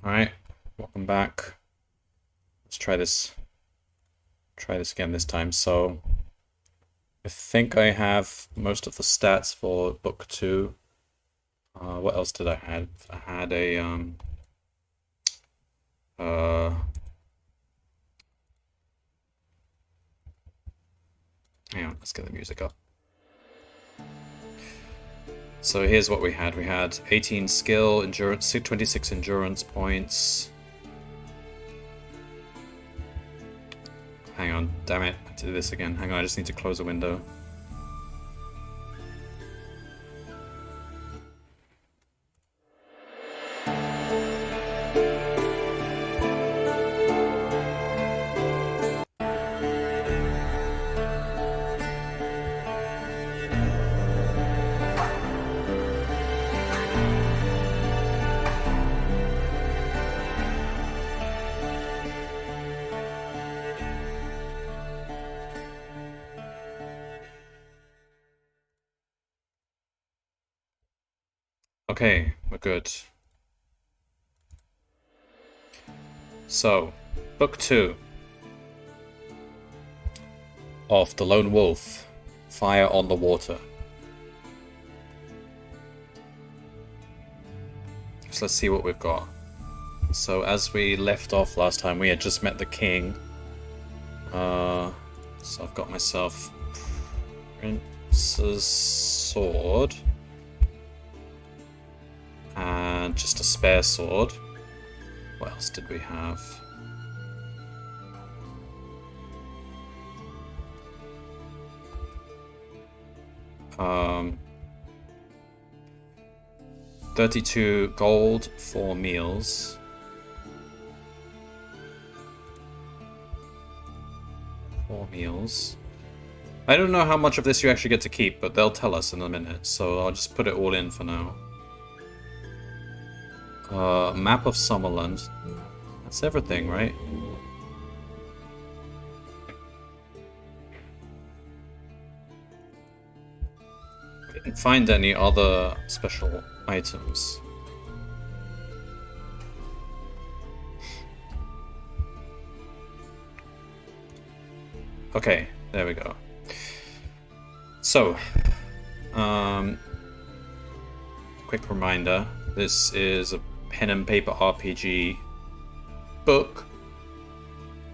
Alright, welcome back. Let's try this. Try this again this time. So, I think I have most of the stats for book 2. What else did I have? I had a, uh... hang on, let's get the music up. So here's what we had. We had 18 skill, endurance, 26 endurance points. Hang on, damn it, I did this again. Hang on, I just need to close a window. Okay, we're good. So, book 2 of The Lone Wolf, Fire on the Water. So let's see what we've got. So as we left off last time, we had just met the king. So I've got myself Prince's sword. And just a spare sword. What else did we have? Um, 32 gold for meals. I don't know how much of this you actually get to keep, but they'll tell us in a minute, so I'll just put it all in for now. Map of Summerland. That's everything, right? I didn't find any other special items. Okay, there we go. So, quick reminder, this is a pen and paper RPG book,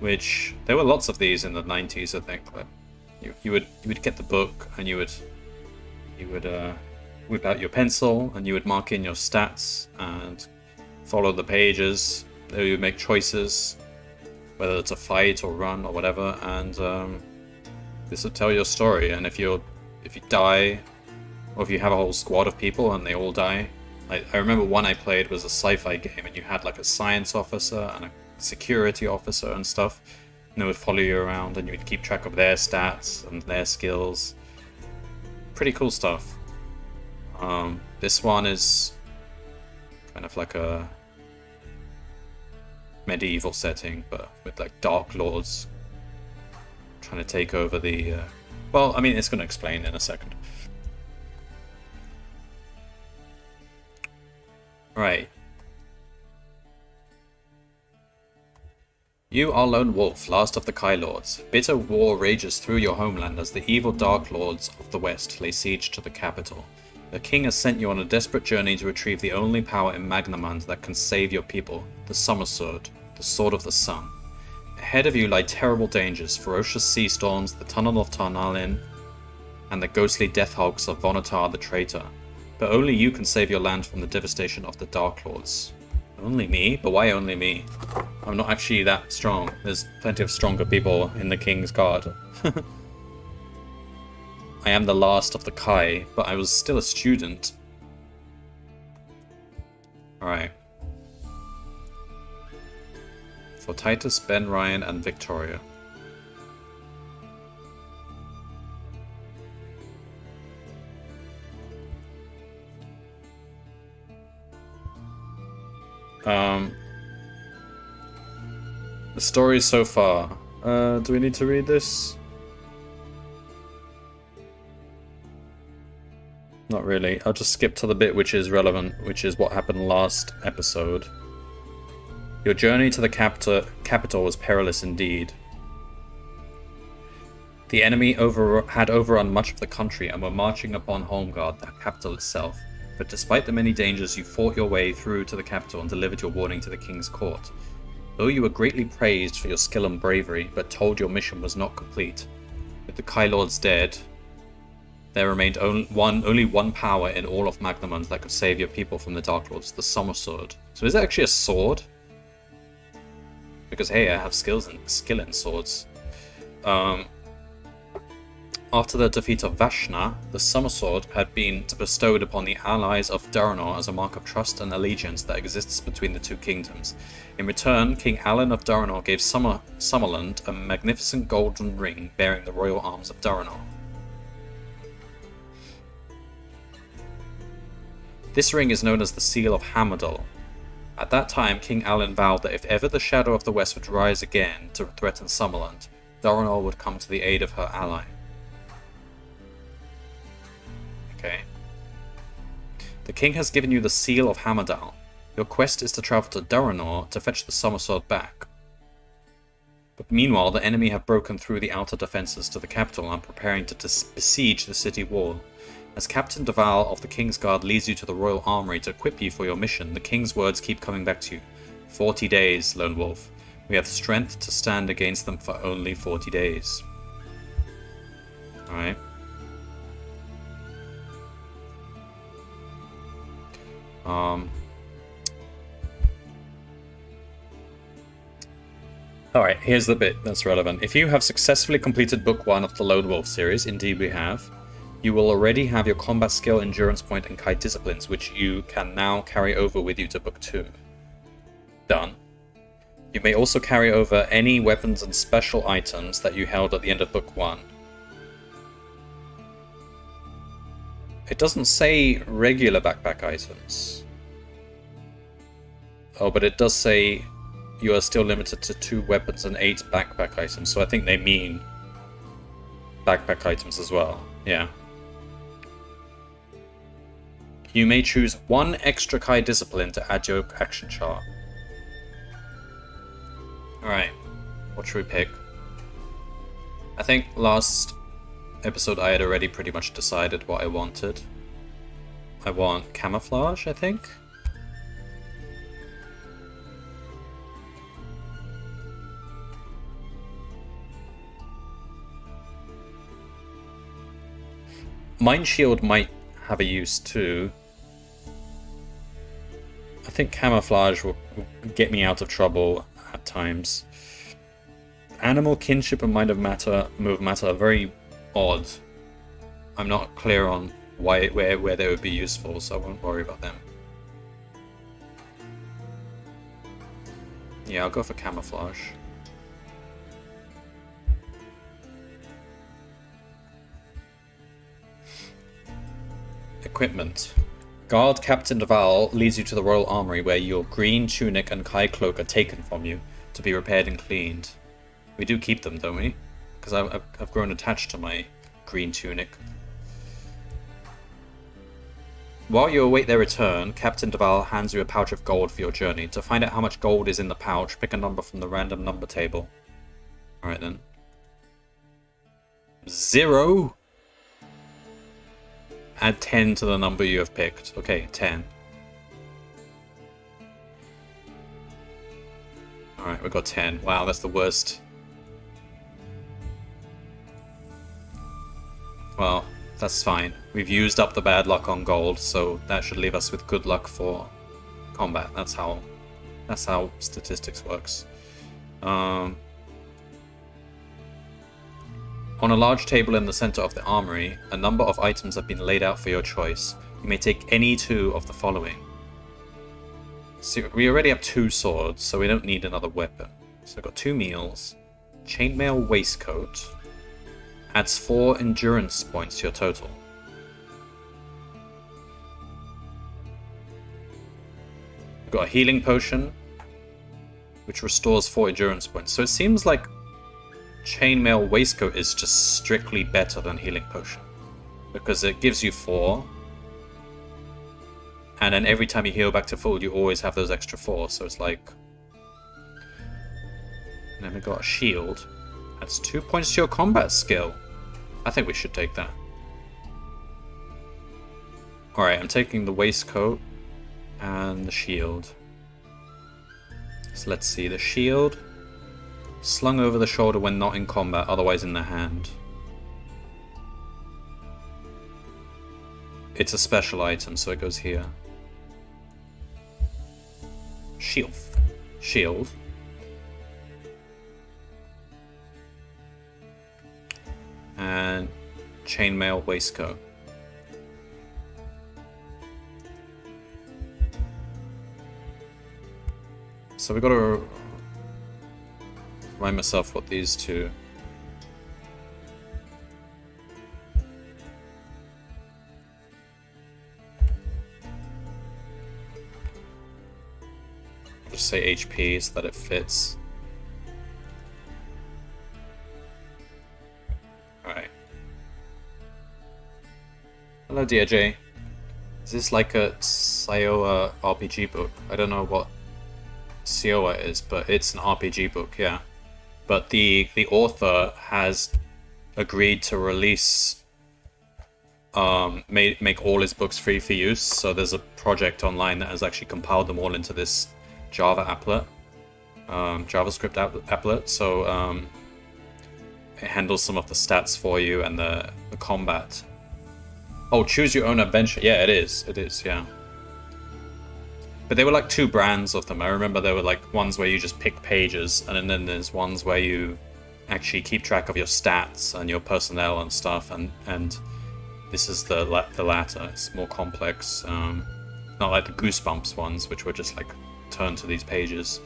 which there were lots of these in the 90s, I think. Like, you would get the book and you would whip out your pencil and you would mark in your stats and follow the pages. You would make choices, whether it's a fight or run or whatever, and this will tell your story. And if you die, or if you have a whole squad of people and they all die, I remember one I played was a sci-fi game, and you had like a science officer and a security officer and stuff, and they would follow you around, and you would keep track of their stats and their skills. Pretty cool stuff. This one is kind of like a medieval setting, but with like dark lords trying to take over the well, I mean, it's going to explain in a second. Right. You are Lone Wolf, last of the Kai Lords. Bitter war rages through your homeland as the evil Dark Lords of the West lay siege to the capital. The king has sent you on a desperate journey to retrieve the only power in Magnamund that can save your people, the Summer Sword, the Sword of the Sun. Ahead of you lie terrible dangers, ferocious sea storms, the Tunnel of Tarnalin, and the ghostly death hulks of Vonatar the Traitor. But only you can save your land from the devastation of the Dark Lords. Only me? But why only me? I'm not actually that strong. There's plenty of stronger people in the King's Guard. I am the last of the Kai, but I was still a student. Alright. For Titus, Ben, Ryan, and Victoria. The story so far. Do we need to read this? Not really. I'll just skip to the bit which is relevant, which is what happened last episode. Your journey to the capital was perilous indeed. The enemy had overrun much of the country and were marching upon Holmgard, the capital itself. But despite the many dangers, you fought your way through to the capital and delivered your warning to the king's court. Though you were greatly praised for your skill and bravery, but told your mission was not complete. With the Kai Lords dead, there remained only one power in all of Magnamund that could save your people from the Dark Lords, the Summer Sword. So is it actually a sword? Because hey, I have skill in swords. After the defeat of Vashna, the Summer Sword had been bestowed upon the allies of Duranor as a mark of trust and allegiance that exists between the two kingdoms. In return, King Alan of Duranor gave Summerland a magnificent golden ring bearing the royal arms of Duranor. This ring is known as the Seal of Hamidol. At that time, King Alan vowed that if ever the Shadow of the West would rise again to threaten Summerland, Duranor would come to the aid of her ally. Okay. The king has given you the Seal of Hammerdale. Your quest is to travel to Duranor to fetch the Summer Sword back. But meanwhile, the enemy have broken through the outer defences to the capital and are preparing to besiege the city wall. As Captain Duval of the King's Guard leads you to the Royal Armory to equip you for your mission, the King's words keep coming back to you. 40 days, Lone Wolf. We have strength to stand against them for only 40 days. Alright. Alright, here's the bit that's relevant. If you have successfully completed Book 1 of the Lone Wolf series, indeed we have, you will already have your combat skill, endurance point, and kite disciplines, which you can now carry over with you to Book 2. Done. You may also carry over any weapons and special items that you held at the end of Book 1. It doesn't say regular backpack items. Oh, but it does say you are still limited to 2 weapons and 8 backpack items, so I think they mean backpack items as well. Yeah. You may choose 1 extra Kai discipline to add your action chart. Alright, what should we pick? I think last episode I had already pretty much decided what I wanted. I want camouflage, I think. Mind Shield might have a use too. I think camouflage will get me out of trouble at times. Animal kinship and move matter are very odd. I'm not clear on where they would be useful, so I won't worry about them. Yeah, I'll go for camouflage. Equipment. Guard Captain Duval leads you to the Royal Armory where your green tunic and Kai cloak are taken from you to be repaired and cleaned. We do keep them, don't we? Because I've grown attached to my green tunic. While you await their return, Captain Duval hands you a pouch of gold for your journey. To find out how much gold is in the pouch, pick a number from the random number table. Alright then. 0! Add 10 to the number you have picked. Okay, 10. Alright, we got 10. Wow, that's the worst. Well, that's fine. We've used up the bad luck on gold, so that should leave us with good luck for combat. That's how statistics works. On a large table in the center of the armory, a number of items have been laid out for your choice. You may take any 2 of the following. So we already have 2 swords, so we don't need another weapon. So I've got 2 meals, chainmail waistcoat, adds 4 endurance points to your total. We've got a healing potion, which restores 4 endurance points. So it seems like chainmail waistcoat is just strictly better than healing potion, because it gives you 4, and then every time you heal back to full you always have those extra 4, so it's like then we got a shield. That's 2 points to your combat skill. I think we should take that. Alright, I'm taking the waistcoat and the shield. So let's see, the shield. Slung over the shoulder when not in combat, otherwise in the hand. It's a special item, so it goes here. Shield. Shield. And chainmail waistcoat. So we gotta remind myself what these two. Just say HP so that it fits. Alright. Hello, DJ. Is this like a Siowa RPG book? I don't know what Siowa is, but it's an RPG book, yeah. But the author has agreed to release, make all his books free for use. So there's a project online that has actually compiled them all into this Java applet, JavaScript applet. So it handles some of the stats for you and the combat. Oh, choose your own adventure. Yeah, it is. It is, yeah. But there were like two brands of them. I remember there were like ones where you just pick pages, and then there's ones where you actually keep track of your stats and your personnel and stuff. And this is the latter. It's more complex. Not like the Goosebumps ones, which were just like turn to these pages.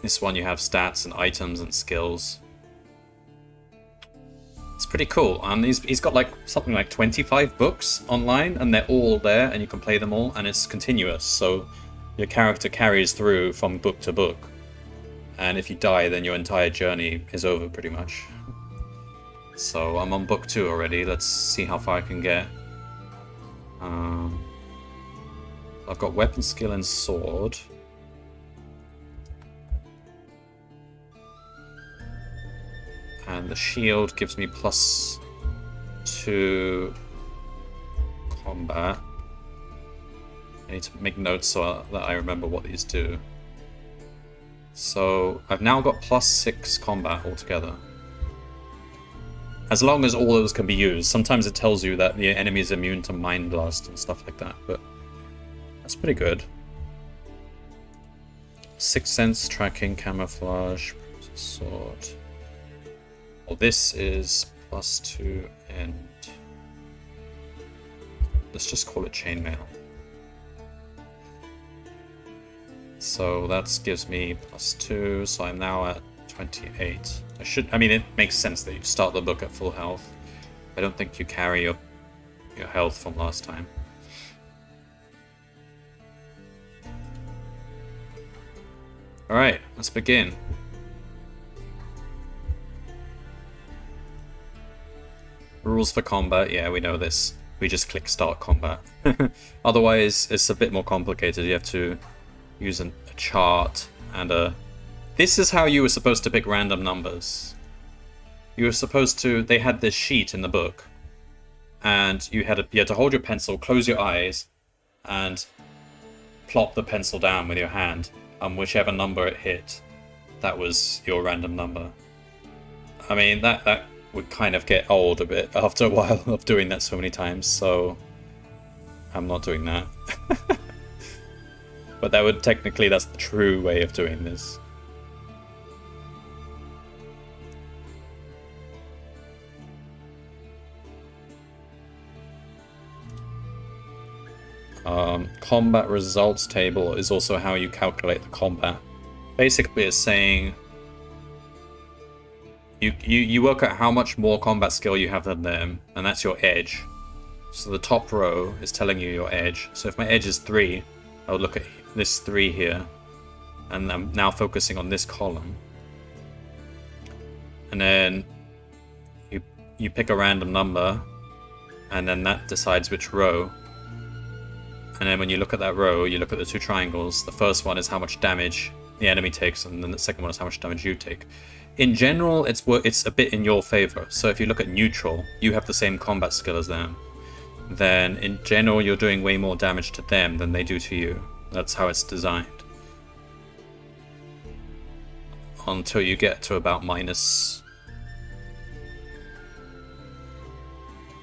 This one you have stats and items and skills. It's pretty cool, and he's got like something like 25 books online, and they're all there, and you can play them all, and it's continuous, so your character carries through from book to book, and if you die, then your entire journey is over pretty much. So I'm on book 2 already. Let's see how far I can get. I've got weapon skill and sword. And the shield gives me +2 combat. I need to make notes so that I remember what these do. So I've now got +6 combat altogether. As long as all those can be used. Sometimes it tells you that the enemy is immune to Mind Blast and stuff like that, but that's pretty good. Sixth Sense, Tracking, Camouflage, Sword. Well, this is +2 and let's just call it Chainmail. So that gives me +2, so I'm now at 28. I mean, it makes sense that you start the book at full health. I don't think you carry your health from last time. Alright, let's begin. Rules for combat, yeah, we know this. We just click start combat. Otherwise, it's a bit more complicated. You have to use a chart and a... This is how you were supposed to pick random numbers. You were supposed to... They had this sheet in the book, and you had to hold your pencil, close your eyes, and plop the pencil down with your hand, and whichever number it hit, that was your random number. I mean, that would kind of get old a bit after a while of doing that so many times, so I'm not doing that. But that would technically, that's the true way of doing this. Combat results table is also how you calculate the combat. Basically, it's saying you work out how much more combat skill you have than them, and that's your edge. So the top row is telling you your edge. So if my edge is 3, I would look at this 3 here, and I'm now focusing on this column. And then you pick a random number, and then that decides which row. And then when you look at that row, you look at the 2 triangles. The first one is how much damage the enemy takes, and then the second one is how much damage you take. In general, it's a bit in your favor. So if you look at neutral, you have the same combat skill as them. Then in general, you're doing way more damage to them than they do to you. That's how it's designed. Until you get to about minus...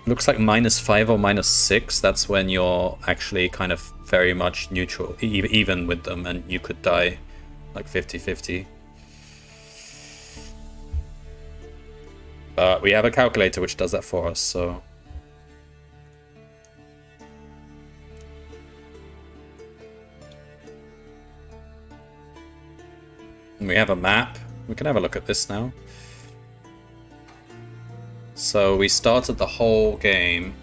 Looks like -5 or -6. That's when you're actually kind of very much neutral, even with them, and you could die like 50-50. But we have a calculator which does that for us, so... And we have a map. We can have a look at this now. So we started the whole game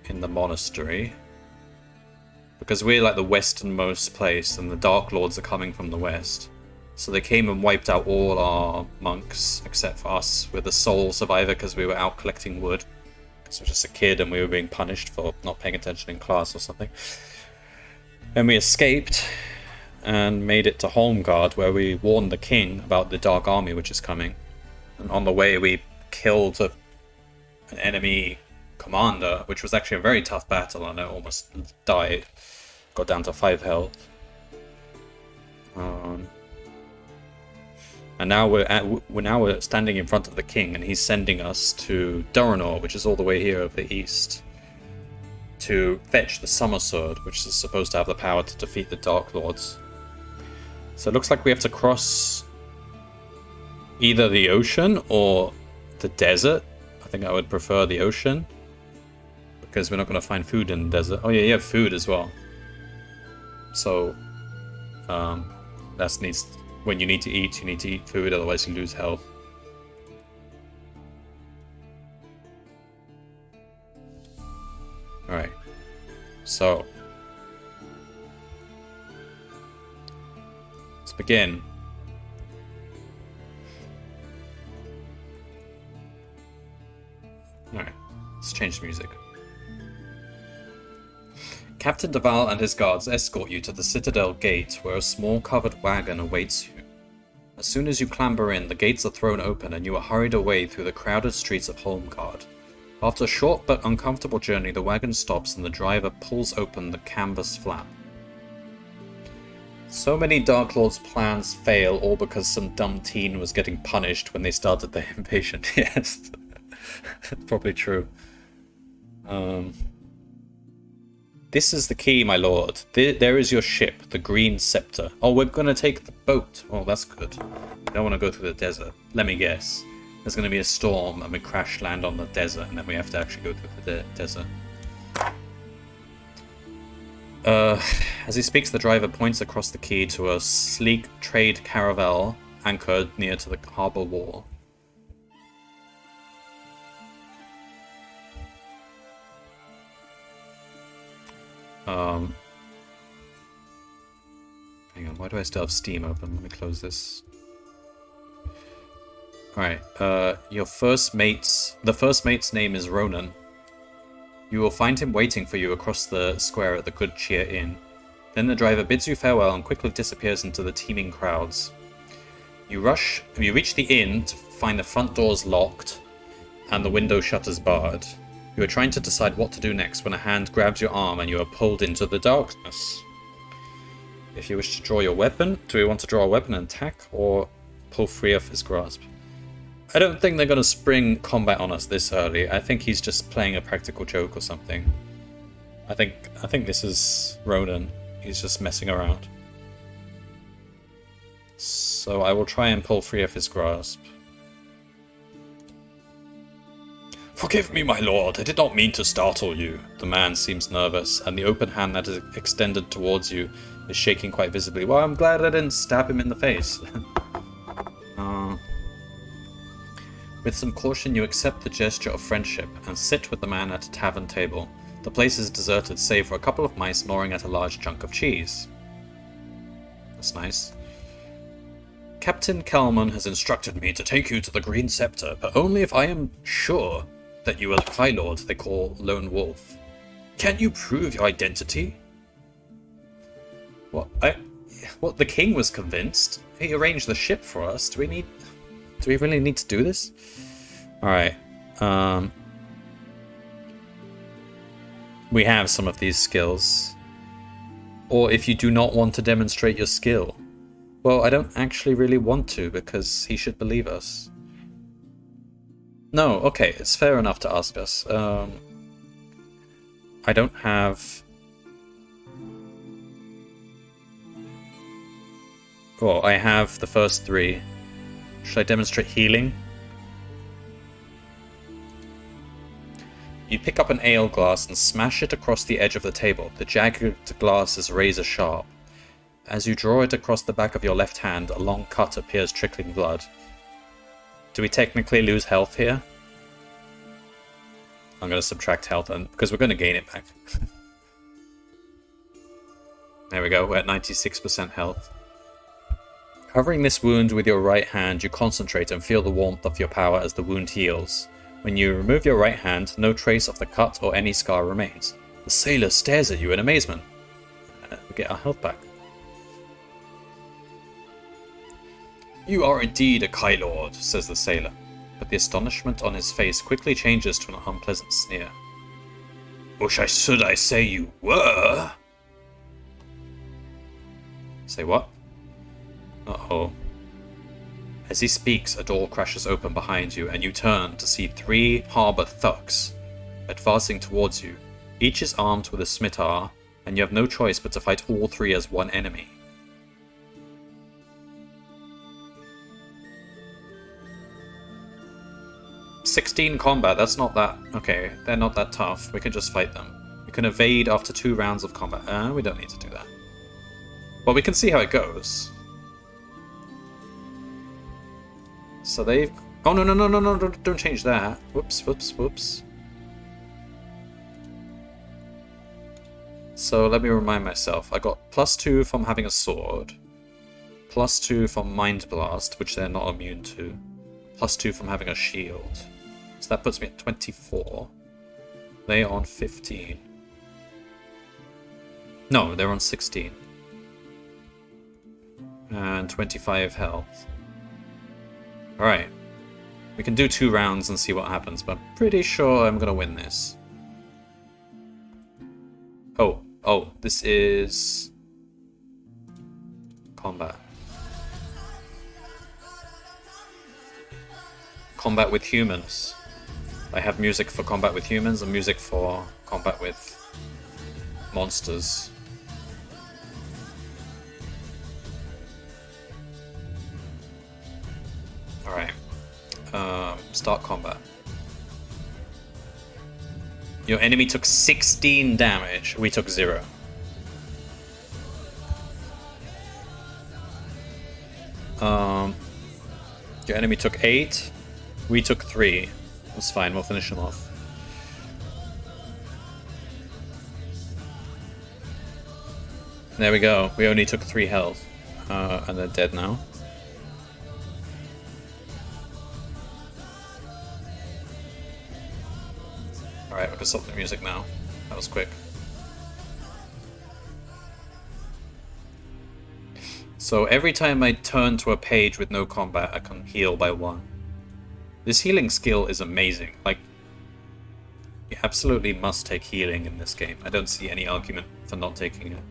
in the monastery. Because we're like the westernmost place, and the Dark Lords are coming from the west. So they came and wiped out all our monks, except for us. We're the sole survivor because we were out collecting wood. Because I was just a kid and we were being punished for not paying attention in class or something. And we escaped and made it to Holmgard, where we warned the king about the Dark Army which is coming. And on the way we killed an enemy commander, which was actually a very tough battle, and I almost died. Got down to 5 health. And now we're standing in front of the king, and he's sending us to Duranor, which is all the way here over the east, to fetch the Summer Sword, which is supposed to have the power to defeat the Dark Lords. So it looks like we have to cross either the ocean or the desert. I think I would prefer the ocean, because we're not going to find food in the desert. Oh yeah, you have food as well. So that needs... When you need to eat food, otherwise you lose health. Alright. So. Let's begin. Alright. Let's change the music. Captain Duval and his guards escort you to the Citadel gate, where a small covered wagon awaits you. As soon as you clamber in, the gates are thrown open and you are hurried away through the crowded streets of Holmgard. After a short but uncomfortable journey, the wagon stops and the driver pulls open the canvas flap. So many Dark Lord's plans fail, all because some dumb teen was getting punished when they started their invasion. Yes, that's probably true. This is the key, my lord. There is your ship, the Green Scepter. Oh, we're going to take the boat. Oh, that's good. We don't want to go through the desert. Let me guess. There's going to be a storm and we crash land on the desert, and then we have to actually go through the desert. As he speaks, the driver points across the quay to a sleek trade caravel anchored near to the harbour wall. Hang on, why do I still have Steam open? Let me close this. Alright, the first mate's name is Ronan. You will find him waiting for you across the square at the Good Cheer Inn. Then the driver bids you farewell and quickly disappears into the teeming crowds. You reach the inn to find the front doors locked and the window shutters barred. You are trying to decide what to do next when a hand grabs your arm and you are pulled into the darkness. If you wish to draw your weapon, do we want to draw a weapon and attack, or pull free of his grasp? I don't think they're going to spring combat on us this early. I think he's just playing a practical joke or something. I think this is Ronan. He's just messing around. So I will try and pull free of his grasp. Forgive me, my lord. I did not mean to startle you. The man seems nervous, and the open hand that is extended towards you is shaking quite visibly. Well, I'm glad I didn't stab him in the face. With some caution, you accept the gesture of friendship and sit with the man at a tavern table. The place is deserted, save for a couple of mice gnawing at a large chunk of cheese. That's nice. Captain Kalman has instructed me to take you to the Green Scepter, but only if I am sure that you are the High Lord they call Lone Wolf. Can you prove your identity? What? What? The king was convinced. He arranged the ship for us. Do we really need to do this? All right. We have some of these skills. Or if you do not want to demonstrate your skill. Well, I don't actually really want to, because he should believe us. No, okay, it's fair enough to ask us. I don't have... Well, I have the first 3. Should I demonstrate healing? You pick up an ale glass and smash it across the edge of the table. The jagged glass is razor sharp. As you draw it across the back of your left hand, a long cut appears, trickling blood. Do we technically lose health here? I'm going to subtract health, because we're going to gain it back. There we go, we're at 96% health. Covering this wound with your right hand, you concentrate and feel the warmth of your power as the wound heals. When you remove your right hand, no trace of the cut or any scar remains. The sailor stares at you in amazement. We get our health back. You are indeed a Kai Lord, says the sailor, but the astonishment on his face quickly changes to an unpleasant sneer. Wish I should I say you were? Say what? Uh-oh. As he speaks, a door crashes open behind you, and you turn to see 3 harbour thugs advancing towards you. Each is armed with a scimitar, and you have no choice but to fight all 3 as one enemy. "16 combat, that's not that... Okay, they're not that tough. We can just fight them. We can evade after 2 rounds of combat. We don't need to do that. Well, we can see how it goes. So they've... Oh, no, don't change that. Whoops. So let me remind myself. I got +2 from having a sword. +2 from Mind Blast, which they're not immune to. +2 from having a shield. So that puts me at 24. They are on 15. No, they're on 16. And 25 health. Alright. We can do 2 rounds and see what happens, but I'm pretty sure I'm gonna win this. Oh, this is... combat. Combat with humans. I have music for combat with humans and music for combat with monsters. Alright. Start combat. Your enemy took 16 damage. We took 0. Your enemy took 8. We took 3. That's fine, we'll finish him off. There we go. We only took 3 health. And they're dead now. Alright, we can stop the music now. That was quick. So every time I turn to a page with no combat, I can heal by 1. This healing skill is amazing. Like, you absolutely must take healing in this game. I don't see any argument for not taking it.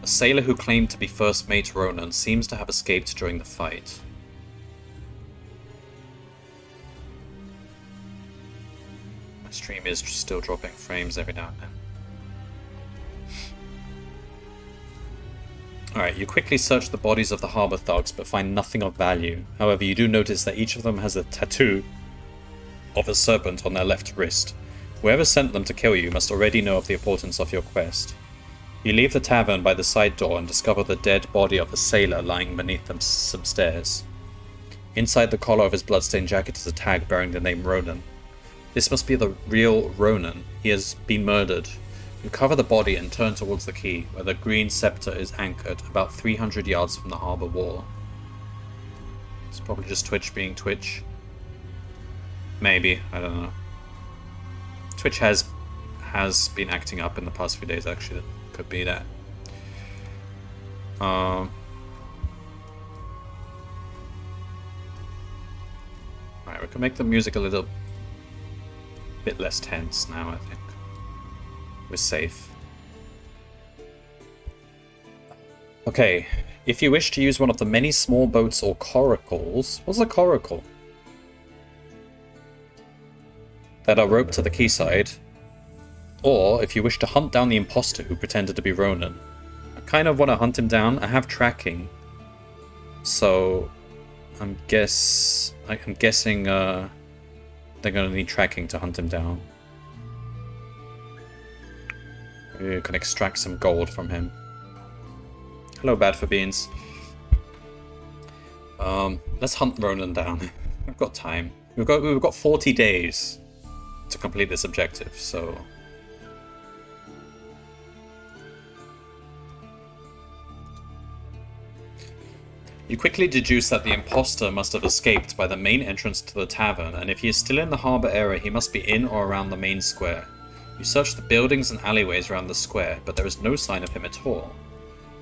A sailor who claimed to be First Mate Ronan seems to have escaped during the fight. My stream is still dropping frames every now and then. Alright, you quickly search the bodies of the harbour thugs but find nothing of value. However, you do notice that each of them has a tattoo of a serpent on their left wrist. Whoever sent them to kill you must already know of the importance of your quest. You leave the tavern by the side door and discover the dead body of a sailor lying beneath some stairs. Inside the collar of his bloodstained jacket is a tag bearing the name Ronan. This must be the real Ronan. He has been murdered. You cover the body and turn towards the quay, where the green scepter is anchored, about 300 yards from the harbour wall. It's probably just Twitch being Twitch. Maybe, I don't know. Twitch has been acting up in the past few days, actually. That could be that. Alright, we can make the music a little bit less tense now, I think. We're safe. Okay, if you wish to use one of the many small boats or coracles... What's a coracle? That are roped to the quayside. Or, if you wish to hunt down the imposter who pretended to be Ronan. I kind of want to hunt him down. I have tracking. So, I'm guessing they're going to need tracking to hunt him down. We can extract some gold from him. Hello, Bad for Beans. Let's hunt Ronan down. We've got time. We've got 40 days to complete this objective, so... You quickly deduce that the imposter must have escaped by the main entrance to the tavern, and if he is still in the harbour area, he must be in or around the main square. You search the buildings and alleyways around the square, but there is no sign of him at all.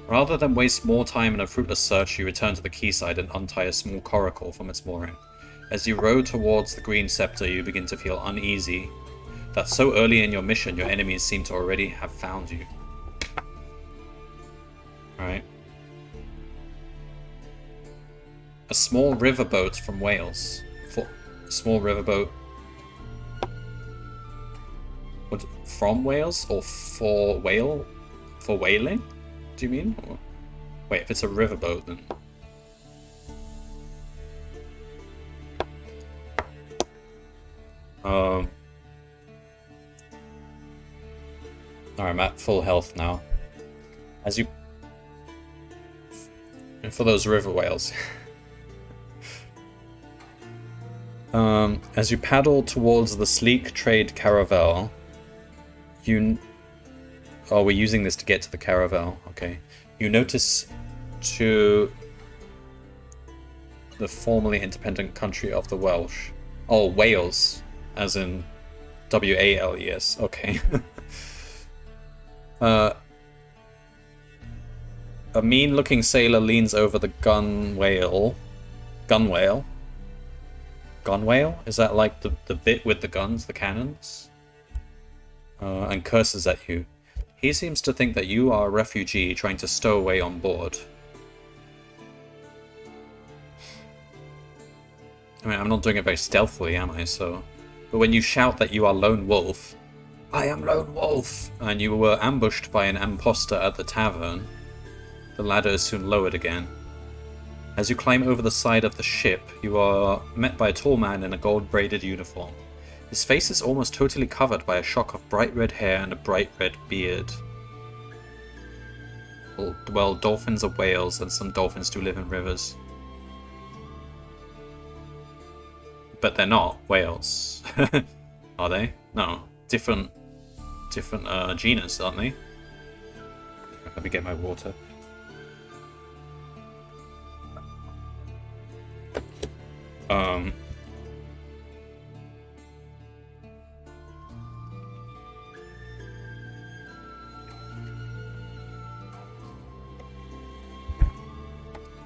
Rather than waste more time in a fruitless search, you return to the quayside and untie a small coracle from its mooring. As you row towards the green scepter, you begin to feel uneasy that so early in your mission, your enemies seem to already have found you. Alright. A small riverboat from Wales. A small riverboat. What? From Wales? Or for whale? For whaling? Do you mean? Or, wait, if it's a riverboat, then... Alright, I'm at full health now. As you... And for those river whales. As you paddle towards the sleek trade caravel, you... Oh, we're using this to get to the caravel. Okay. You notice to the formerly independent country of the Welsh. Oh, Wales. As in W-A-L-E-S. Okay. A mean-looking sailor leans over the gunwale. Gunwale? Gunwale? Is that like the bit with the guns, the cannons? And curses at you. He seems to think that you are a refugee trying to stow away on board. I mean, I'm not doing it very stealthily, am I? So, but when you shout that you are Lone Wolf, I am Lone Wolf, and you were ambushed by an imposter at the tavern, the ladder is soon lowered again. As you climb over the side of the ship, you are met by a tall man in a gold-braided uniform. His face is almost totally covered by a shock of bright red hair and a bright red beard. Well, dolphins are whales, and some dolphins do live in rivers. But they're not whales. Are they? No. Different genus, aren't they? Let me get my water.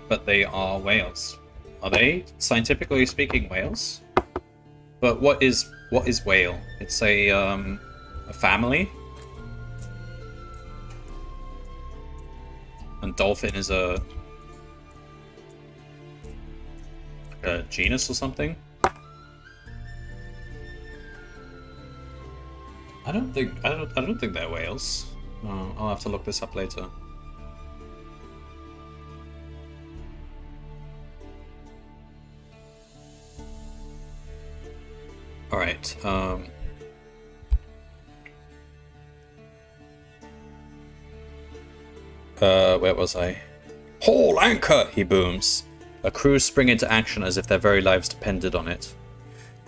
But they are whales. Are they, scientifically speaking, whales? But what is whale? It's a family? And dolphin is a genus or something? I don't think they're whales. Oh, I'll have to look this up later. Alright, where was I? Haul anchor! He booms. A crew spring into action as if their very lives depended on it.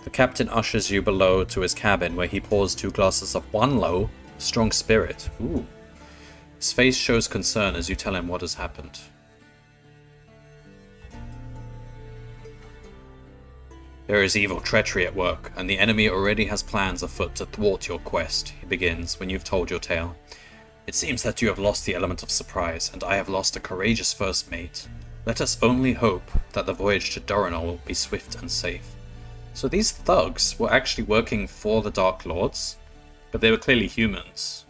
The captain ushers you below to his cabin, where he pours 2 glasses of one low, strong spirit. Ooh. His face shows concern as you tell him what has happened. There is evil treachery at work, and the enemy already has plans afoot to thwart your quest, he begins, when you've told your tale. It seems that you have lost the element of surprise, and I have lost a courageous first mate. Let us only hope that the voyage to Doranol will be swift and safe. So these thugs were actually working for the Dark Lords, but they were clearly humans.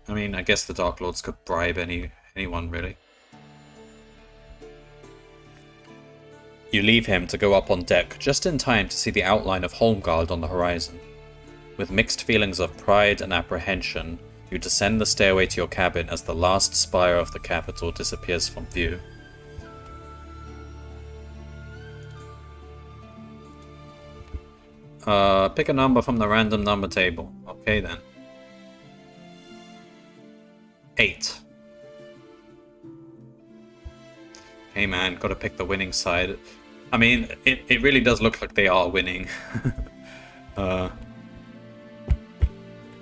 I mean, I guess the Dark Lords could bribe anyone, really. You leave him to go up on deck just in time to see the outline of Holmgard on the horizon. With mixed feelings of pride and apprehension, you descend the stairway to your cabin as the last spire of the capital disappears from view. Pick a number from the random number table. Okay then. 8. Hey man, gotta pick the winning side. I mean, it really does look like they are winning.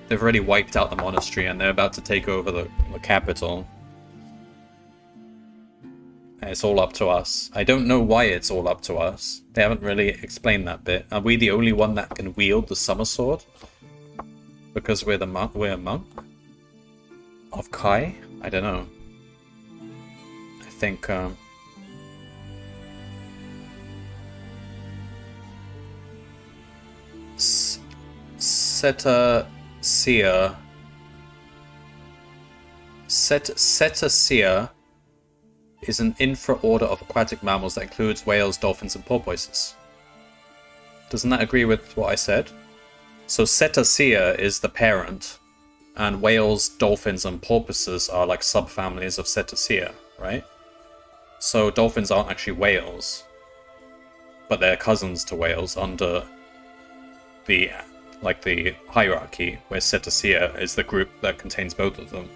They've already wiped out the monastery and they're about to take over the capital. And it's all up to us. I don't know why it's all up to us. They haven't really explained that bit. Are we the only one that can wield the summer sword? Because we're a monk? Of Kai? I don't know. I think, Cetacea is an infra-order of aquatic mammals that includes whales, dolphins, and porpoises. Doesn't that agree with what I said? So Cetacea is the parent, and whales, dolphins, and porpoises are like subfamilies of Cetacea, right? So dolphins aren't actually whales, but they're cousins to whales under the hierarchy, where Cetacea is the group that contains both of them.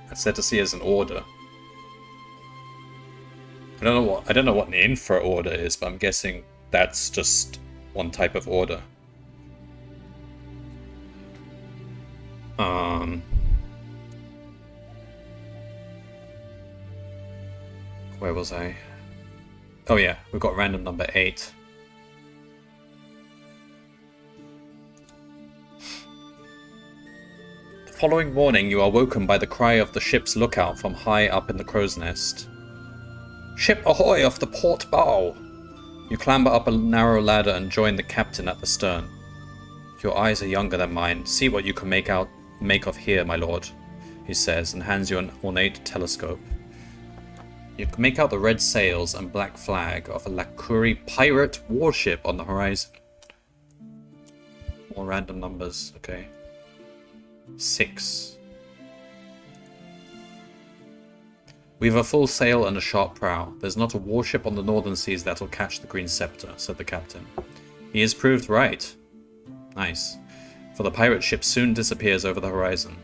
And Cetacea is an order. I don't know what an infra order is, but I'm guessing that's just one type of order. Where was I? Oh yeah, we've got random number 8. The following morning, you are woken by the cry of the ship's lookout from high up in the crow's nest. Ship ahoy off the port bow! You clamber up a narrow ladder and join the captain at the stern. Your eyes are younger than mine. See what you can make of here, my lord, he says, and hands you an ornate telescope. You can make out the red sails and black flag of a Lakuri pirate warship on the horizon. More random numbers, okay. 6. We've a full sail and a sharp prow. There's not a warship on the northern seas that'll catch the Green Scepter, said the captain. He is proved right. Nice. For the pirate ship soon disappears over the horizon.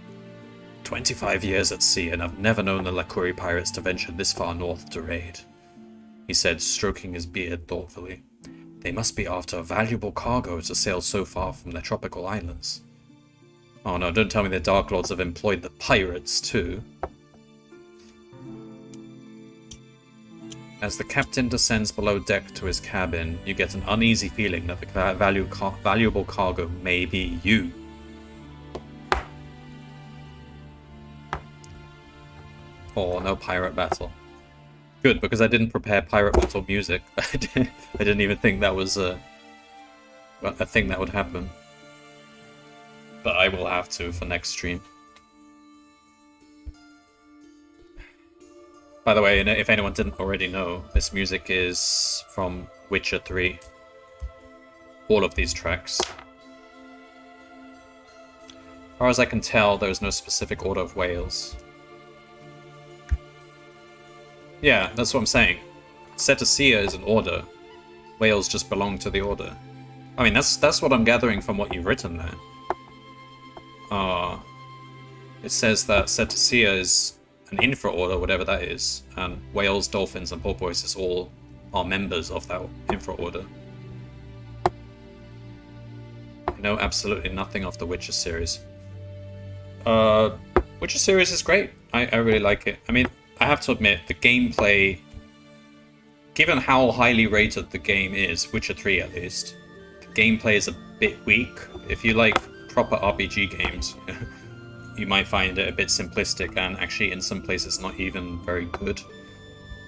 25 years at sea, and I've never known the Lakuri pirates to venture this far north to raid, he said, stroking his beard thoughtfully. They must be after a valuable cargo to sail so far from their tropical islands. Oh no, don't tell me the Dark Lords have employed the pirates too. As the captain descends below deck to his cabin, you get an uneasy feeling that the valuable cargo may be you. Oh, no pirate battle. Good, because I didn't prepare pirate battle music. I didn't even think that was a thing that would happen. But I will have to for next stream. By the way, if anyone didn't already know, this music is from Witcher 3. All of these tracks. As far as I can tell, there is no specific order of whales. Yeah, that's what I'm saying. Cetacea is an order. Whales just belong to the order. I mean, that's what I'm gathering from what you've written there. It says that Cetacea is an infra-order, whatever that is, and whales, dolphins, and porpoises all are members of that infra-order. I know absolutely nothing of the Witcher series. Witcher series is great. I really like it. I mean, I have to admit, the gameplay, given how highly rated the game is, Witcher 3 at least, the gameplay is a bit weak. If you like proper RPG games, you might find it a bit simplistic and actually in some places not even very good.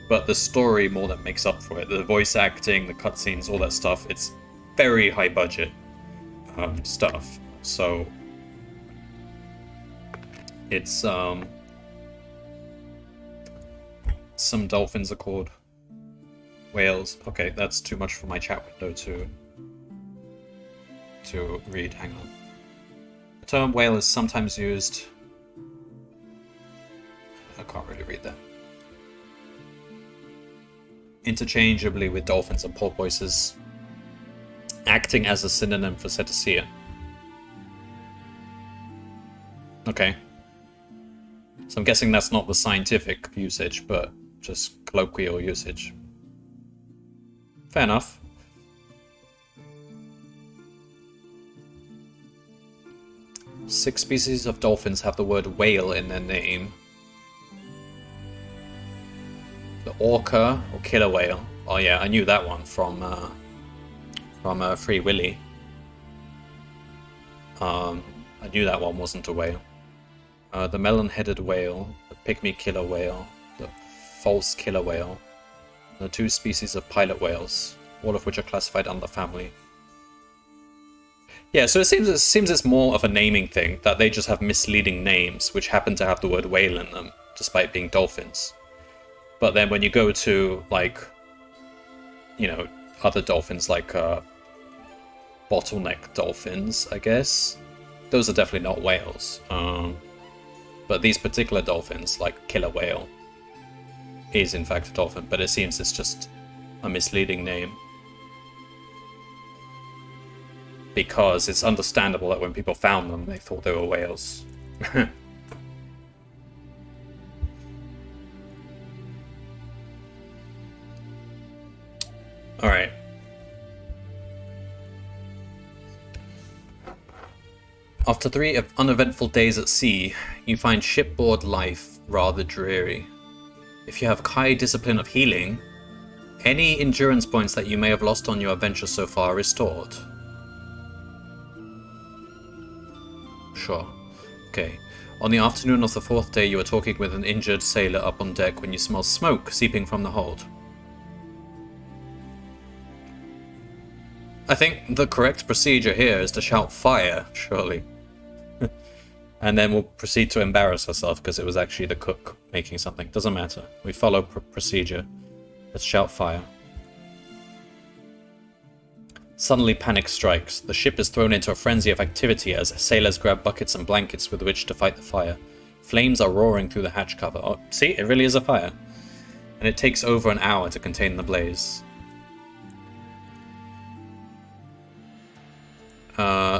But the story more than makes up for it. The voice acting, the cutscenes, all that stuff, it's very high budget stuff. So it's some dolphins are called whales. Okay, that's too much for my chat window to read. Hang on. The term whale is sometimes used. I can't really read that. Interchangeably with dolphins and porpoises, acting as a synonym for cetacea. Okay. So I'm guessing that's not the scientific usage, but just colloquial usage. Fair enough. Six species of dolphins have the word whale in their name. The orca, or killer whale. Oh yeah, I knew that one from Free Willy. I knew that one wasn't a whale. The melon-headed whale, the pygmy killer whale, the false killer whale, and the two species of pilot whales, all of which are classified under the family. Yeah, so it seems it's more of a naming thing, that they just have misleading names, which happen to have the word whale in them, despite being dolphins. But then when you go to, like, you know, other dolphins, like bottleneck dolphins, I guess, those are definitely not whales. But these particular dolphins, like killer whale, is in fact a dolphin, but it seems it's just a misleading name. Because it's understandable that when people found them, they thought they were whales. Alright. After 3 uneventful days at sea, you find shipboard life rather dreary. If you have high discipline of healing, any endurance points that you may have lost on your adventure so far are restored. Sure. Okay. On the afternoon of the 4th day, you are talking with an injured sailor up on deck when you smell smoke seeping from the hold. I think the correct procedure here is to shout fire, surely. And then we'll proceed to embarrass ourselves because it was actually the cook making something. Doesn't matter. We follow procedure. Let's shout fire. Suddenly panic strikes. The ship is thrown into a frenzy of activity as sailors grab buckets and blankets with which to fight the fire. Flames are roaring through the hatch cover. Oh, see? It really is a fire. And it takes over an hour to contain the blaze.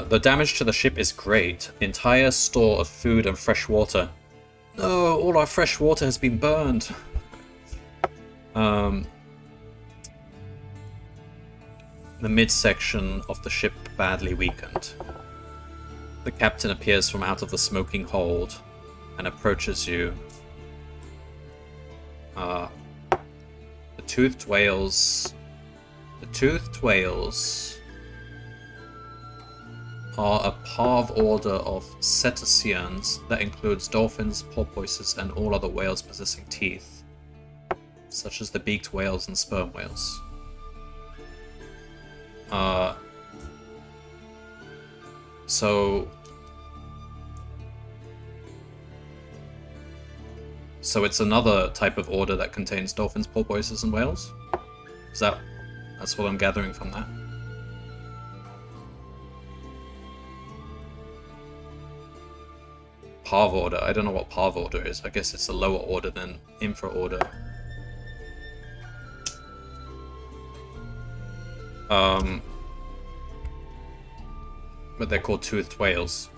The damage to the ship is great. The entire store of food and fresh water. No, all our fresh water has been burned. The midsection of the ship badly weakened. The captain appears from out of the smoking hold and approaches you. The toothed whales are a parv order of cetaceans that includes dolphins, porpoises, and all other whales possessing teeth, such as the beaked whales and sperm whales. So it's another type of order that contains dolphins, porpoises, and whales? That's what I'm gathering from that? Parv order. I don't know what Parv order is. I guess it's a lower order than infra order. But they're called toothed whales.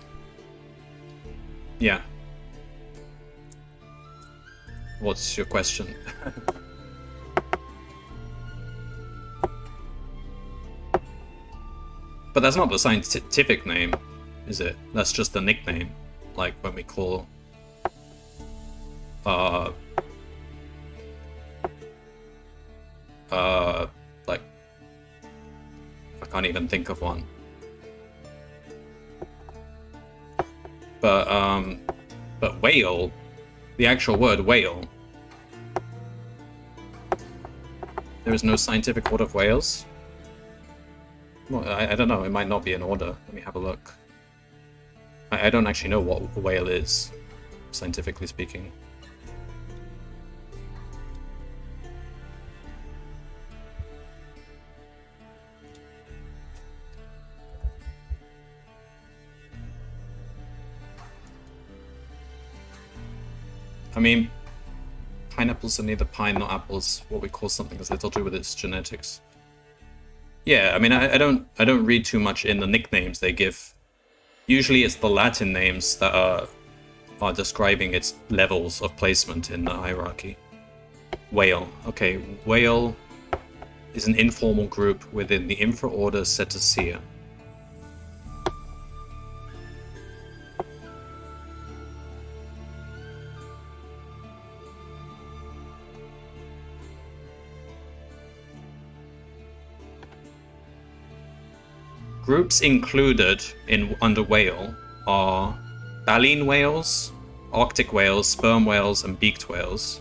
Yeah. What's your question? But that's not the scientific name, is it? That's just the nickname. like when we call like, I can't even think of one. But whale, the actual word whale, there is no scientific order of whales? Well, I don't know, it might not be in order. Let me have a look. I don't actually know what a whale is, scientifically speaking. I mean, pineapples are neither pine nor apples. What we call something has little to do with its genetics. Yeah, I mean, I don't read too much in the nicknames they give. Usually, it's the Latin names that are describing its levels of placement in the hierarchy. Whale. Okay, whale is an informal group within the infraorder Cetacea. Groups included under whale are baleen whales, Arctic whales, sperm whales, and beaked whales.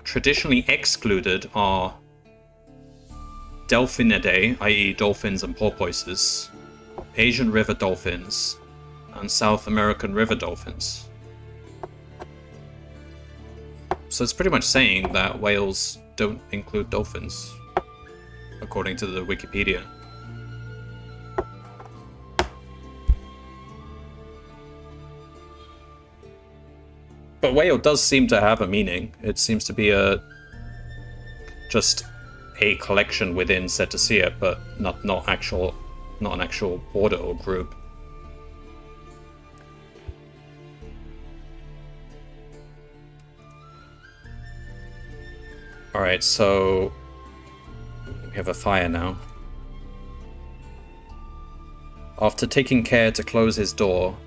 Traditionally excluded are Delphinidae, i.e. dolphins and porpoises, Asian river dolphins, and South American river dolphins. So it's pretty much saying that whales don't include dolphins, according to the Wikipedia. But whale does seem to have a meaning. It seems to be just a collection within Cetacea, but not an actual order or group. Alright, so we have a fire now. After taking care to close his door,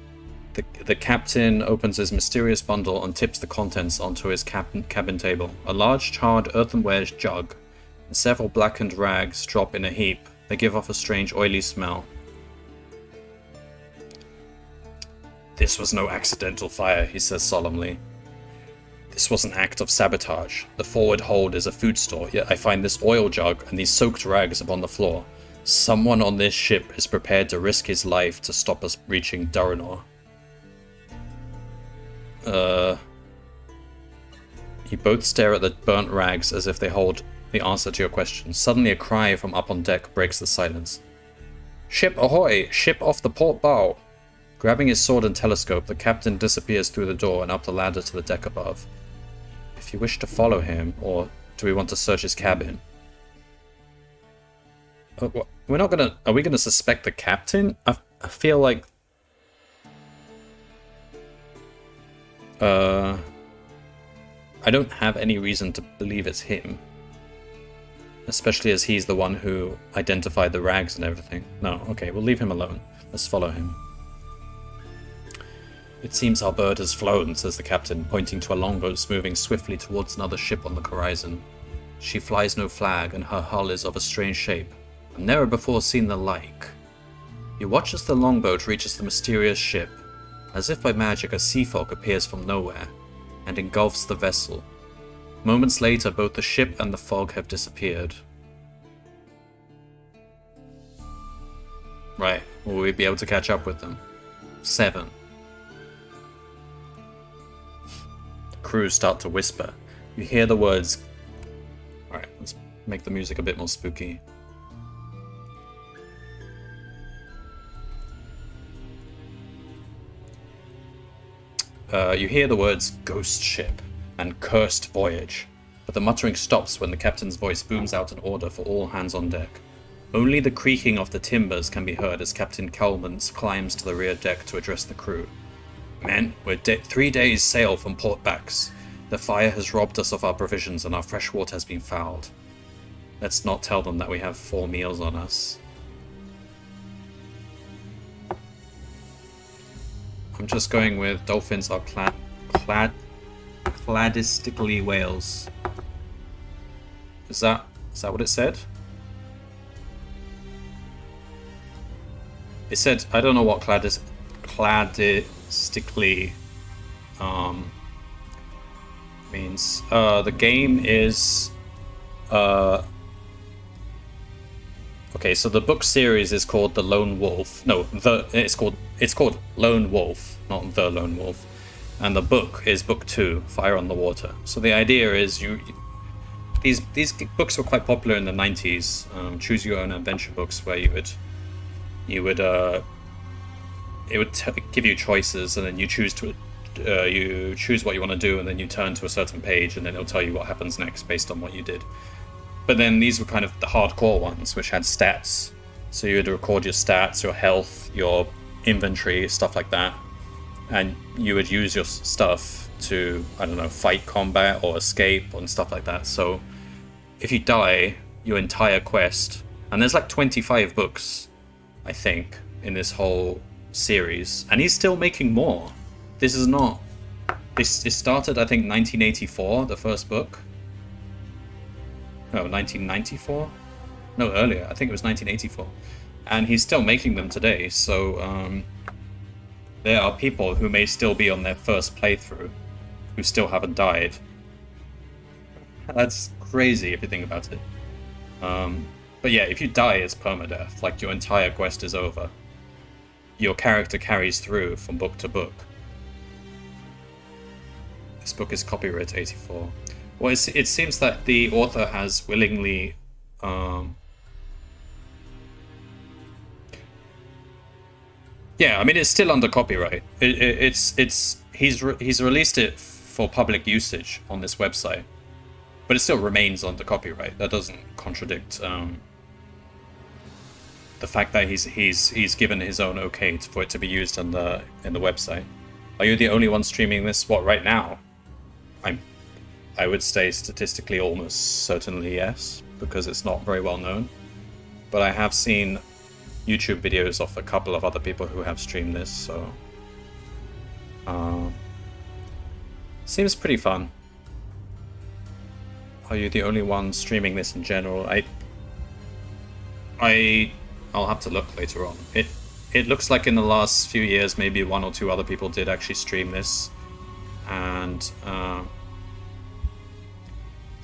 the captain opens his mysterious bundle and tips the contents onto his cabin table. A large charred earthenware jug and several blackened rags drop in a heap. They give off a strange oily smell. This was no accidental fire, he says solemnly. This was an act of sabotage. The forward hold is a food store, yet I find this oil jug and these soaked rags upon the floor. Someone on this ship is prepared to risk his life to stop us reaching Duranor. You both stare at the burnt rags as if they hold the answer to your question. Suddenly a cry from up on deck breaks the silence. Ship ahoy! Ship off the port bow! Grabbing his sword and telescope, the captain disappears through the door and up the ladder to the deck above. If you wish to follow him, or do we want to search his cabin? We're not gonna... Are we gonna suspect the captain? I feel like... I don't have any reason to believe it's him. Especially as he's the one who identified the rags and everything. No, okay, we'll leave him alone. Let's follow him. It seems our bird has flown, says the captain, pointing to a longboat moving swiftly towards another ship on the horizon. She flies no flag, and her hull is of a strange shape. I've never before seen the like. You watch as the longboat reaches the mysterious ship. As if by magic, a sea fog appears from nowhere and engulfs the vessel. Moments later, both the ship and the fog have disappeared. Right, will we be able to catch up with them? 7. The crew start to whisper. You hear the words... Alright, let's make the music a bit more spooky. You hear the words ghost ship and cursed voyage, but the muttering stops when the captain's voice booms out an order for all hands on deck. Only the creaking of the timbers can be heard as Captain Kelman climbs to the rear deck to address the crew. Men, we're 3 days' sail from Port Bax. The fire has robbed us of our provisions and our fresh water has been fouled. Let's not tell them that we have 4 meals on us. I'm just going with dolphins are cladistically whales. Is that what it said? It said, I don't know what cladistically means. The game is okay, so the book series is called The Lone Wolf. No, it's called Lone Wolf, not The Lone Wolf. And the book is book 2, Fire on the Water. So the idea is these books were quite popular in the 90s, choose your own adventure books where it would give you choices, and then you choose what you want to do, and then you turn to a certain page, and then it'll tell you what happens next based on what you did. But then these were kind of the hardcore ones, which had stats. So you would record your stats, your health, your inventory, stuff like that, and you would use your stuff to, I don't know, fight combat or escape and stuff like that. So if you die, your entire quest, and there's like 25 books, I think, in this whole series, and he's still making more. This is not... It started, I think, 1984, the first book. No, 1994? No, earlier. I think it was 1984. And he's still making them today, so there are people who may still be on their first playthrough who still haven't died. That's crazy if you think about it. But yeah, if you die, it's permadeath. Like, your entire quest is over. Your character carries through from book to book. This book is copyright 84. Well, it seems that the author has willingly yeah, I mean, it's still under copyright. He's released it for public usage on this website, but it still remains under copyright. That doesn't contradict the fact that he's given his own okay for it to be used in the website. Are you the only one streaming this? What, right now? I would say statistically almost certainly yes, because it's not very well known. But I have seen YouTube videos of a couple of other people who have streamed this, so seems pretty fun. Are you the only one streaming this in general? I'll have to look later on. It looks like in the last few years maybe 1 or 2 other people did actually stream this, and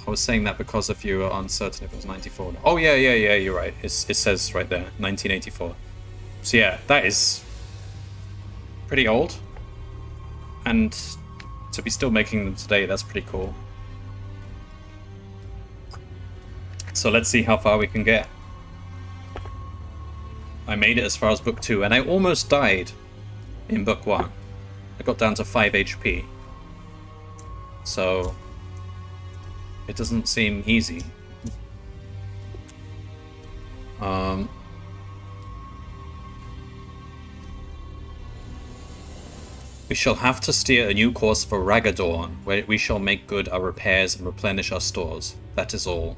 I was saying that because if you were uncertain if it was 94. Oh yeah, you're right. It says right there, 1984. So yeah, that is pretty old. And to be still making them today, that's pretty cool. So let's see how far we can get. I made it as far as book 2, and I almost died in book 1. I got down to 5 HP. So it doesn't seem easy. We shall have to steer a new course for Ragadorn, where we shall make good our repairs and replenish our stores. That is all.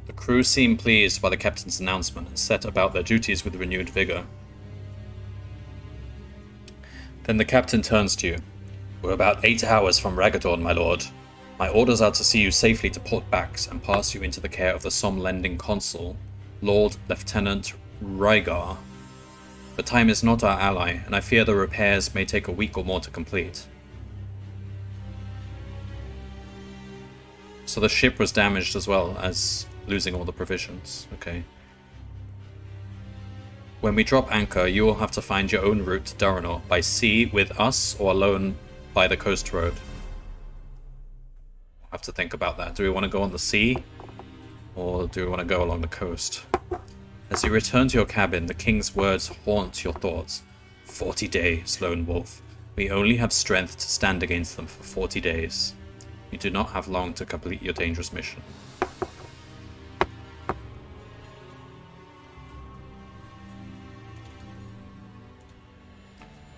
The crew seemed pleased by the captain's announcement and set about their duties with renewed vigor. Then the captain turns to you. We're about 8 hours from Ragadorn, my lord. My orders are to see you safely to Port Bax and pass you into the care of the Somme-lending consul, Lord Lieutenant Rygar. But time is not our ally, and I fear the repairs may take a week or more to complete. So the ship was damaged as well as losing all the provisions. Okay. When we drop anchor, you will have to find your own route to Duranor, by sea with us or alone by the coast road. We'll have to think about that. Do we want to go on the sea, or do we want to go along the coast? As you return to your cabin, the king's words haunt your thoughts. 40 days, Lone Wolf. We only have strength to stand against them for 40 days. You do not have long to complete your dangerous mission.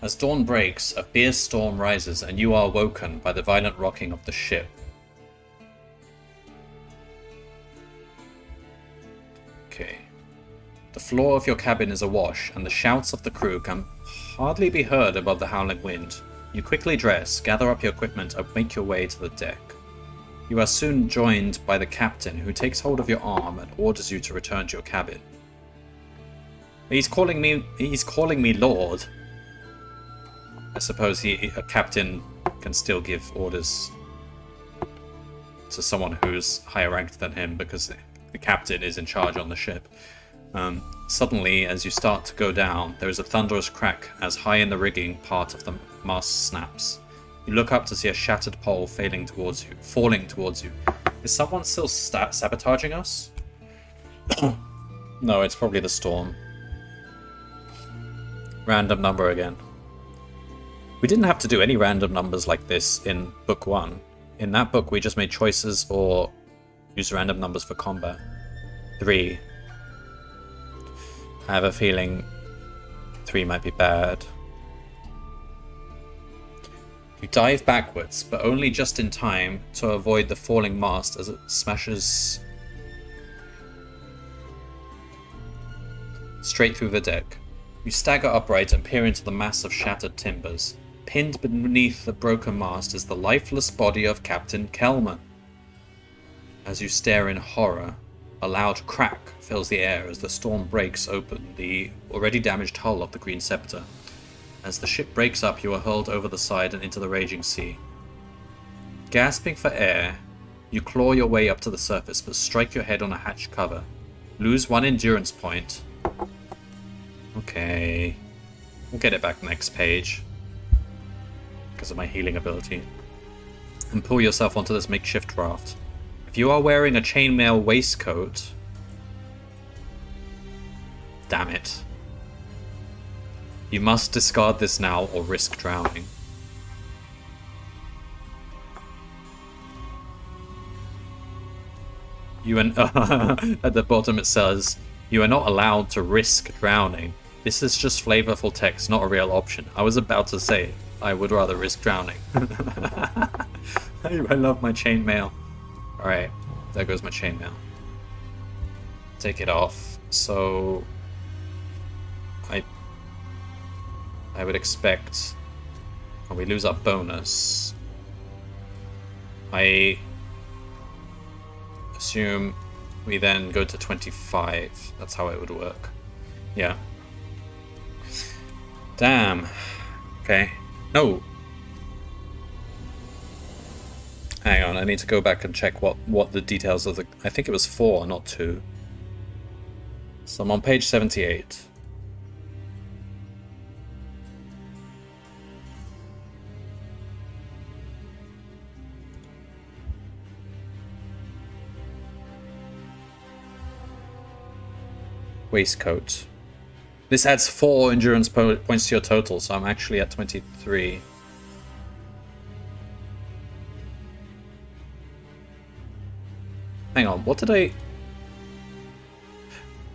As dawn breaks, a fierce storm rises, and you are woken by the violent rocking of the ship. Okay. The floor of your cabin is awash, and the shouts of the crew can hardly be heard above the howling wind. You quickly dress, gather up your equipment, and make your way to the deck. You are soon joined by the captain, who takes hold of your arm and orders you to return to your cabin. He's calling me Lord. I suppose a captain can still give orders to someone who's higher ranked than him, because the captain is in charge on the ship. Suddenly, as you start to go down, there is a thunderous crack as high in the rigging part of the mast snaps. You look up to see a shattered pole falling towards you. Is someone still sabotaging us? No, it's probably the storm. Random number again. We didn't have to do any random numbers like this in book 1. In that book, we just made choices or used random numbers for combat. 3. I have a feeling 3 might be bad. You dive backwards, but only just in time to avoid the falling mast as it smashes straight through the deck. You stagger upright and peer into the mass of shattered timbers. Pinned beneath the broken mast is the lifeless body of Captain Kelman. As you stare in horror, a loud crack fills the air as the storm breaks open the already damaged hull of the Green Scepter. As the ship breaks up, you are hurled over the side and into the raging sea. Gasping for air, you claw your way up to the surface, but strike your head on a hatch cover. Lose 1 endurance point. Okay. We'll get it back next page, because of my healing ability. And pull yourself onto this makeshift raft. If you are wearing a chainmail waistcoat... Damn it. You must discard this now or risk drowning. At the bottom it says, you are not allowed to risk drowning. This is just flavorful text, not a real option. I was about to say, I would rather risk drowning. I love my chainmail. Alright, there goes my chainmail. Take it off. So... I would expect... when we lose our bonus... I assume we then go to 25. That's how it would work. Yeah. Damn. Okay. No! Hang on, I need to go back and check what the details of the... I think it was 4, not 2. So I'm on page 78. Waistcoat. This adds 4 endurance points to your total, so I'm actually at 23. Hang on, what did I...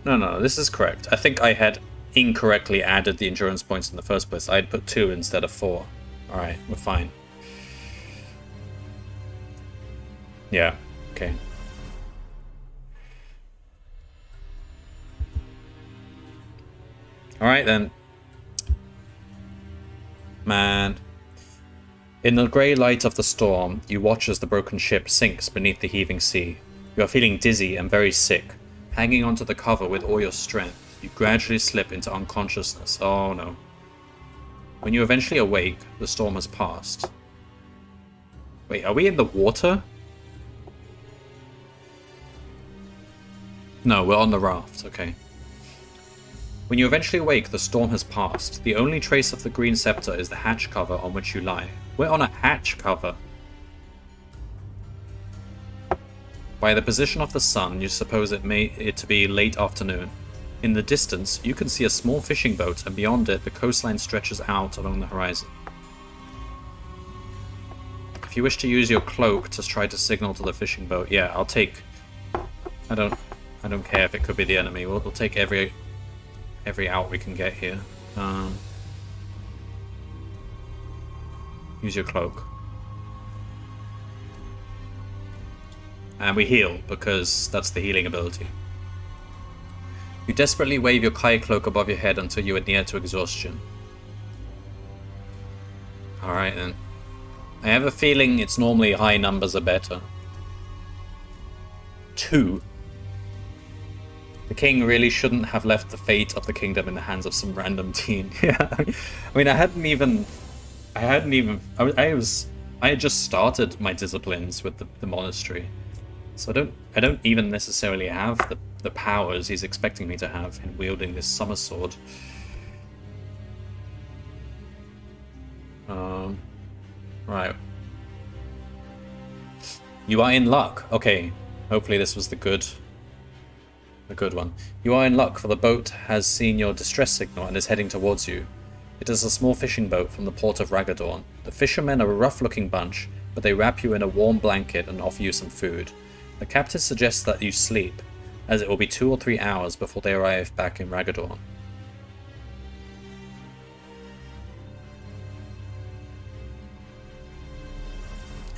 No, this is correct. I think I had incorrectly added the endurance points in the first place. I had put 2 instead of 4. Alright, we're fine. Yeah, okay. Alright then. Man. In the grey light of the storm, you watch as the broken ship sinks beneath the heaving sea. You are feeling dizzy and very sick. Hanging onto the cover with all your strength, you gradually slip into unconsciousness. Oh no. When you eventually awake, the storm has passed. Wait, are we in the water? No, we're on the raft, okay. When you eventually awake, the storm has passed. The only trace of the Green Scepter is the hatch cover on which you lie. We're on a hatch cover. By the position of the sun, you suppose it to be late afternoon. In the distance, you can see a small fishing boat, and beyond it, the coastline stretches out along the horizon. If you wish to use your cloak to try to signal to the fishing boat, yeah, I'll take... I don't care if it could be the enemy. We'll take every out we can get here. Use your cloak. And we heal, because that's the healing ability. You desperately wave your Kai cloak above your head until you are near to exhaustion. Alright then. I have a feeling it's normally high numbers are better. 2. The king really shouldn't have left the fate of the kingdom in the hands of some random teen. Yeah. I mean, I had just started my disciplines with the monastery. So I don't even necessarily have the powers he's expecting me to have in wielding this summer sword. Right. You are in luck. Okay. Hopefully this was the good one. You are in luck, for the boat has seen your distress signal and is heading towards you. It is a small fishing boat from the port of Ragadorn. The fishermen are a rough-looking bunch, but they wrap you in a warm blanket and offer you some food. The captain suggests that you sleep, as it will be 2 or 3 hours before they arrive back in Ragadorn.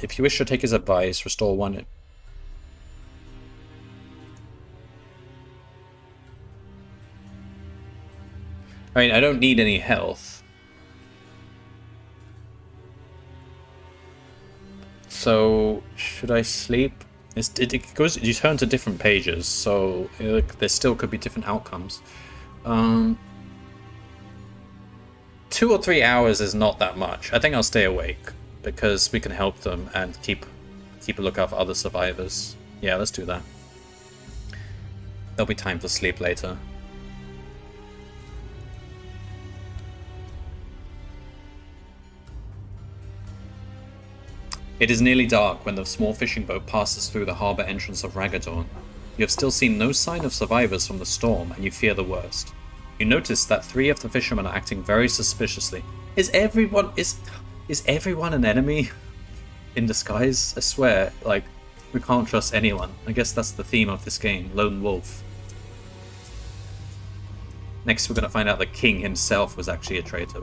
If you wish to take his advice, restore 1... I mean, I don't need any health. So, should I sleep? It goes. You turn to different pages, so there still could be different outcomes. 2 or 3 hours is not that much. I think I'll stay awake because we can help them and keep a lookout for other survivors. Yeah, let's do that. There'll be time for sleep later. It is nearly dark when the small fishing boat passes through the harbour entrance of Ragadorn. You have still seen no sign of survivors from the storm, and you fear the worst. You notice that 3 of the fishermen are acting very suspiciously. Is everyone an enemy in disguise? I swear, like, we can't trust anyone. I guess that's the theme of this game, Lone Wolf. Next we're going to find out the king himself was actually a traitor.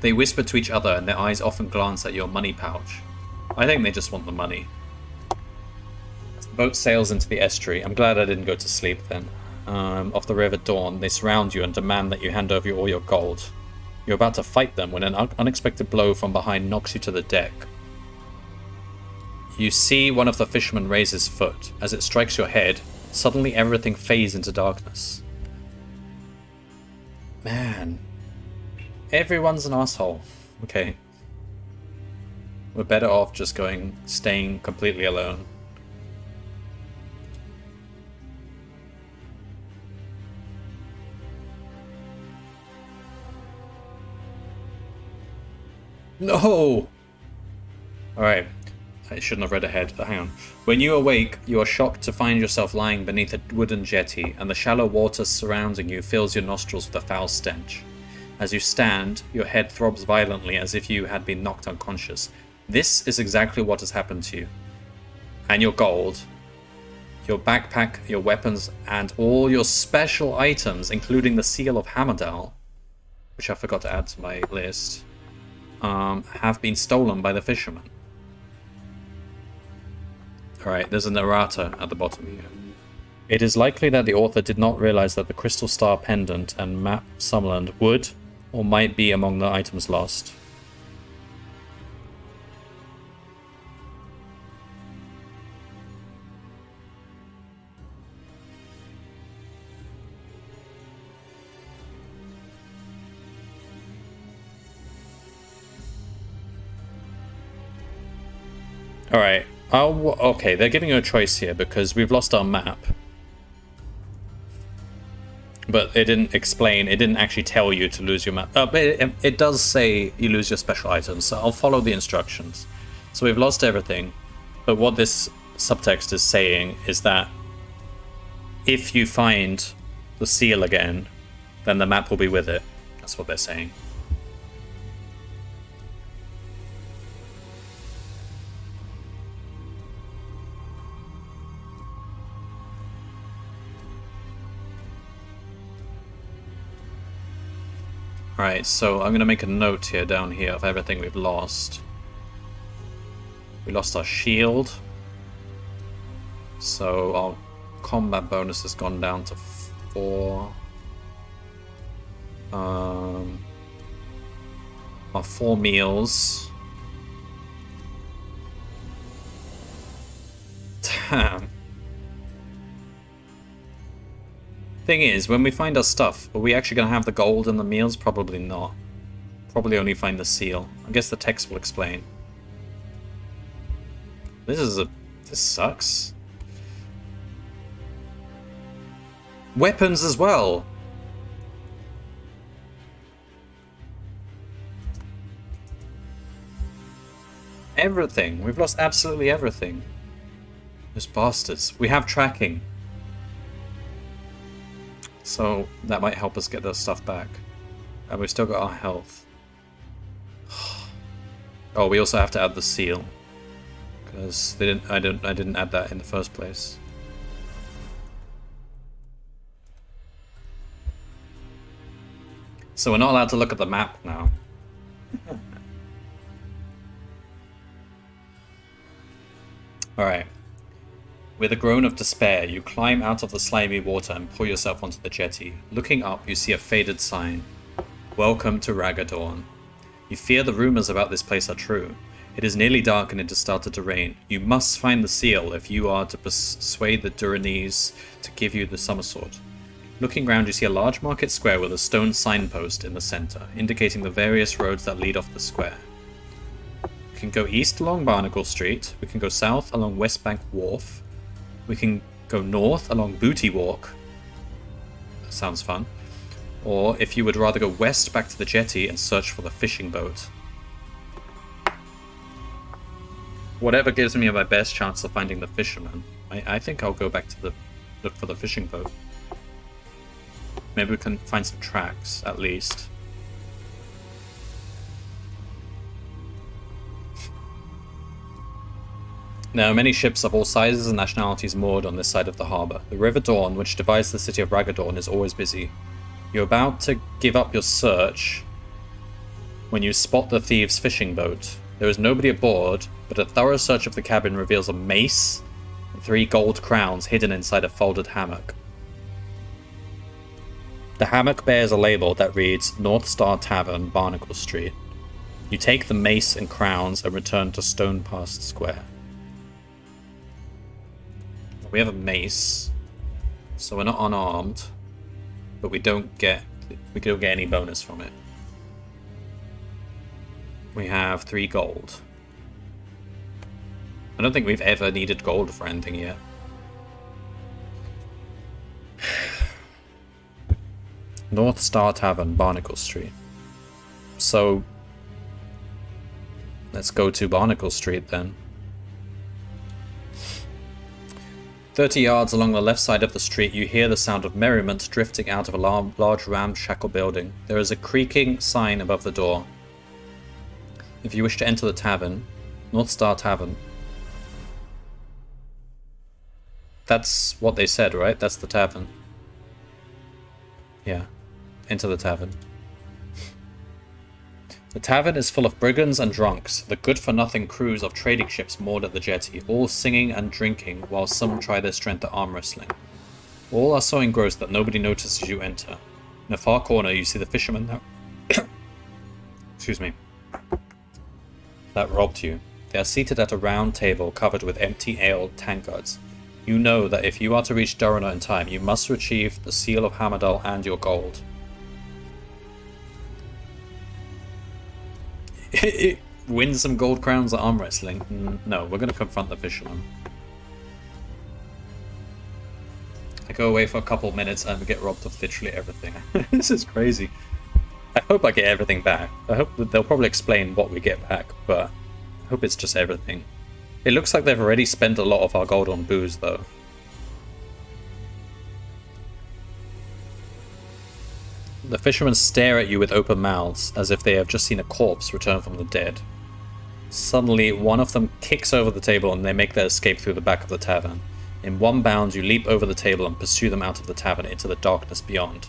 They whisper to each other and their eyes often glance at your money pouch. I think they just want the money. As the boat sails into the estuary, I'm glad I didn't go to sleep then. Off the river Dawn, they surround you and demand that you hand over all your gold. You're about to fight them when an unexpected blow from behind knocks you to the deck. You see one of the fishermen raise his foot. As it strikes your head, suddenly everything fades into darkness. Man. Everyone's an asshole. Okay. We're better off just staying completely alone. No! Alright. I shouldn't have read ahead. Hang on. When you awake, you are shocked to find yourself lying beneath a wooden jetty, and the shallow water surrounding you fills your nostrils with a foul stench. As you stand, your head throbs violently as if you had been knocked unconscious. This is exactly what has happened to you. And your gold, your backpack, your weapons, and all your special items, including the Seal of Hamidol, which I forgot to add to my list, have been stolen by the fishermen. Alright, there's an errata at the bottom here. It is likely that the author did not realize that the Crystal Star Pendant and Map Summerland would or might be among the items lost. Alright, okay, they're giving you a choice here because we've lost our map. But it didn't explain, it didn't actually tell you to lose your map. But it does say you lose your special items, so I'll follow the instructions. So we've lost everything, but what this subtext is saying is that if you find the seal again, then the map will be with it. That's what they're saying. Alright, so I'm going to make a note here, down here, of everything we've lost. We lost our shield. So our combat bonus has gone down to 4. Our 4 meals. Damn. Thing is, when we find our stuff, are we actually going to have the gold and the meals? Probably not. Probably only find the seal. I guess the text will explain. This sucks. Weapons as well. Everything. We've lost absolutely everything. Those bastards. We have tracking. So that might help us get the stuff back. And we've still got our health. Oh, we also have to add the seal. Because I didn't add that in the first place. So we're not allowed to look at the map now. Alright. With a groan of despair, you climb out of the slimy water and pull yourself onto the jetty. Looking up, you see a faded sign. Welcome to Raggadorn. You fear the rumors about this place are true. It is nearly dark and it has started to rain. You must find the seal if you are to persuade the Duranese to give you the somersault. Looking round, you see a large market square with a stone signpost in the center, indicating the various roads that lead off the square. We can go east along Barnacle Street. We can go south along West Bank Wharf. We can go north along Booty Walk. That sounds fun. Or if you would rather go west back to the jetty and search for the fishing boat. Whatever gives me my best chance of finding the fisherman. I think I'll go back to look for the fishing boat. Maybe we can find some tracks, at least. There are many ships of all sizes and nationalities moored on this side of the harbour. The River Dawn, which divides the city of Raggadorn, is always busy. You're about to give up your search when you spot the thieves' fishing boat. There is nobody aboard, but a thorough search of the cabin reveals a mace and 3 gold crowns hidden inside a folded hammock. The hammock bears a label that reads North Star Tavern, Barnacle Street. You take the mace and crowns and return to Stonepast Square. We have a mace, so we're not unarmed, but we don't get any bonus from it. We have 3 gold. I don't think we've ever needed gold for anything yet. North Star Tavern, Barnacle Street. So let's go to Barnacle Street then. 30 yards along the left side of the street, you hear the sound of merriment drifting out of a large ramshackle building. There is a creaking sign above the door. If you wish to enter the tavern, North Star Tavern. That's what they said, right? That's the tavern. Yeah. Enter the tavern. The tavern is full of brigands and drunks, the good-for-nothing crews of trading ships moored at the jetty, all singing and drinking while some try their strength at arm wrestling. All are so engrossed that nobody notices you enter. In a far corner, you see the fisherman that excuse me, that robbed you. They are seated at a round table covered with empty ale tankards. You know that if you are to reach Durrana in time, you must retrieve the Seal of Hamidol and your gold. Win some gold crowns at arm wrestling? No, we're going to confront the fisherman. I go away for a couple of minutes and we get robbed of literally everything. This is crazy. I hope I get everything back. I hope that they'll probably explain what we get back, but I hope it's just everything. It looks like they've already spent a lot of our gold on booze, though. The fishermen stare at you with open mouths, as if they have just seen a corpse return from the dead. Suddenly, one of them kicks over the table and they make their escape through the back of the tavern. In one bound, you leap over the table and pursue them out of the tavern into the darkness beyond.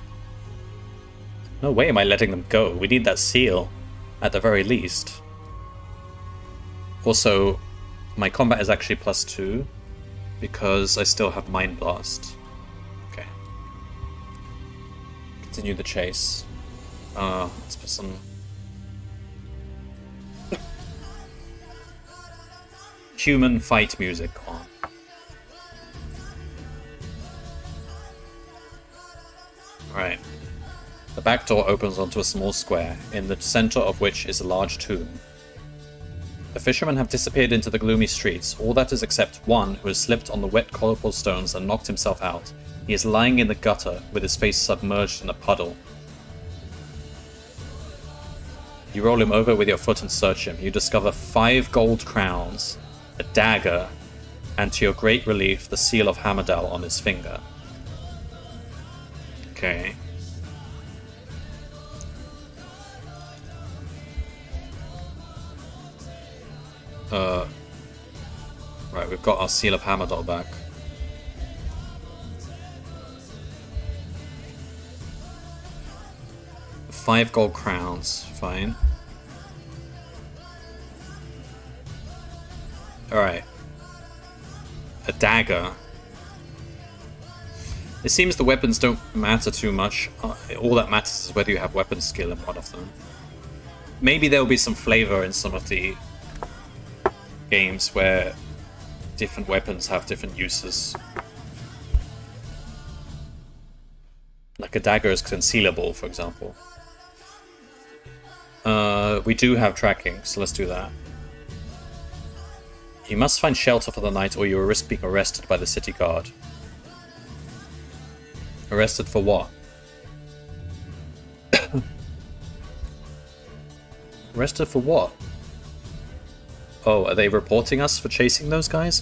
No way am I letting them go. We need that seal, at the very least. Also, my combat is actually +2. because I still have Mind Blast. Okay. Continue the chase. Let's put some human fight music on. Alright. The back door opens onto a small square, in the center of which is a large tomb. The fishermen have disappeared into the gloomy streets, all that is except one who has slipped on the wet cobblestones and knocked himself out. He is lying in the gutter, with his face submerged in a puddle. You roll him over with your foot and search him. You discover 5 gold crowns, a dagger, and to your great relief, the Seal of Hammerdale on his finger. Okay. Right, we've got our Seal of Hammerdale back. Five gold crowns, fine. Alright. A dagger. It seems the weapons don't matter too much. All that matters is whether you have weapon skill in one of them. Maybe there'll be some flavor in some of the games where different weapons have different uses. Like a dagger is concealable, for example. We do have tracking, so let's do that. You must find shelter for the night or you will risk being arrested by the city guard. Arrested for what? Arrested for what? Oh, are they reporting us for chasing those guys?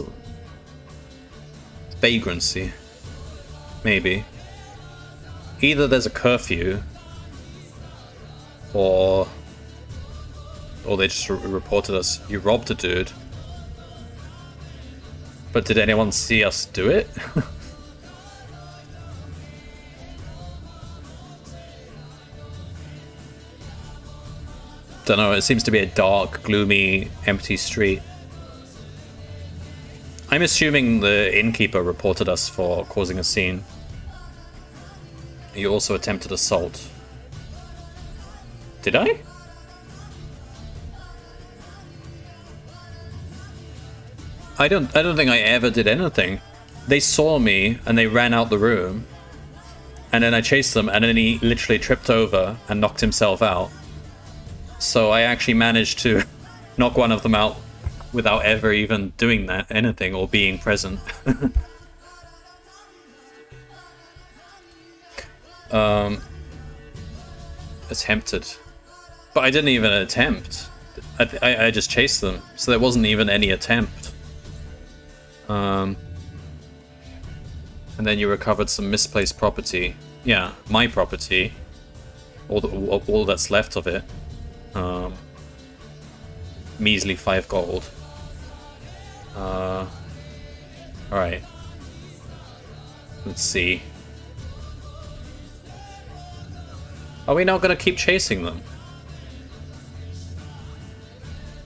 Vagrancy. Maybe. Either there's a curfew, or they just reported us. You robbed a dude. But did anyone see us do it? Don't know, it seems to be a dark, gloomy, empty street. I'm assuming the innkeeper reported us for causing a scene. You also attempted assault. Did I? I don't think I ever did anything. They saw me and they ran out the room. And then I chased them and then he literally tripped over and knocked himself out. So I actually managed to knock one of them out without ever even doing anything or being present. Attempted. But I didn't even attempt. I just chased them. So there wasn't even any attempt. And then you recovered some misplaced property. Yeah, my property. All that's left of it. Measly 5 gold. Alright. Let's see. Are we not going to keep chasing them?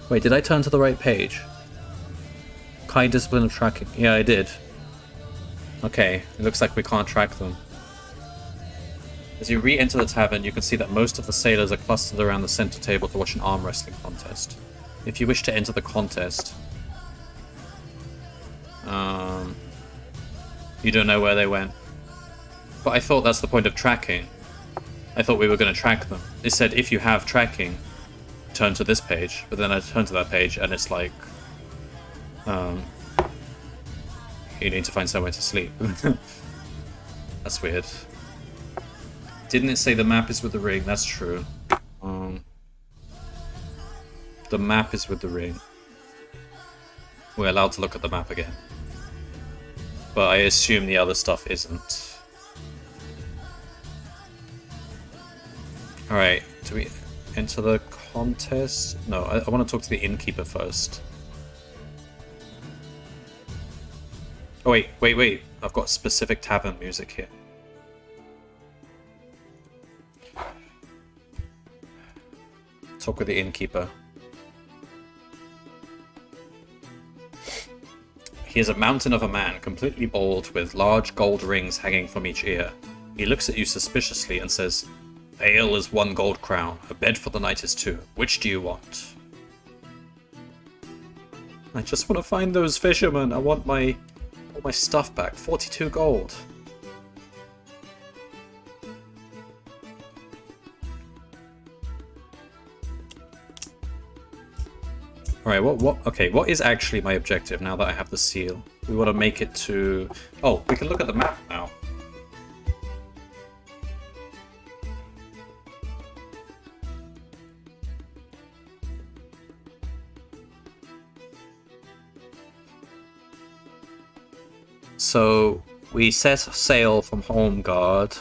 Wait, did I turn to the right page? High discipline of tracking. Yeah, I did. Okay, it looks like we can't track them. As you re-enter the tavern, you can see that most of the sailors are clustered around the center table to watch an arm wrestling contest. If you wish to enter the contest, you don't know where they went. But I thought that's the point of tracking. I thought we were going to track them. It said if you have tracking, turn to this page. But then I turned to that page and it's like, you need to find somewhere to sleep. That's weird. Didn't it say the map is with the ring? That's true. The map is with the ring. We're allowed to look at the map again. But I assume the other stuff isn't. Alright, do we enter the contest? No, I want to talk to the innkeeper first. Oh wait. I've got specific tavern music here. Talk with the innkeeper. He is a mountain of a man, completely bald, with large gold rings hanging from each ear. He looks at you suspiciously and says, "Ale is 1 gold crown, a bed for the night is 2. Which do you want?" I just want to find those fishermen. I want all my stuff back. 42 gold. Alright, what is actually my objective now that I have the seal? We want to make it to... Oh, we can look at the map now. So, we set sail from Holmgard,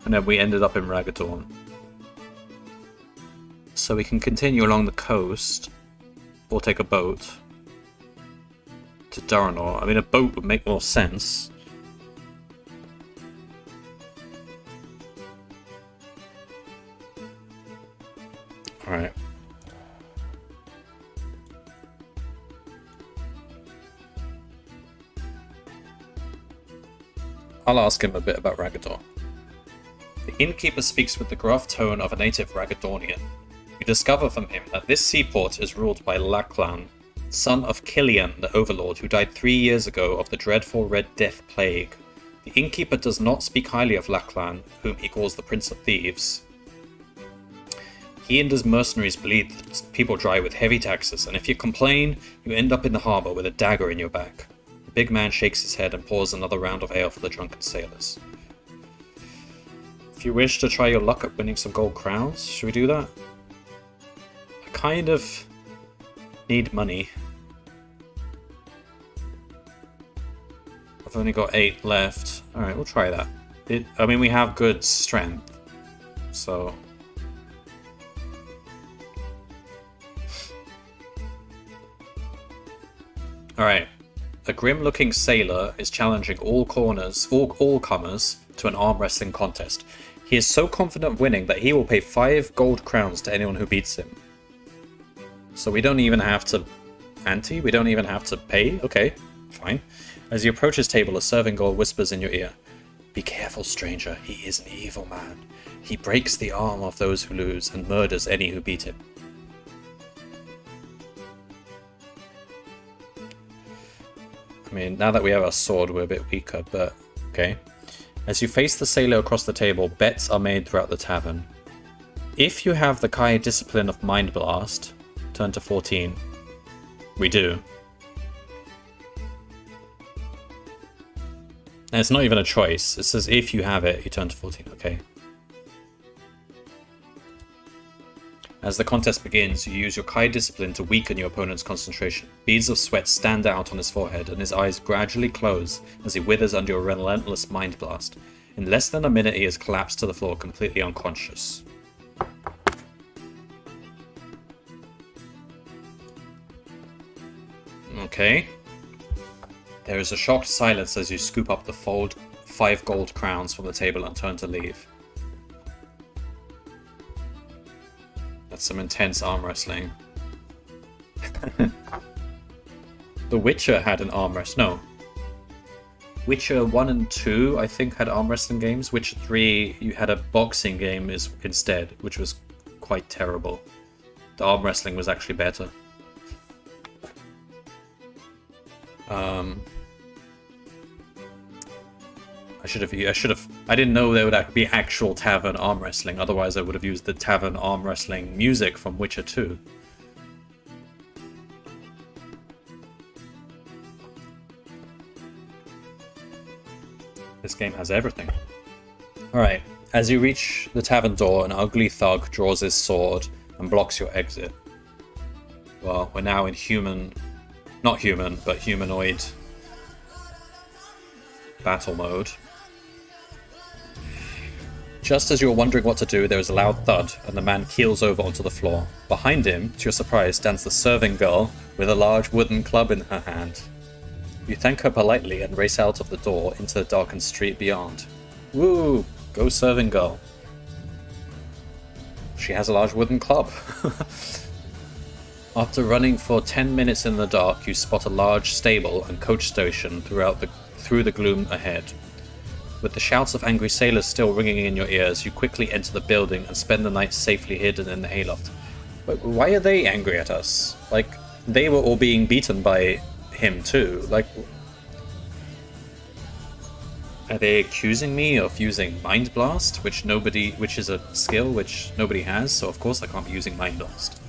and then we ended up in Ragatorn. So we can continue along the coast, or take a boat to Duranor. I mean, a boat would make more sense. Alright. I'll ask him a bit about Ragator. The innkeeper speaks with the gruff tone of a native Ragadornian. You discover from him that this seaport is ruled by Lachlan, son of Killian, the Overlord, who died 3 years ago of the dreadful Red Death Plague. The innkeeper does not speak highly of Lachlan, whom he calls the Prince of Thieves. He and his mercenaries believe that people dry with heavy taxes, and if you complain, you end up in the harbour with a dagger in your back. The big man shakes his head and pours another round of ale for the drunken sailors. If you wish to try your luck at winning some gold crowns, should we do that? I kind of need money. I've only got 8 left. Alright, we'll try that. I mean, we have good strength, so... Alright. A grim-looking sailor is challenging all comers to an arm wrestling contest. He is so confident of winning that he will pay 5 gold crowns to anyone who beats him. So we don't even have to ante? We don't even have to pay? Okay, fine. As you approach his table, a serving girl whispers in your ear, "Be careful, stranger. He is an evil man. He breaks the arm of those who lose and murders any who beat him." I mean, now that we have our sword, we're a bit weaker, but okay. As you face the sailor across the table, bets are made throughout the tavern. If you have the Kai discipline of Mind Blast, turn to 14. We do. And it's not even a choice. It says if you have it, you turn to 14. Okay. As the contest begins, you use your Kai discipline to weaken your opponent's concentration. Beads of sweat stand out on his forehead, and his eyes gradually close as he withers under your relentless mind blast. In less than a minute, he has collapsed to the floor, completely unconscious. Okay. There is a shocked silence as you scoop up the 5 gold crowns from the table and turn to leave. That's some intense arm wrestling. The Witcher had an arm wrestle. No. Witcher 1 and 2, I think, had arm wrestling games. Witcher 3, you had a boxing game instead, which was quite terrible. The arm wrestling was actually better. I didn't know there would be actual tavern arm wrestling, otherwise I would have used the tavern arm wrestling music from Witcher 2. This game has everything. Alright, as you reach the tavern door, an ugly thug draws his sword and blocks your exit. Well, we're now in not human, but humanoid battle mode. Just as you're wondering what to do, there is a loud thud, and the man keels over onto the floor. Behind him, to your surprise, stands the serving girl with a large wooden club in her hand. You thank her politely and race out of the door into the darkened street beyond. Woo! Go serving girl. She has a large wooden club. After running for 10 minutes in the dark, you spot a large stable and coach station through the gloom ahead. With the shouts of angry sailors still ringing in your ears, you quickly enter the building and spend the night safely hidden in the hayloft. Wait, why are they angry at us? Like, they were all being beaten by him too. Like, are they accusing me of using Mind Blast, which is a skill which nobody has, so of course I can't be using Mind Blast.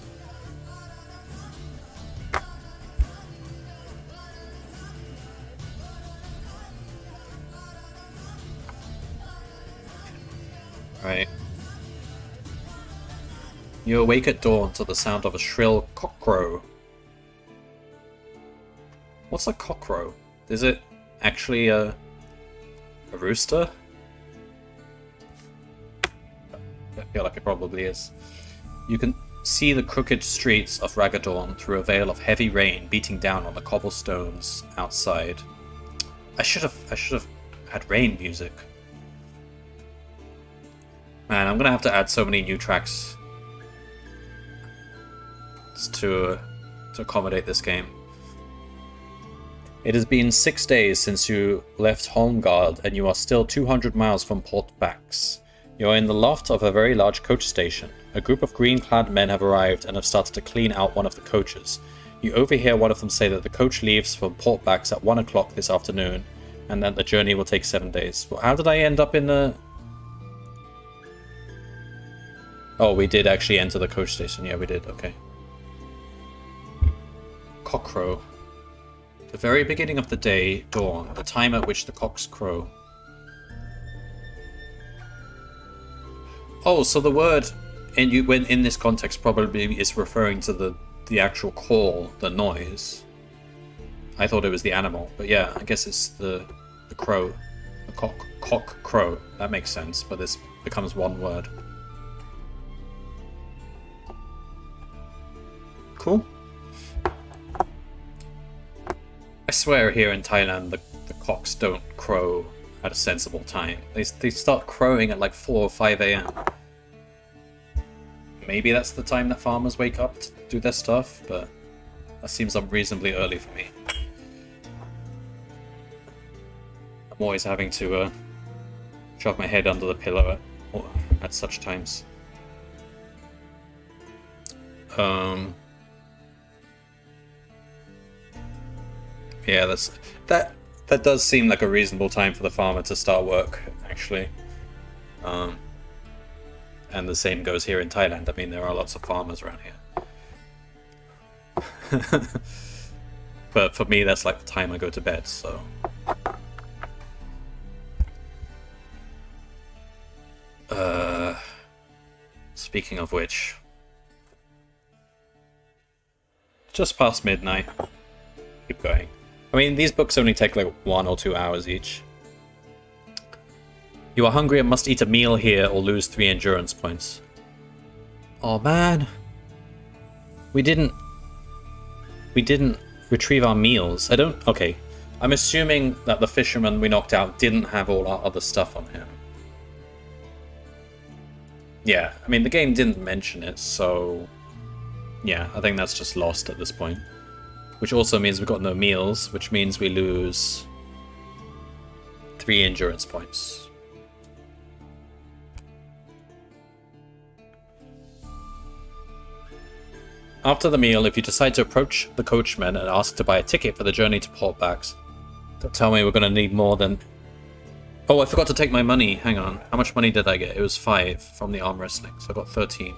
Right. You awake at dawn to the sound of a shrill cockcrow. What's a cockcrow? Is it actually a rooster? I feel like it probably is. You can see the crooked streets of Raggadorn through a veil of heavy rain beating down on the cobblestones outside. I should have had rain music. Man, I'm gonna have to add so many new tracks to accommodate this game. It has been 6 days since you left Holmgard, and you are still 200 miles from Port Bax. You are in the loft of a very large coach station. A group of green-clad men have arrived and have started to clean out one of the coaches. You overhear one of them say that the coach leaves for Port Bax at 1 o'clock this afternoon, and that the journey will take 7 days. Well, how did I end up in the... Oh, we did actually enter the coach station. Yeah, we did. Okay. Cockcrow. The very beginning of the day, dawn, the time at which the cocks crow. Oh, so the word when in this context probably is referring to the actual call, the noise. I thought it was the animal, but yeah, I guess it's the crow, the cock crow. That makes sense, but this becomes one word. Cool. I swear here in Thailand the cocks don't crow at a sensible time. They start crowing at like 4 or 5 a.m. Maybe that's the time that farmers wake up to do their stuff, but that seems unreasonably early for me. I'm always having to shove my head under the pillow at such times. Yeah, that does seem like a reasonable time for the farmer to start work, actually. And the same goes here in Thailand. I mean, there are lots of farmers around here. But for me, that's like the time I go to bed, so... Speaking of which... Just past midnight. Keep going. I mean, these books only take like 1 or 2 hours each. You are hungry and must eat a meal here or lose 3 endurance points. Oh man. We didn't retrieve our meals. Okay. I'm assuming that the fisherman we knocked out didn't have all our other stuff on him. Yeah, I mean, the game didn't mention it, so... Yeah, I think that's just lost at this point. Which also means we've got no meals, which means we lose 3 endurance points. After the meal, if you decide to approach the coachman and ask to buy a ticket for the journey to Port Bax, don't tell me we're going to need more than... Oh, I forgot to take my money. Hang on. How much money did I get? It was 5 from the arm wrestling, so I got 13.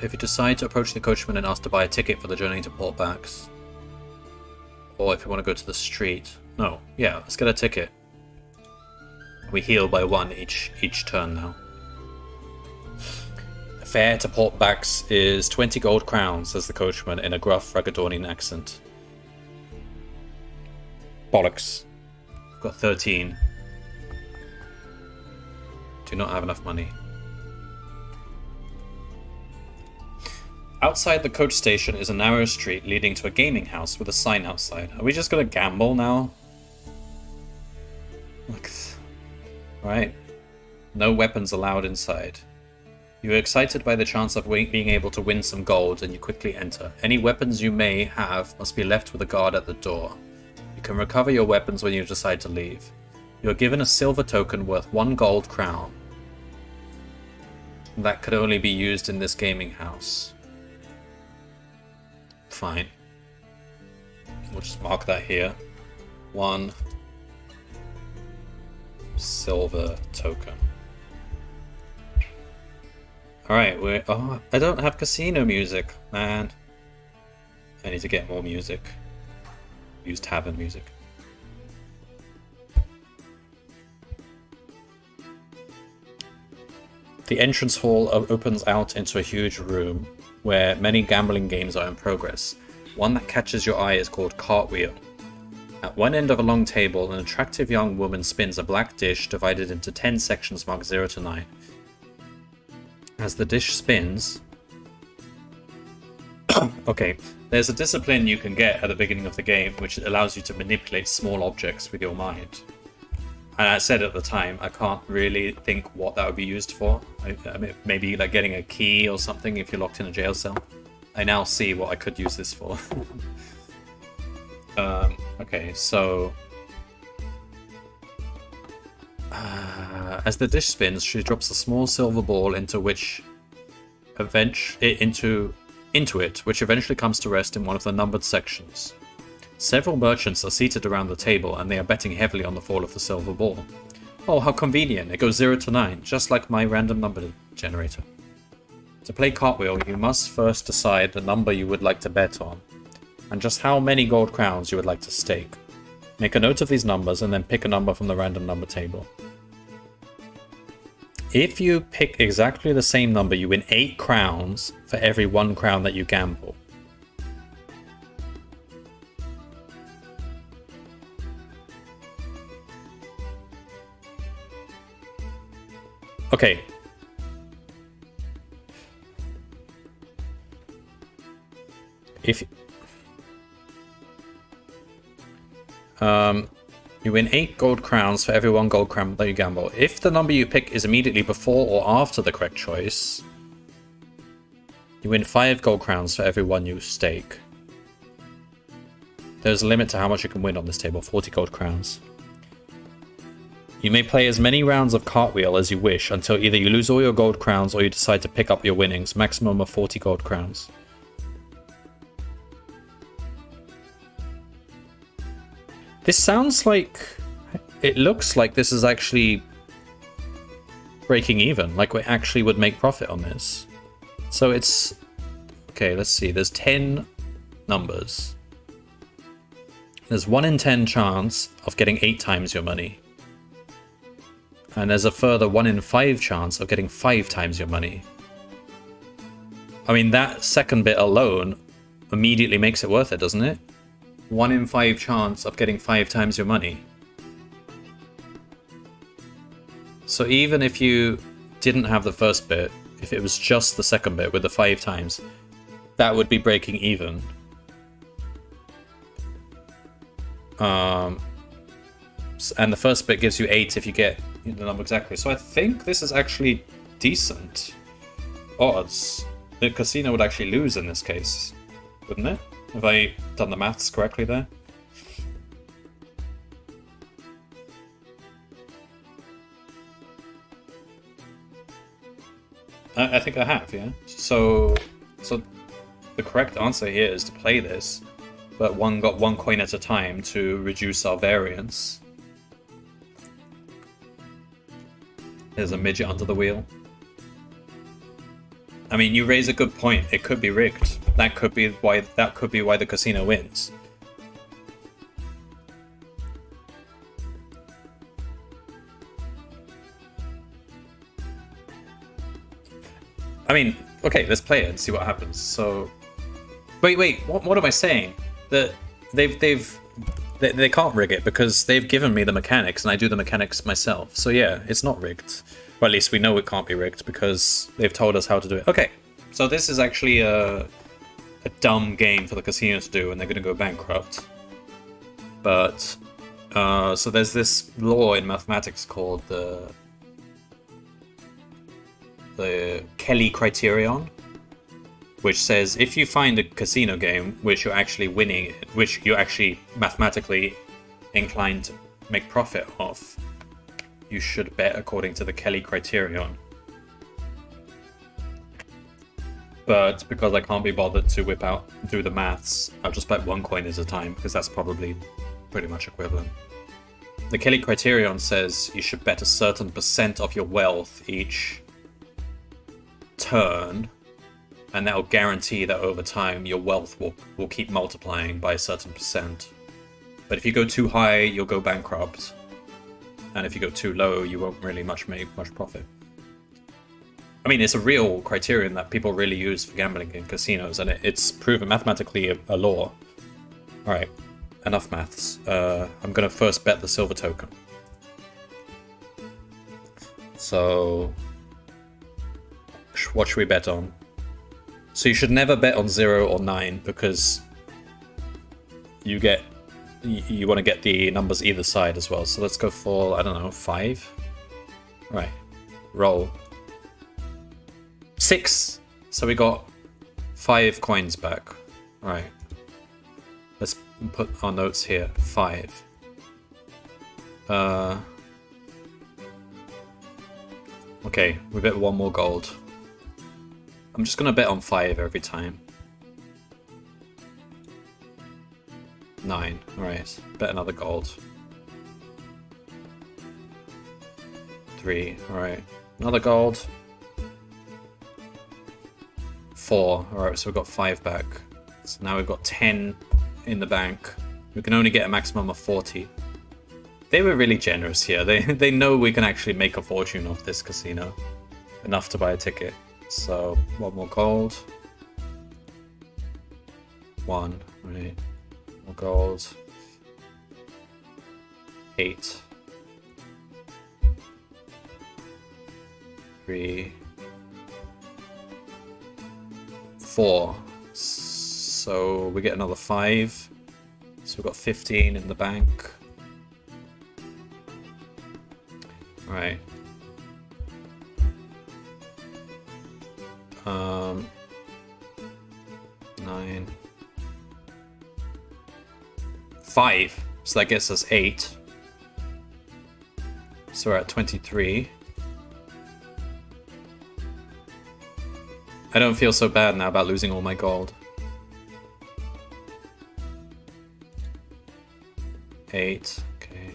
If you decide to approach the coachman and ask to buy a ticket for the journey to Port Bax, or if you want to go to the street... No, yeah, let's get a ticket. We heal by 1 each turn now. The fare to Port Bax is 20 gold crowns, says the coachman in a gruff Raggadornian accent. Bollocks. I've got 13. Do not have enough money. Outside the coach station is a narrow street leading to a gaming house with a sign outside. Are we just gonna gamble now? Look. Right. No weapons allowed inside. You are excited by the chance of being able to win some gold, and you quickly enter. Any weapons you may have must be left with a guard at the door. You can recover your weapons when you decide to leave. You are given a silver token worth 1 gold crown. That could only be used in this gaming house. Fine. We'll just mark that here. 1 silver token. Alright, oh, I don't have casino music, man. I need to get more music. Use tavern music. The entrance hall opens out into a huge room where many gambling games are in progress. One that catches your eye is called Cartwheel. At one end of a long table, an attractive young woman spins a black dish divided into 10 sections marked 0 to 9. As the dish spins... Okay, there's a discipline you can get at the beginning of the game which allows you to manipulate small objects with your mind. And I said at the time, I can't really think what that would be used for. I mean, maybe like getting a key or something if you're locked in a jail cell. I now see what I could use this for. Okay, so... as the dish spins, she drops a small silver ball into which... into it, which eventually comes to rest in one of the numbered sections. Several merchants are seated around the table, and they are betting heavily on the fall of the silver ball. Oh, how convenient. It goes 0 to 9, just like my random number generator. To play Cartwheel, you must first decide the number you would like to bet on, and just how many gold crowns you would like to stake. Make a note of these numbers, and then pick a number from the random number table. If you pick exactly the same number, you win 8 crowns for every 1 crown that you gamble. Okay. If you win 8 gold crowns for every 1 gold crown that you gamble. If the number you pick is immediately before or after the correct choice, you win 5 gold crowns for every 1 you stake. There's a limit to how much you can win on this table, 40 gold crowns. You may play as many rounds of Cartwheel as you wish until either you lose all your gold crowns or you decide to pick up your winnings, maximum of 40 gold crowns. This sounds like... It looks like this is actually breaking even, like we actually would make profit on this. So it's... Okay, let's see, there's 10 numbers. There's 1 in 10 chance of getting 8 times your money. And there's a further 1 in 5 chance of getting 5 times your money. I mean, that second bit alone immediately makes it worth it, doesn't it? 1 in 5 chance of getting 5 times your money. So even if you didn't have the first bit, if it was just the second bit with the 5 times, that would be breaking even. And the first bit gives you 8 if you get the number exactly. So I think this is actually decent odds. The casino would actually lose in this case, wouldn't it? Have I done the maths correctly there? I think I have, yeah. So the correct answer here is to play this, but got 1 coin at a time to reduce our variance. There's a midget under the wheel. I mean, you raise a good point. It could be rigged. That could be why the casino wins. I mean, okay, let's play it and see what happens. So, wait, what am I saying? That they can't rig it because they've given me the mechanics and I do the mechanics myself. So yeah, it's not rigged. Or at least we know it can't be rigged because they've told us how to do it. Okay, so this is actually a dumb game for the casino to do and they're going to go bankrupt. But, so there's this law in mathematics called the the Kelly criterion, which says if you find a casino game which you're actually winning, which you're actually mathematically inclined to make profit off, you should bet according to the Kelly criterion. But because I can't be bothered to do the maths, I'll just bet 1 coin at a time, because that's probably pretty much equivalent. The Kelly criterion says you should bet a certain percent of your wealth each turn, and that will guarantee that over time your wealth will keep multiplying by a certain percent. But if you go too high, you'll go bankrupt. And if you go too low, you won't really make much profit. I mean, it's a real criterion that people really use for gambling in casinos, and it's proven mathematically a law. Alright, enough maths. I'm going to first bet the silver token. So, what should we bet on? So you should never bet on 0 or 9, because you want to get the numbers either side as well. So let's go for, I don't know, 5? Right, roll. 6! So we got 5 coins back. Right. Let's put our notes here. 5. Okay, we bet 1 more gold. I'm just gonna bet on 5 every time. 9. Alright, bet another gold. 3. Alright, another gold. 4. Alright, so we've got 5 back. So now we've got 10 in the bank. We can only get a maximum of 40. They were really generous here. They know we can actually make a fortune off this casino. Enough to buy a ticket. So, 1 more gold. 1. Right. More gold. 8. 3. 4. So we get another 5. So we've got 15 in the bank. Right. 9. 5. So that gets us 8. So we're at 23. I don't feel so bad now about losing all my gold. 8. Okay.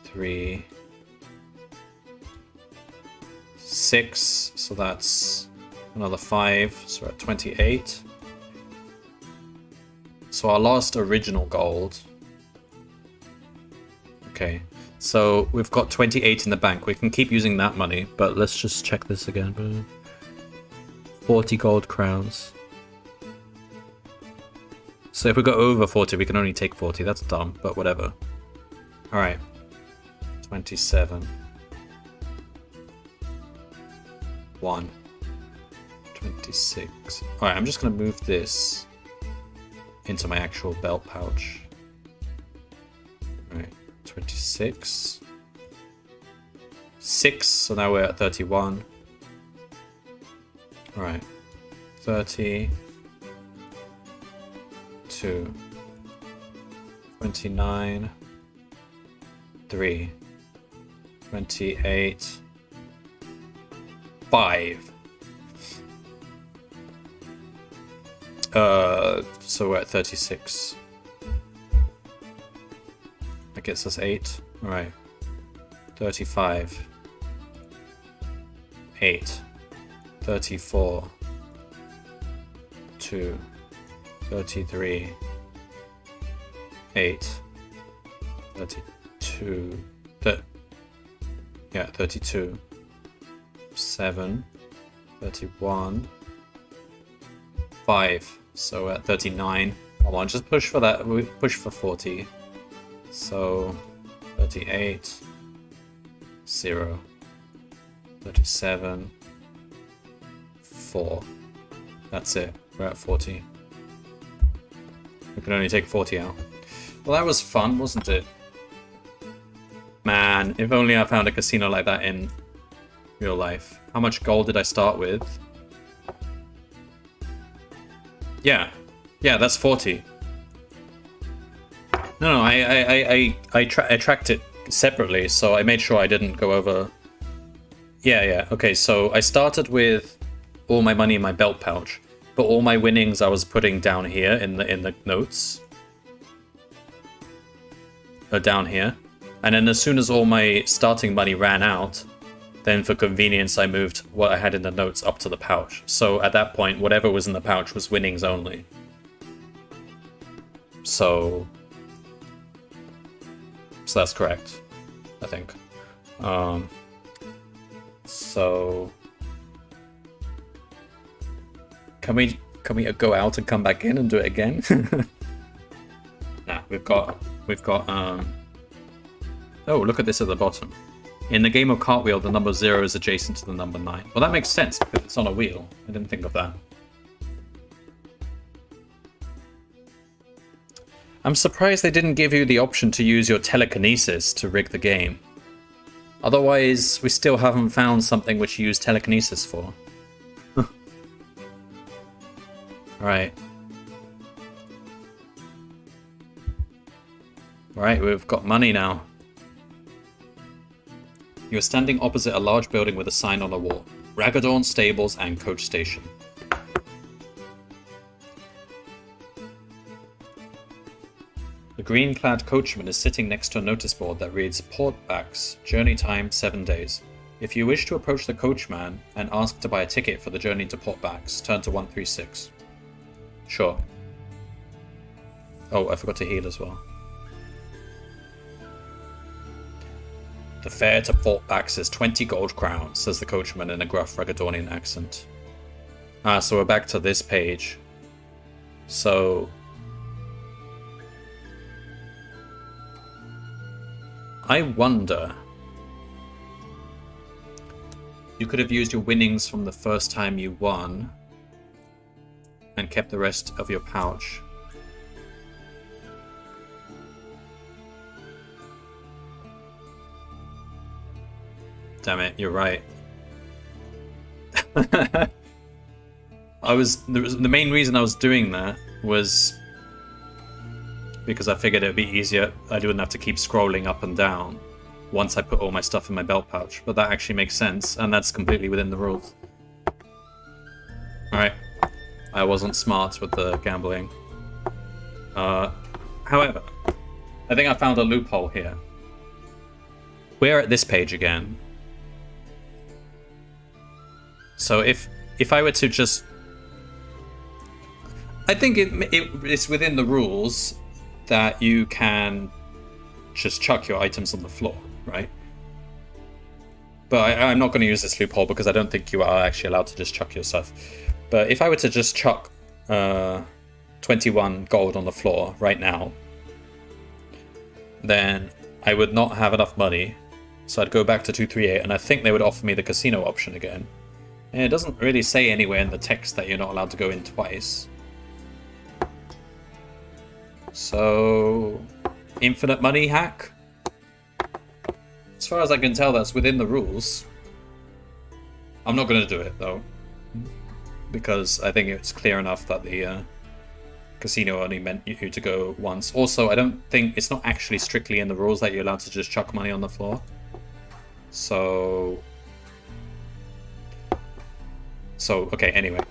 3. 6. So that's another 5. So we're at 28. So our last original gold. Okay. So we've got 28 in the bank. We can keep using that money, but let's just check this again. 40 gold crowns. So if we go over 40, we can only take 40. That's dumb, but whatever. Alright. 27. 1. 26. Alright, I'm just going to move this into my actual belt pouch. Alright. 26. 6, so now we're at 31. Alright. 30. 2. 29. 3. 28. 5. So we're at 36. That gets us 8. Alright. 35. 8. 34. 2. 33. 8. 32. 32. 7. 31. 5. So at 39. Come on, just push for that. We push for 40. So 38. 0. 37. 4. That's it. We're at 40. We can only take 40 out. Well, that was fun, wasn't it? Man, if only I found a casino like that in real life. How much gold did I start with? Yeah. Yeah, that's 40. No, I tracked it separately, so I made sure I didn't go over. Yeah. Okay, so I started with all my money in my belt pouch, but all my winnings I was putting down here in the notes. Down here. And then as soon as all my starting money ran out, then for convenience I moved what I had in the notes up to the pouch. So at that point, whatever was in the pouch was winnings only. So that's correct, I think. So can we go out and come back in and do it again? Nah, we've got oh, look at this at the bottom. In the game of Cartwheel, the number 0 is adjacent to the number 9. Well, that makes sense because it's on a wheel. I didn't think of that. I'm surprised they didn't give you the option to use your telekinesis to rig the game. Otherwise, we still haven't found something which you use telekinesis for. Alright. Alright, we've got money now. You are standing opposite a large building with a sign on the wall. Ragaddorn Stables and Coach Station. The green-clad coachman is sitting next to a notice board that reads Portbacks, journey time 7 days. If you wish to approach the coachman and ask to buy a ticket for the journey to Portbacks, turn to 136. Sure. Oh, I forgot to heal as well. The fare to Portbacks is 20 gold crowns, says the coachman in a gruff Ragaddornian accent. Ah, so we're back to this page. So I wonder, you could have used your winnings from the first time you won and kept the rest of your pouch. Damn it, you're right. The main reason I was doing that was because I figured it would be easier. I wouldn't have to keep scrolling up and down once I put all my stuff in my belt pouch. But that actually makes sense, and that's completely within the rules. Alright. I wasn't smart with the gambling. However, I think I found a loophole here. We're at this page again. So if I were to just... I think it's within the rules that you can just chuck your items on the floor, right? But I'm not going to use this loophole because I don't think you are actually allowed to just chuck your stuff. But if I were to just chuck 21 gold on the floor right now, then I would not have enough money. So I'd go back to 238, and I think they would offer me the casino option again. And it doesn't really say anywhere in the text that you're not allowed to go in twice. So, infinite money hack? As far as I can tell, that's within the rules. I'm not going to do it, though. Because I think it's clear enough that the casino only meant you to go once. Also, I don't think... It's not actually strictly in the rules that you're allowed to just chuck money on the floor. So, okay, anyway.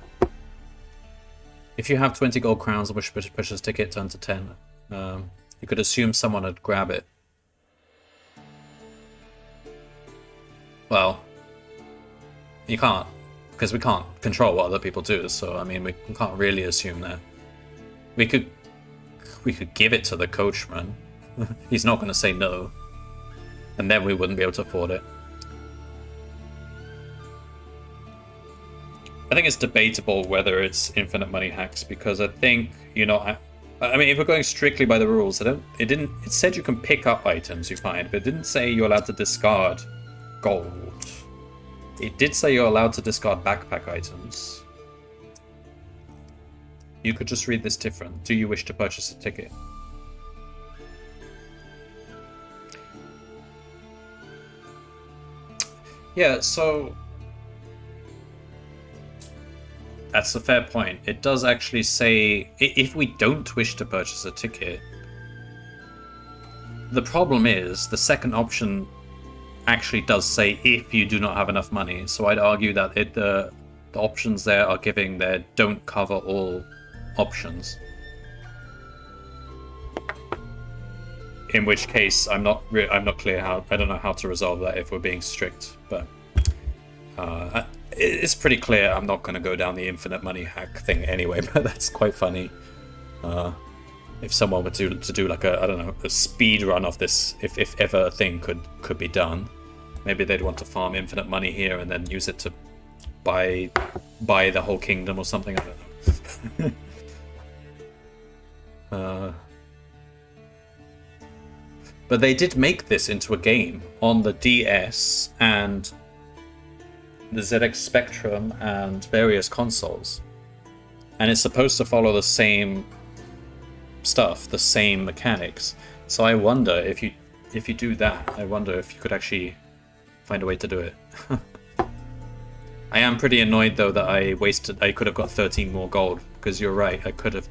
If you have 20 gold crowns and wish to push this ticket, turn to 10. You could assume someone would grab it. Well, you can't, because we can't control what other people do, so, I mean, we can't really assume that. We could give it to the coachman. He's not going to say no. And then we wouldn't be able to afford it. I think it's debatable whether it's infinite money hacks, because I think, you know, I mean, if we're going strictly by the rules, it said you can pick up items you find, but it didn't say you're allowed to discard gold. It did say you're allowed to discard backpack items. You could just read this different. Do you wish to purchase a ticket? Yeah, so that's a fair point. It does actually say if we don't wish to purchase a ticket, the problem is the second option actually does say if you do not have enough money. So I'd argue that the options there are giving there don't cover all options. In which case, I'm not clear how. I don't know how to resolve that if we're being strict, but it's pretty clear I'm not going to go down the infinite money hack thing anyway. But that's quite funny. If someone were to do like a, I don't know, a speed run of this, if ever a thing could be done, maybe they'd want to farm infinite money here and then use it to buy the whole kingdom or something. I don't know. But they did make this into a game on the DS and the ZX Spectrum and various consoles, and it's supposed to follow the same stuff, the same mechanics. So I wonder if you do that, I wonder if you could actually find a way to do it. I am pretty annoyed though that I could have got 13 more gold, because you're right, I could have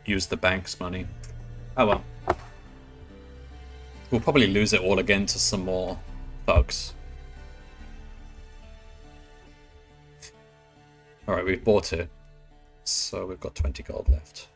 used the bank's money. Oh well. We'll probably lose it all again to some more thugs. Alright, we've bought it. So we've got 20 gold left.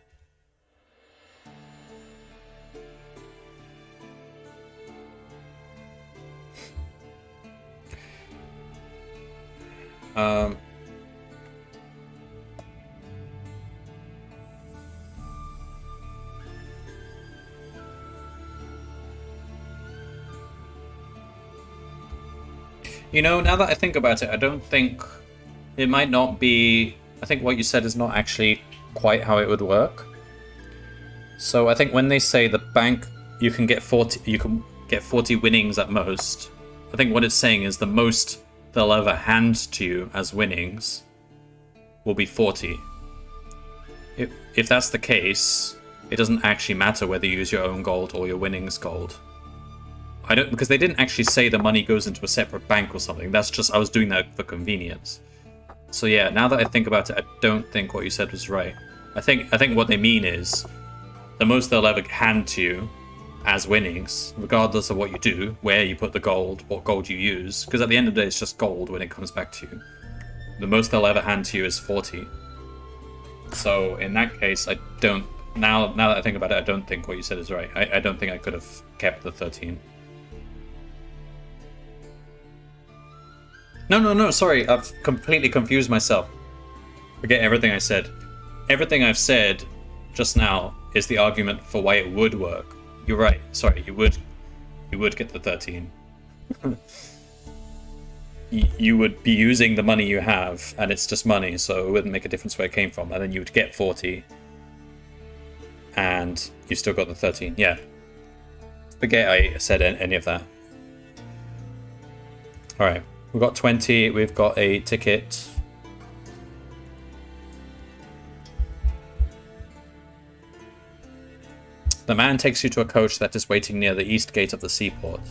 You know, now that I think about it, I don't think it might not be. I think what you said is not actually quite how it would work. So I think when they say the bank, you can get 40 winnings at most. I think what it's saying is the most they'll ever hand to you as winnings will be 40. If that's the case, it doesn't actually matter whether you use your own gold or your winnings gold. Because they didn't actually say the money goes into a separate bank or something. That's just, I was doing that for convenience. So yeah, now that I think about it, I don't think what you said was right. I think what they mean is the most they'll ever hand to you as winnings, regardless of what you do, where you put the gold, what gold you use, because at the end of the day, it's just gold when it comes back to you. The most they'll ever hand to you is 40. So in that case, I don't. Now that I think about it, I don't think what you said is right. I don't think I could have kept the 13. No, sorry, I've completely confused myself. Forget everything I said. Everything I've said just now is the argument for why it would work. You're right, sorry, you would get the 13. You would be using the money you have, and it's just money, so it wouldn't make a difference where it came from, and then you would get 40, and you still got the 13, yeah. Forget I said any of that. Alright. We've got 20, we've got a ticket. The man takes you to a coach that is waiting near the east gate of the seaport.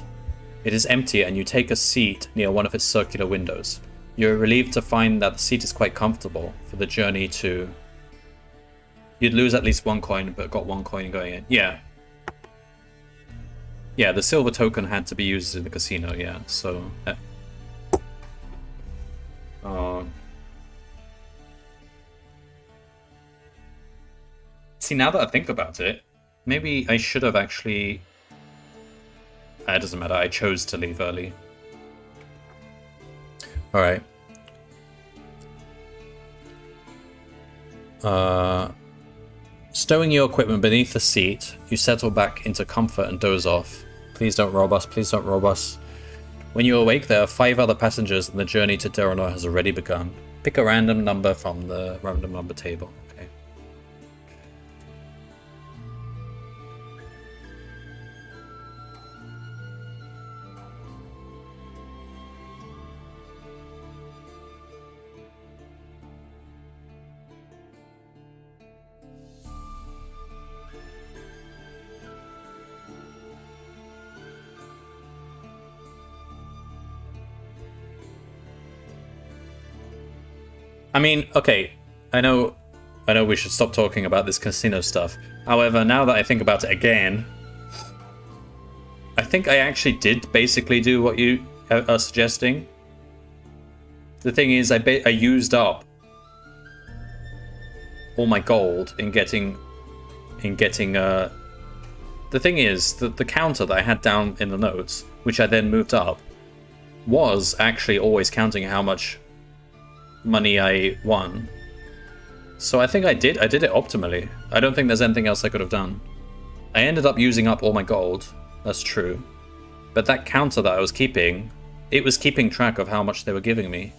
It is empty and you take a seat near one of its circular windows. You're relieved to find that the seat is quite comfortable for the journey to... You'd lose at least 1 coin, but got 1 coin going in. Yeah. Yeah, the silver token had to be used in the casino, yeah, so... See, now that I think about it, maybe I should have actually... It doesn't matter, I chose to leave early. Alright. Stowing your equipment beneath the seat, you settle back into comfort and doze off. Please don't rob us, please don't rob us. When you awake, there are 5 other passengers and the journey to Deronor has already begun. Pick a random number from the random number table. Okay. I mean, okay, I know we should stop talking about this casino stuff. However, now that I think about it again, I think I actually did basically do what you are suggesting. The thing is, I used up all my gold in getting. The thing is that the counter that I had down in the notes, which I then moved up, was actually always counting how much money I won. So I think I did it optimally. I don't think there's anything else I could have done. I ended up using up all my gold. That's true. But that counter that I was keeping, it was keeping track of how much they were giving me.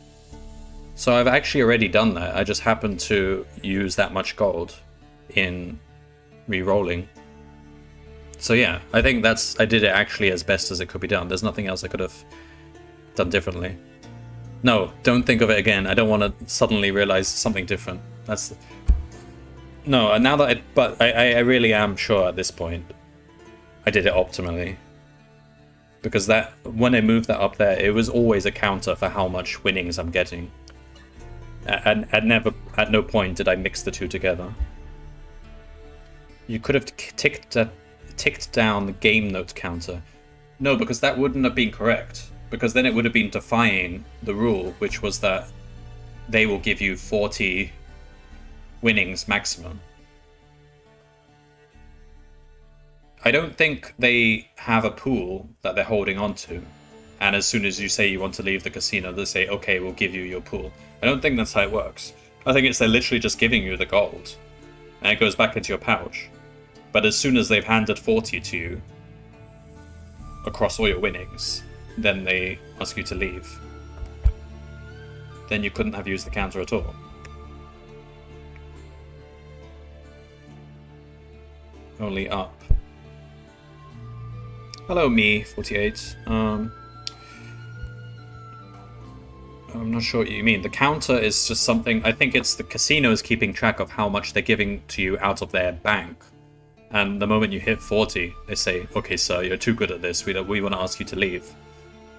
So I've actually already done that. I just happened to use that much gold in re-rolling. So yeah, I think I did it actually as best as it could be done. There's nothing else I could have done differently. No, don't think of it again. I don't want to suddenly realize something different. No, now that I really am sure at this point I did it optimally. Because that when I moved that up there, it was always a counter for how much winnings I'm getting. And at no point did I mix the two together. You could have ticked down the game note counter. No, because that wouldn't have been correct. Because then it would have been defying the rule, which was that they will give you 40 winnings maximum. I don't think they have a pool that they're holding on to. And as soon as you say you want to leave the casino, they say, okay, we'll give you your pool. I don't think that's how it works. I think they're literally just giving you the gold. And it goes back into your pouch. But as soon as they've handed 40 to you, across all your winnings, then they ask you to leave. Then you couldn't have used the counter at all. Only up. Hello, me48. I'm not sure what you mean. The counter is just something. I think it's the casinos keeping track of how much they're giving to you out of their bank. And the moment you hit 40, they say, okay, sir, you're too good at this. We want to ask you to leave.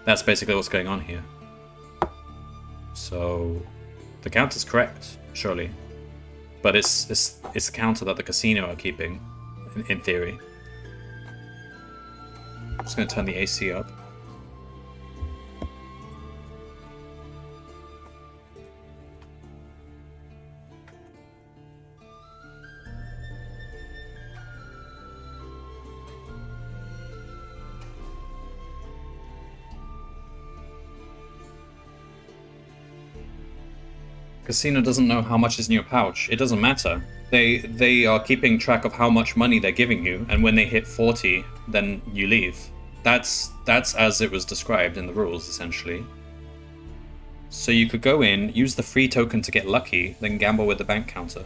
That's basically what's going on here. So the counter's correct, surely. But it's a counter that the casino are keeping, in theory. I'm just going to turn the AC up. Casino doesn't know how much is in your pouch. It doesn't matter. They are keeping track of how much money they're giving you, and when they hit 40, then you leave. That's as it was described in the rules, essentially. So you could go in, use the free token to get lucky, then gamble with the bank counter.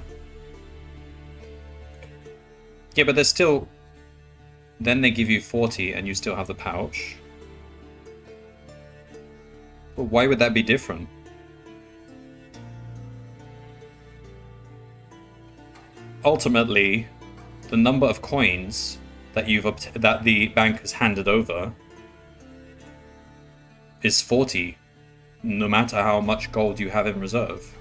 Yeah, but there's still... Then they give you 40 and you still have the pouch. But why would that be different? Ultimately, the number of coins that that the bank has handed over is 40, no matter how much gold you have in reserve.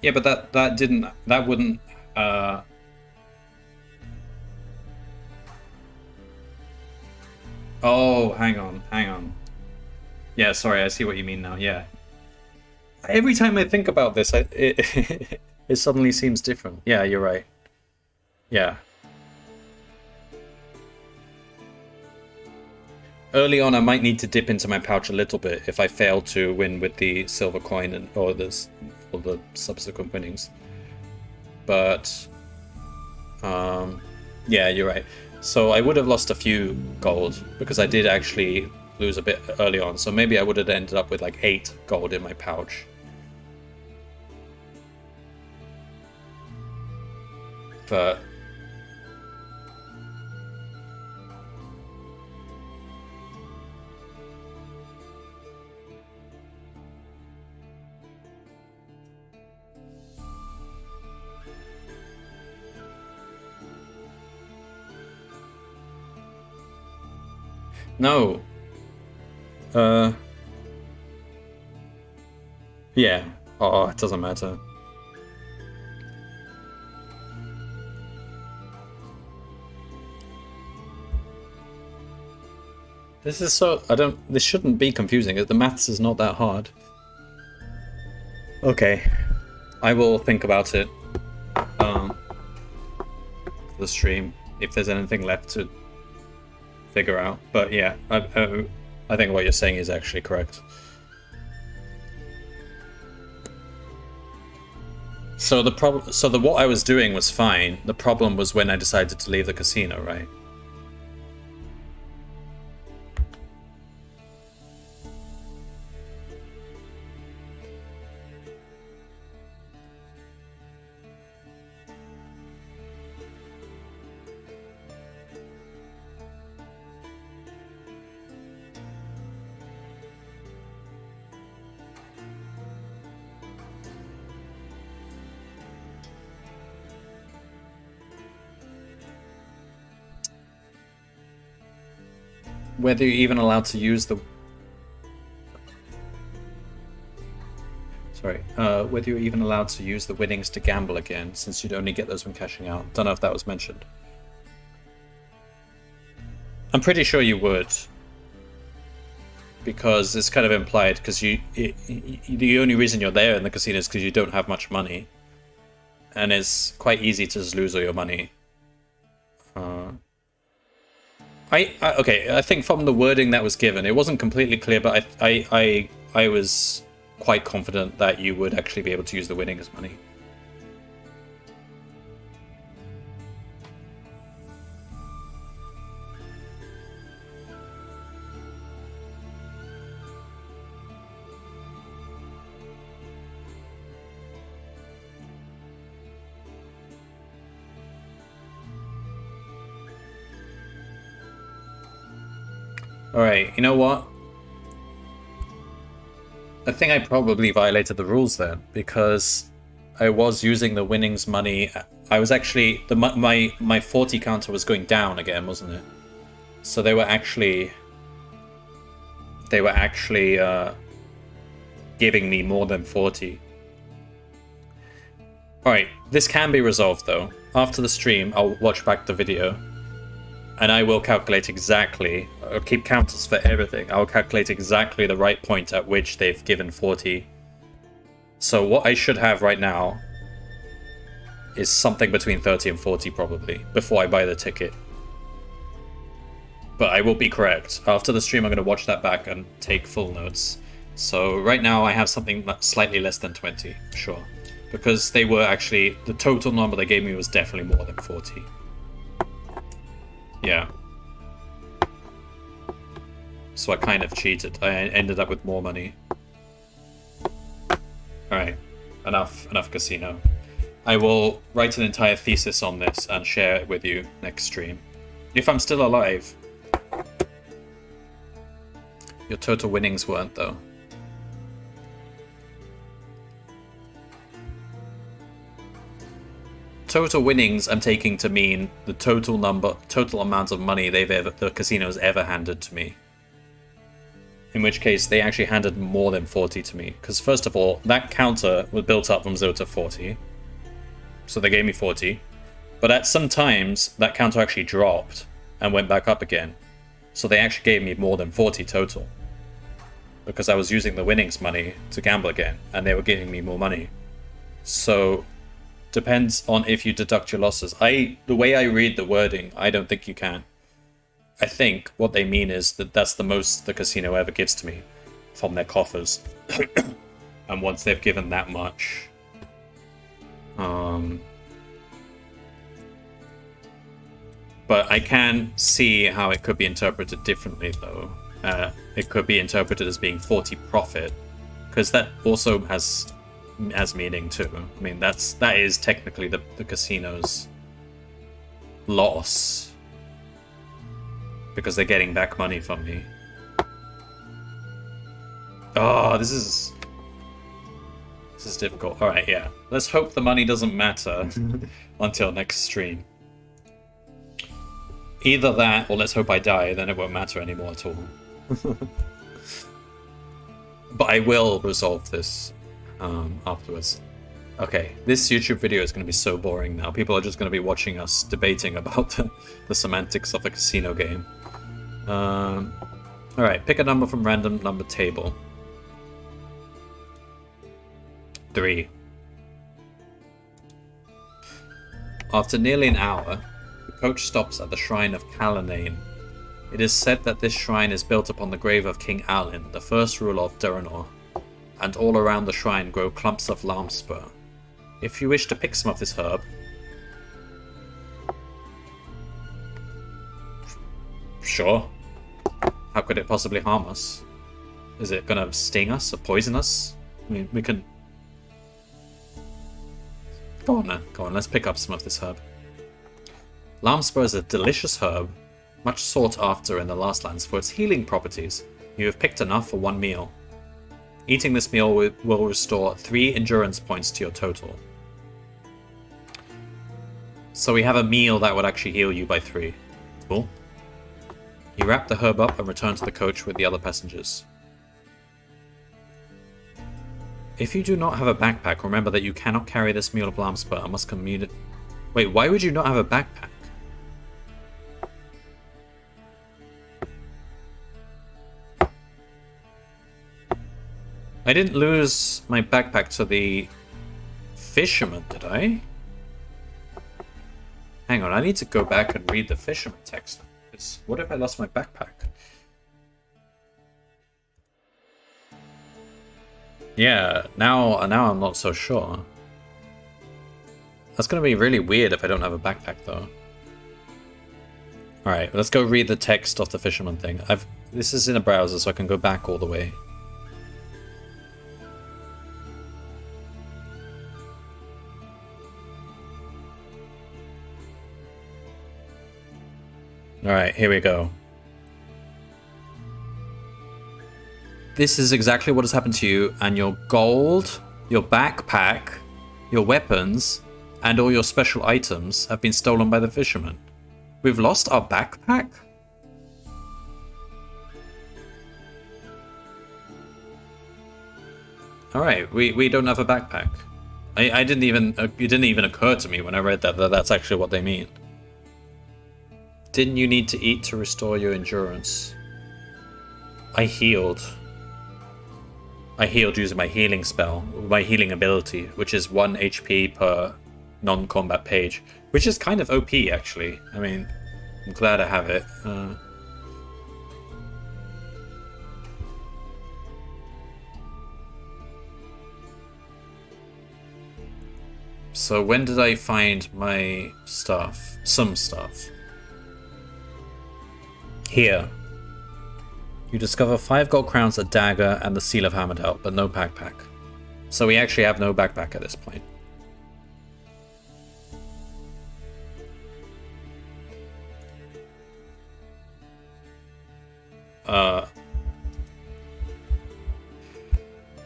Yeah, but that wouldn't. Oh, hang on. Yeah, sorry, I see what you mean now, yeah. Every time I think about this, it suddenly seems different. Yeah, you're right. Yeah. Early on, I might need to dip into my pouch a little bit if I fail to win with the silver coin or the subsequent winnings. But, yeah, you're right. So I would have lost a few gold because I did actually lose a bit early on, so maybe I would have ended up with like 8 gold in my pouch. But No. Yeah. Oh, it doesn't matter. This is so... This shouldn't be confusing. The maths is not that hard. Okay. I will think about it. The stream, if there's anything left to figure out. But yeah, I think what you're saying is actually correct. So what I was doing was fine. The problem was when I decided to leave the casino, right? Whether you're even allowed to use the... Sorry. Whether you're even allowed to use the winnings to gamble again, since you'd only get those when cashing out. Don't know if that was mentioned. I'm pretty sure you would. Because it's kind of implied, because the only reason you're there in the casino is because you don't have much money. And it's quite easy to just lose all your money. Okay, I think from the wording that was given, it wasn't completely clear, but I was quite confident that you would actually be able to use the winnings money. Alright, you know what? I think I probably violated the rules then, because I was using the winnings money. I was actually... my 40 counter was going down again, wasn't it? So they were actually giving me more than 40. Alright, this can be resolved though. After the stream, I'll watch back the video. And I will calculate exactly, I'll keep counters for everything. I'll calculate exactly the right point at which they've given 40. So what I should have right now is something between 30 and 40 probably, before I buy the ticket. But I will be correct. After the stream, I'm going to watch that back and take full notes. So right now I have something slightly less than 20, sure. Because they were actually, the total number they gave me was definitely more than 40. Yeah. So I kind of cheated. I ended up with more money. Alright. Enough casino. I will write an entire thesis on this and share it with you next stream. If I'm still alive. Your total winnings weren't, though. Total winnings I'm taking to mean the total amount of money the casino's ever handed to me. In which case they actually handed more than 40 to me. Because first of all, that counter was built up from 0 to 40. So they gave me 40. But at some times, that counter actually dropped and went back up again. So they actually gave me more than 40 total. Because I was using the winnings money to gamble again, and they were giving me more money. So... depends on if you deduct your losses. The way I read the wording, I don't think you can. I think what they mean is that that's the most the casino ever gives to me from their coffers. And once they've given that much... But I can see how it could be interpreted differently, though. It could be interpreted as being 40 profit, because that also has meaning too. I mean, that is technically the casino's loss, because they're getting back money from me. Oh, this is difficult. All right, yeah. Let's hope the money doesn't matter until next stream. Either that, or let's hope I die, then it won't matter anymore at all. But I will resolve this afterwards. Okay, this YouTube video is going to be so boring now. People are just going to be watching us debating about the semantics of a casino game. Alright, pick a number from random number table. 3. After nearly an hour, the coach stops at the shrine of Calanane. It is said that this shrine is built upon the grave of King Alin, the first ruler of Duranor, and all around the shrine grow clumps of larkspur. If you wish to pick some of this herb... Sure. How could it possibly harm us? Is it gonna sting us or poison us? I mean, we can... Go on then, go on, let's pick up some of this herb. Larkspur is a delicious herb, much sought after in the Last Lands for its healing properties. You have picked enough for one meal. Eating this meal will restore 3 endurance points to your total. So we have a meal that would actually heal you by 3. Cool. You wrap the herb up and return to the coach with the other passengers. If you do not have a backpack, remember that you cannot carry this meal of larkspur and must commute it. Wait, why would you not have a backpack? I didn't lose my backpack to the fisherman, did I? Hang on, I need to go back and read the fisherman text. What if I lost my backpack? Yeah, now I'm not so sure. That's gonna be really weird if I don't have a backpack though. Alright, let's go read the text of the fisherman thing. This is in a browser, so I can go back all the way. Alright, here we go. This is exactly what has happened to you, and your gold, your backpack, your weapons, and all your special items have been stolen by the fisherman. We've lost our backpack? Alright, we don't have a backpack. I didn't even, it didn't even occur to me when I read that that's actually what they mean. Didn't you need to eat to restore your endurance? I healed using my healing spell, my healing ability, which is 1 HP per non-combat page, which is kind of OP actually. I mean, I'm glad I have it. So when did I find my stuff? Some stuff. Here. You discover 5 gold crowns, a dagger, and the Seal of Hamidol, but no backpack. So we actually have no backpack at this point.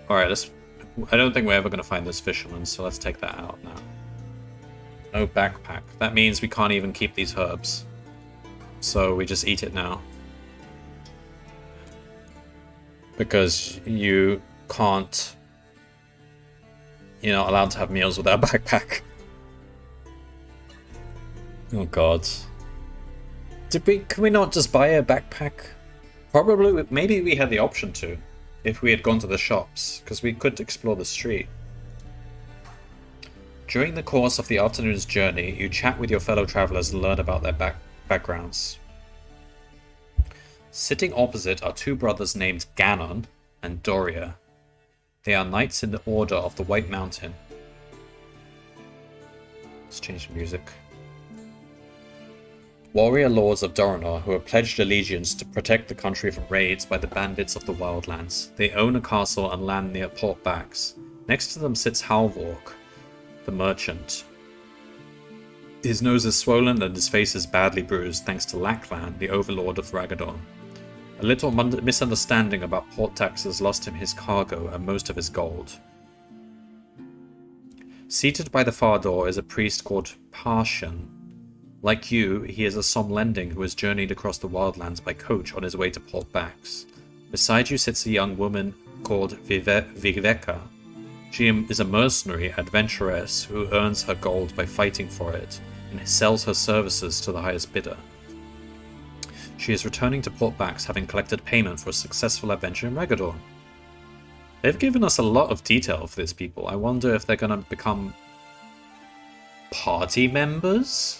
Alright, I don't think we're ever going to find this fisherman, so let's take that out now. No backpack. That means we can't even keep these herbs. So we just eat it now. Because you can't... You're not allowed to have meals without a backpack. Oh god. Can we not just buy a backpack? Probably, maybe we had the option to. If we had gone to the shops, because we could explore the street. During the course of the afternoon's journey, you chat with your fellow travelers and learn about their backgrounds. Sitting opposite are 2 brothers named Ganon and Doria. They are knights in the Order of the White Mountain. Let's change the music. Warrior lords of Duranor who have pledged allegiance to protect the country from raids by the bandits of the Wildlands. They own a castle and land near Port Bax. Next to them sits Halvork, the merchant. His nose is swollen and his face is badly bruised thanks to Lackland, the overlord of Ragadon. A little misunderstanding about port taxes lost him his cargo and most of his gold. Seated by the far door is a priest called Parshan. Like you, he is a Somlending who has journeyed across the wildlands by coach on his way to Port Bax. Beside you sits a young woman called Viveka. She is a mercenary adventuress who earns her gold by fighting for it and sells her services to the highest bidder. She is returning to Port Bax having collected payment for a successful adventure in Regadorn. They've given us a lot of detail for these people. I wonder if they're going to become party members?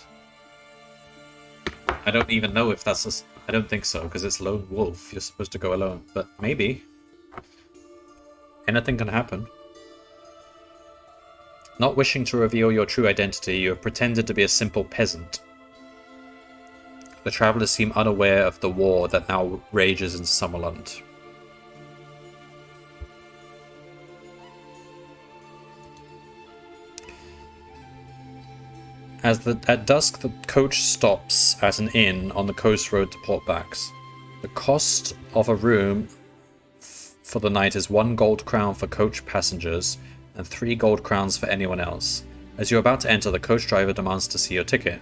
I don't even know if that's a... I don't think so, because it's lone wolf. You're supposed to go alone. But maybe. Anything can happen. Not wishing to reveal your true identity, you have pretended to be a simple peasant. The travelers seem unaware of the war that now rages in Summerland. At dusk, the coach stops at an inn on the coast road to Port Bax. The cost of a room for the night is 1 gold crown for coach passengers and 3 gold crowns for anyone else. As you're about to enter, the coach driver demands to see your ticket.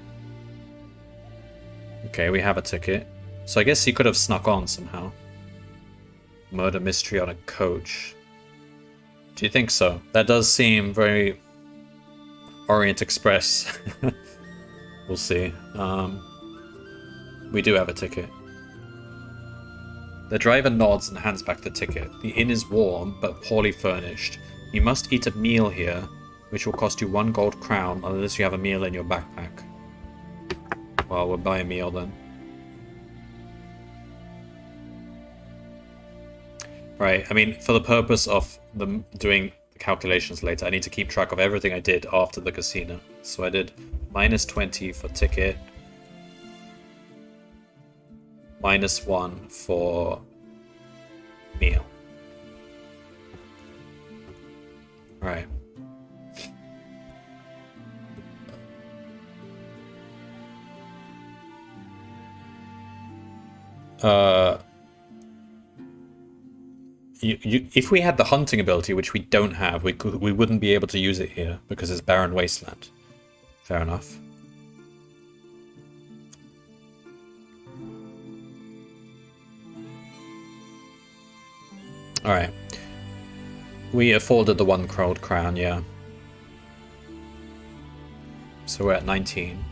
Okay, we have a ticket. So I guess he could have snuck on somehow. Murder mystery on a coach. Do you think so? That does seem very Orient Express. We'll see. We do have a ticket. The driver nods and hands back the ticket. The inn is warm, but poorly furnished. You must eat a meal here, which will cost you 1 gold crown unless you have a meal in your backpack. Well, we'll buy a meal then. Right, I mean, for the purpose of them doing the calculations later, I need to keep track of everything I did after the casino. So I did -20 for ticket, -1 for meal. Right. If we had the hunting ability, which we don't have, we wouldn't be able to use it here because it's barren wasteland. Fair enough. All right. We afforded the 1 gold crown, yeah. So we're at 19.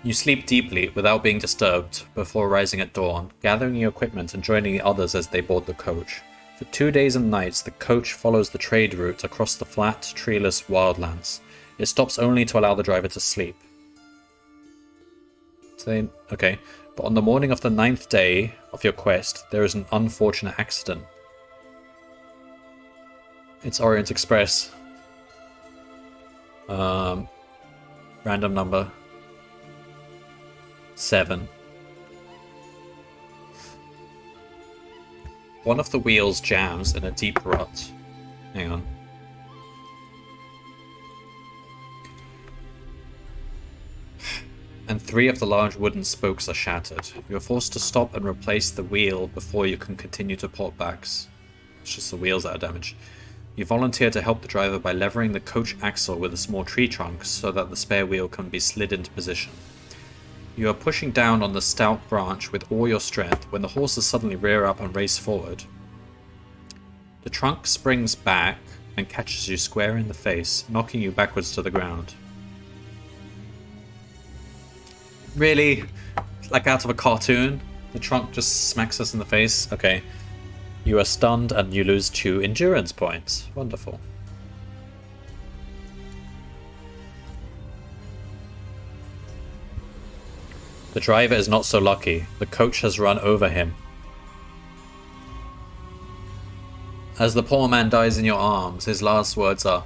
You sleep deeply without being disturbed before rising at dawn, gathering your equipment and joining the others as they board the coach. For 2 days and nights, the coach follows the trade route across the flat, treeless wildlands. It stops only to allow the driver to sleep. Okay, but on the morning of the 9th day of your quest, there is an unfortunate accident. It's Orient Express. Random number. 7. One of the wheels jams in a deep rut. Hang on. And 3 of the large wooden spokes are shattered. You're forced to stop and replace the wheel before you can continue to Port Bax. It's just the wheels that are damaged. You volunteer to help the driver by levering the coach axle with a small tree trunk so that the spare wheel can be slid into position. You are pushing down on the stout branch with all your strength when the horses suddenly rear up and race forward. The trunk springs back and catches you square in the face, knocking you backwards to the ground. Really? Like out of a cartoon? The trunk just smacks us in the face? Okay. You are stunned and you lose 2 endurance points. Wonderful. The driver is not so lucky. The coach has run over him. As the poor man dies in your arms, his last words are,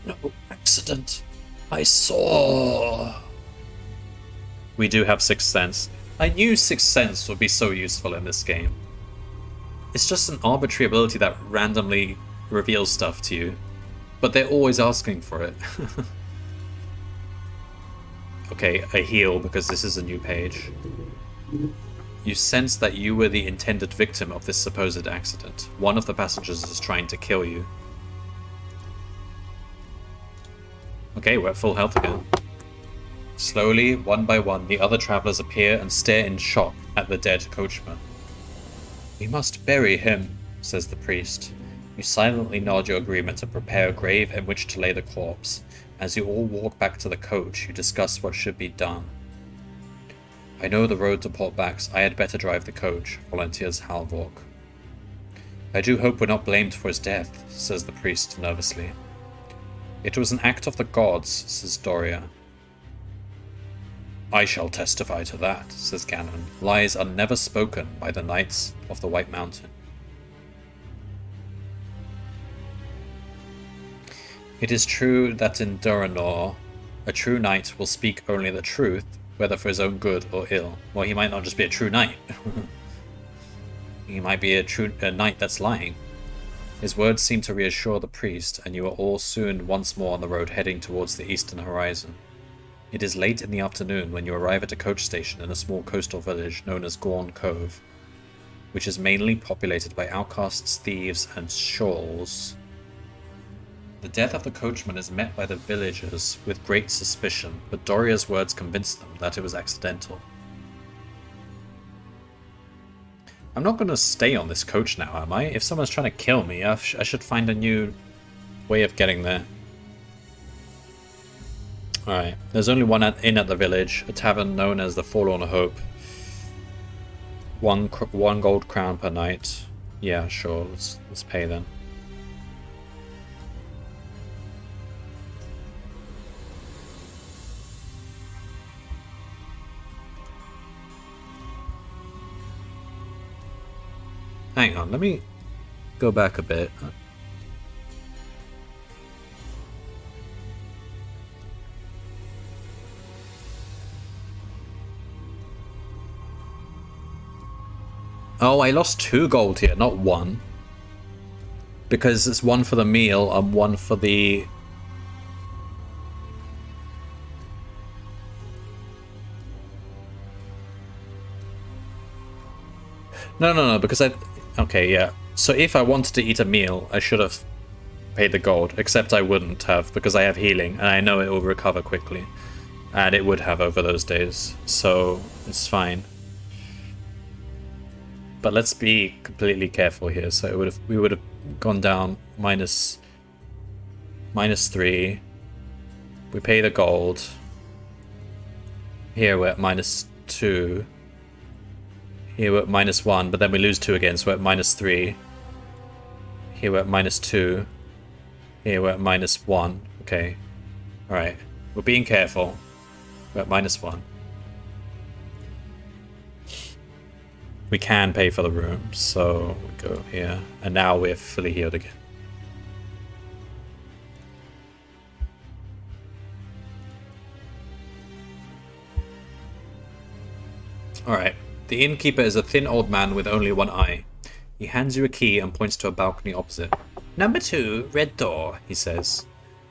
"No accident. I saw." We do have Sixth Sense. I knew Sixth Sense would be so useful in this game. It's just an arbitrary ability that randomly reveals stuff to you, but they're always asking for it. Okay, a heal because this is a new page. You sense that you were the intended victim of this supposed accident. One of the passengers is trying to kill you. Okay, we're at full health again. Slowly, one by one, the other travelers appear and stare in shock at the dead coachman. We must bury him, says the priest. You silently nod your agreement and prepare a grave in which to lay the corpse. As you all walk back to the coach, you discuss what should be done. I know the road to Port Bax. I had better drive the coach, volunteers Halvork. I do hope we're not blamed for his death, says the priest nervously. It was an act of the gods, says Doria. I shall testify to that, says Ganon. Lies are never spoken by the Knights of the White Mountain. It is true that in Duranor, a true knight will speak only the truth, whether for his own good or ill. Well, he might not just be a true knight. He might be a knight that's lying. His words seem to reassure the priest, and you are all soon once more on the road heading towards the eastern horizon. It is late in the afternoon when you arrive at a coach station in a small coastal village known as Gorn Cove, which is mainly populated by outcasts, thieves, and shawls. The death of the coachman is met by the villagers with great suspicion, but Doria's words convince them that it was accidental. I'm not going to stay on this coach now, am I? If someone's trying to kill me, I should find a new way of getting there. Alright, there's only one inn at the village, a tavern known as the Forlorn Hope. One gold crown per night. Yeah, sure, let's pay then. Hang on, let me go back a bit. Oh, I lost 2 gold here, not 1. Because it's 1 for the meal and 1 for the... No, because I... Okay, yeah. So if I wanted to eat a meal, I should have paid the gold, except I wouldn't have, because I have healing, and I know it will recover quickly. And it would have over those days, so it's fine. But let's be completely careful here. So we would have gone down minus 3. We pay the gold. Here we're at -2. Here we're at -1, but then we lose 2 again, so we're at -3. Here we're at -2. Here we're at -1. Okay. Alright. We're being careful. We're at -1. We can pay for the room, so we go here. And now we're fully healed again. Alright. The innkeeper is a thin old man with only one eye. He hands you a key and points to a balcony opposite. Number 2, red door, he says.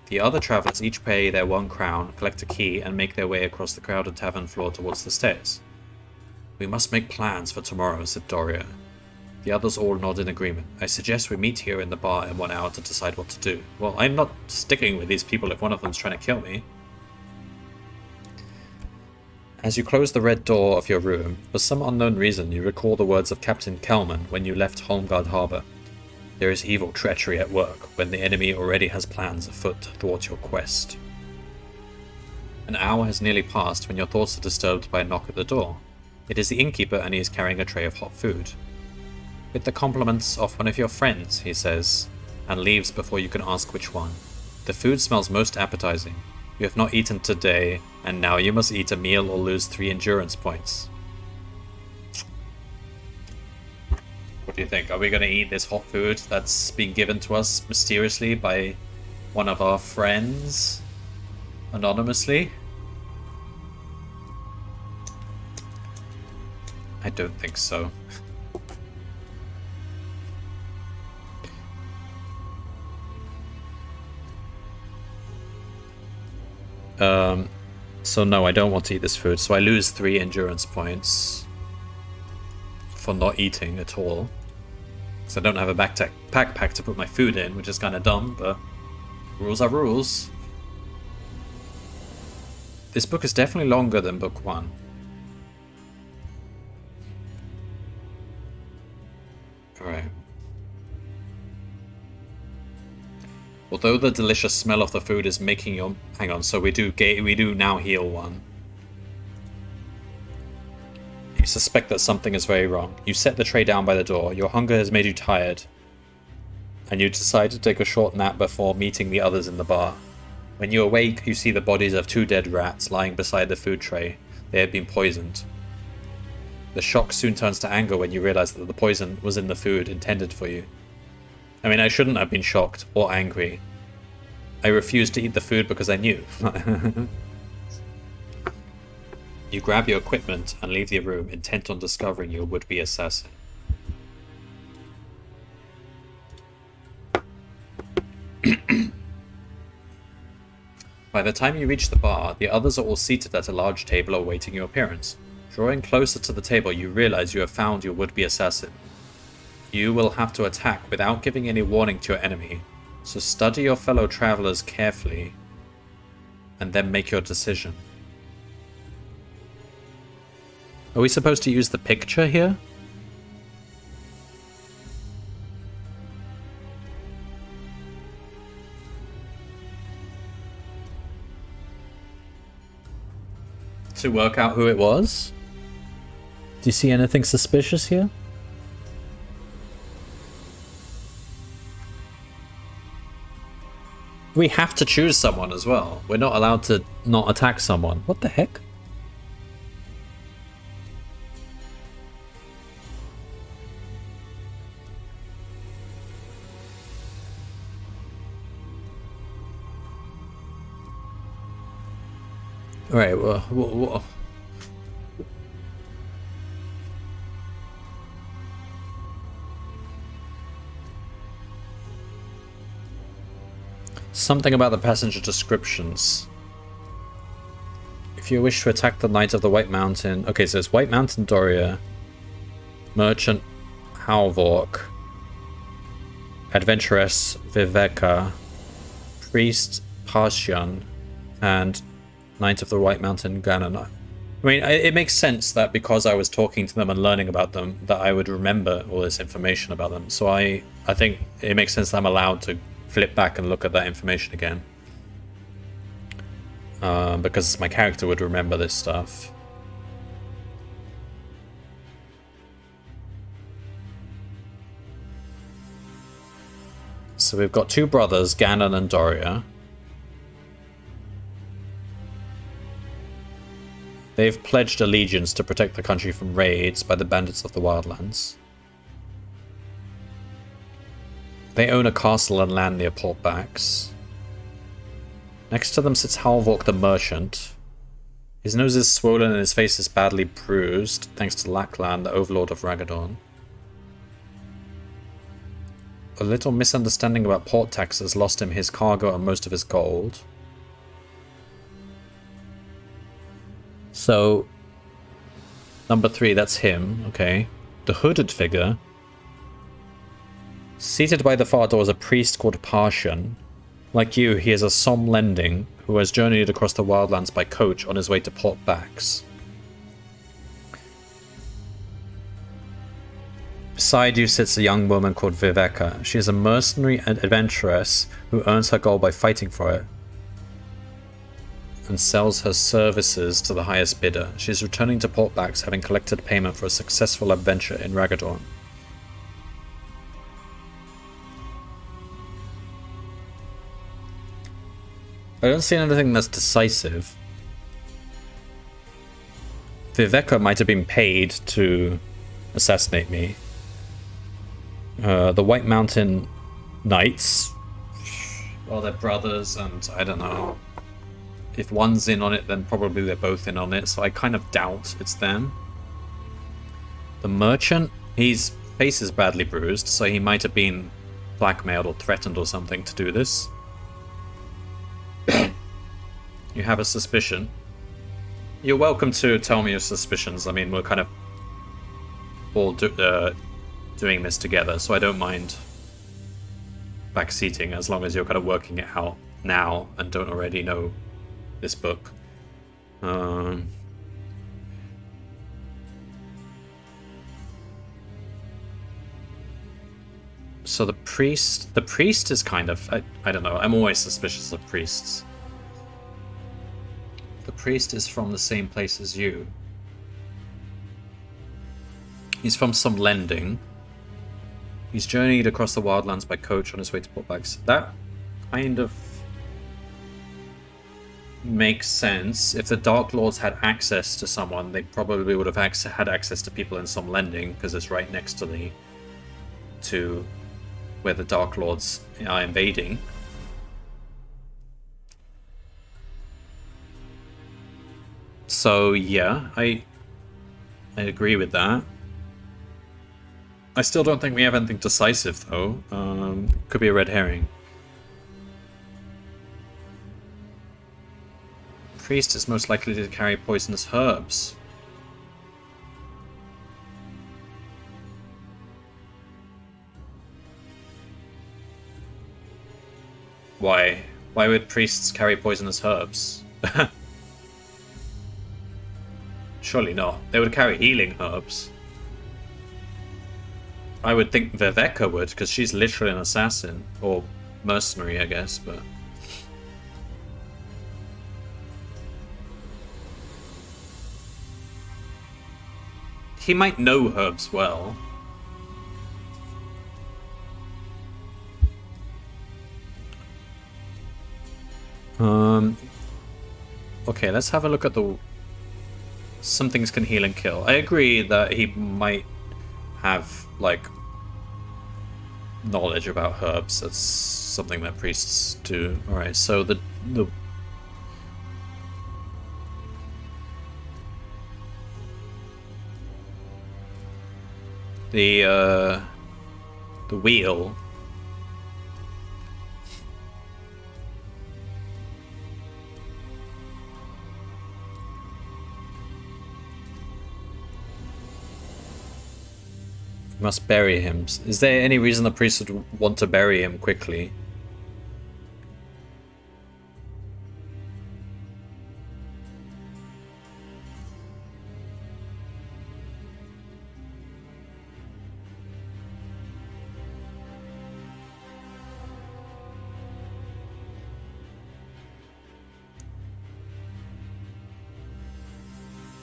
The other travelers each pay their 1 crown, collect a key, and make their way across the crowded tavern floor towards the stairs. We must make plans for tomorrow, said Doria. The others all nod in agreement. I suggest we meet here in the bar in 1 hour to decide what to do. Well, I'm not sticking with these people if one of them's trying to kill me. As you close the red door of your room, for some unknown reason you recall the words of Captain Kelman when you left Holmgard Harbour. There is evil treachery at work when the enemy already has plans afoot to thwart your quest. An hour has nearly passed when your thoughts are disturbed by a knock at the door. It is the innkeeper and he is carrying a tray of hot food. With the compliments of one of your friends, he says, and leaves before you can ask which one. The food smells most appetizing. You have not eaten today, and now you must eat a meal or lose 3 endurance points. What do you think? Are we going to eat this hot food that's been given to us mysteriously by one of our friends? Anonymously? I don't think so. So no, I don't want to eat this food. So I lose 3 endurance points for not eating at all. So I don't have a backpack to put my food in, which is kind of dumb, but rules are rules. This book is definitely longer than book 1. Alright. Although the delicious smell of the food is making your... Hang on, so we do now heal 1. You suspect that something is very wrong. You set the tray down by the door. Your hunger has made you tired. And you decide to take a short nap before meeting the others in the bar. When you awake, you see the bodies of 2 dead rats lying beside the food tray. They had been poisoned. The shock soon turns to anger when you realize that the poison was in the food intended for you. I mean, I shouldn't have been shocked or angry. I refused to eat the food because I knew. You grab your equipment and leave the room, intent on discovering your would-be assassin. By the time you reach the bar, the others are all seated at a large table awaiting your appearance. Drawing closer to the table, you realize you have found your would-be assassin. You will have to attack without giving any warning to your enemy, so study your fellow travelers carefully, and then make your decision. Are we supposed to use the picture here? To work out who it was? Do you see anything suspicious here? We have to choose someone as well. We're not allowed to not attack someone. What the heck? Alright, well, something about the passenger descriptions. If you wish to attack the Knight of the White Mountain... Okay, so it's White Mountain Doria, Merchant Halvork, Adventuress Viveka, Priest Parshian, and Knight of the White Mountain Ganon. I mean, it makes sense that because I was talking to them and learning about them, that I would remember all this information about them. So I think it makes sense that I'm allowed to flip back and look at that information again. Because my character would remember this stuff. So we've got 2 brothers, Ganon and Doria. They've pledged allegiance to protect the country from raids by the bandits of the Wildlands. They own a castle and land near Portbacks. Next to them sits Halvork the Merchant. His nose is swollen and his face is badly bruised, thanks to Lackland, the overlord of Ragadorn. A little misunderstanding about port taxes lost him his cargo and most of his gold. So, number 3, that's him, okay. The hooded figure. Seated by the far door is a priest called Parshian. Like you, he is a Somlending who has journeyed across the Wildlands by coach on his way to Portbacks. Beside you sits a young woman called Viveka. She is a mercenary and adventuress who earns her gold by fighting for it, and sells her services to the highest bidder. She is returning to Portbacks, having collected payment for a successful adventure in Ragadorn. I don't see anything that's decisive. Viveka might have been paid to assassinate me. The White Mountain Knights, well, they're brothers, and I don't know. If one's in on it, then probably they're both in on it, so I kind of doubt it's them. The Merchant, his face is badly bruised, so he might have been blackmailed or threatened or something to do this. You have a suspicion. You're welcome to tell me your suspicions. I mean, we're kind of all doing this together, so I don't mind backseating as long as you're kind of working it out now and don't already know this book. Um, so the priest is kind of, I don't know, I'm always suspicious of priests. The priest is from the same place as you. He's from some lending. He's journeyed across the wildlands by coach on his way to Port Bags. That kind of makes sense. If the Dark Lords had access to someone, they probably would have had access to people in some lending, because it's right next to where the Dark Lords are invading. So yeah, I agree with that. I still don't think we have anything decisive, though. Could be a red herring. Priest is most likely to carry poisonous herbs. Why? Why would priests carry poisonous herbs? Surely not. They would carry healing herbs. I would think Viveka would, because she's literally an assassin. Or mercenary, I guess, but... He might know herbs well. Okay, let's have a look at the... Some things can heal and kill. I agree that he might have, like, knowledge about herbs. That's something that priests do. Alright, so the wheel. Must bury him. Is there any reason the priest would want to bury him quickly?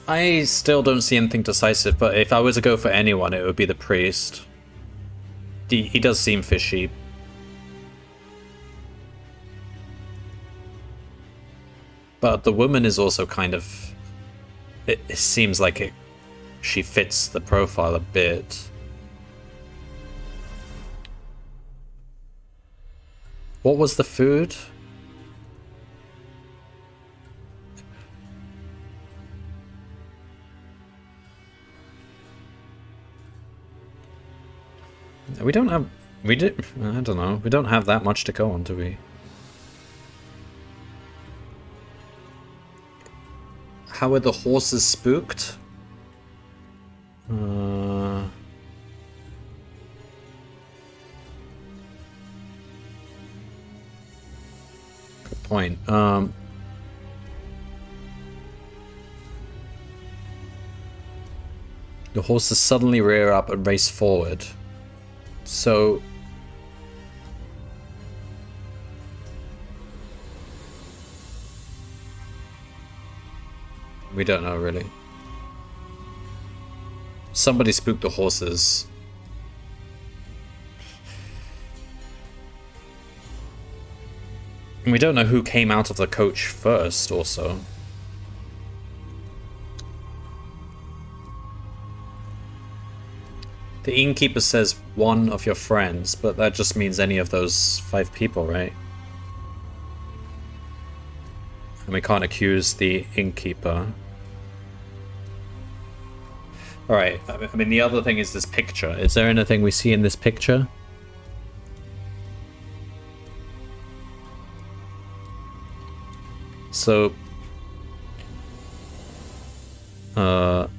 I still don't see anything decisive, but if I were to go for anyone, it would be the priest. He does seem fishy. But the woman is also kind of... It seems like she fits the profile a bit. What was the food? We don't have... I don't know. We don't have that much to go on, do we? How were the horses spooked? Good point. The horses suddenly rear up and race forward. So... we don't know, really. Somebody spooked the horses. We don't know who came out of the coach first, also. The innkeeper says one of your friends, but that just means any of those 5 people, right? And we can't accuse the innkeeper. Alright, I mean, the other thing is this picture. Is there anything we see in this picture? So... the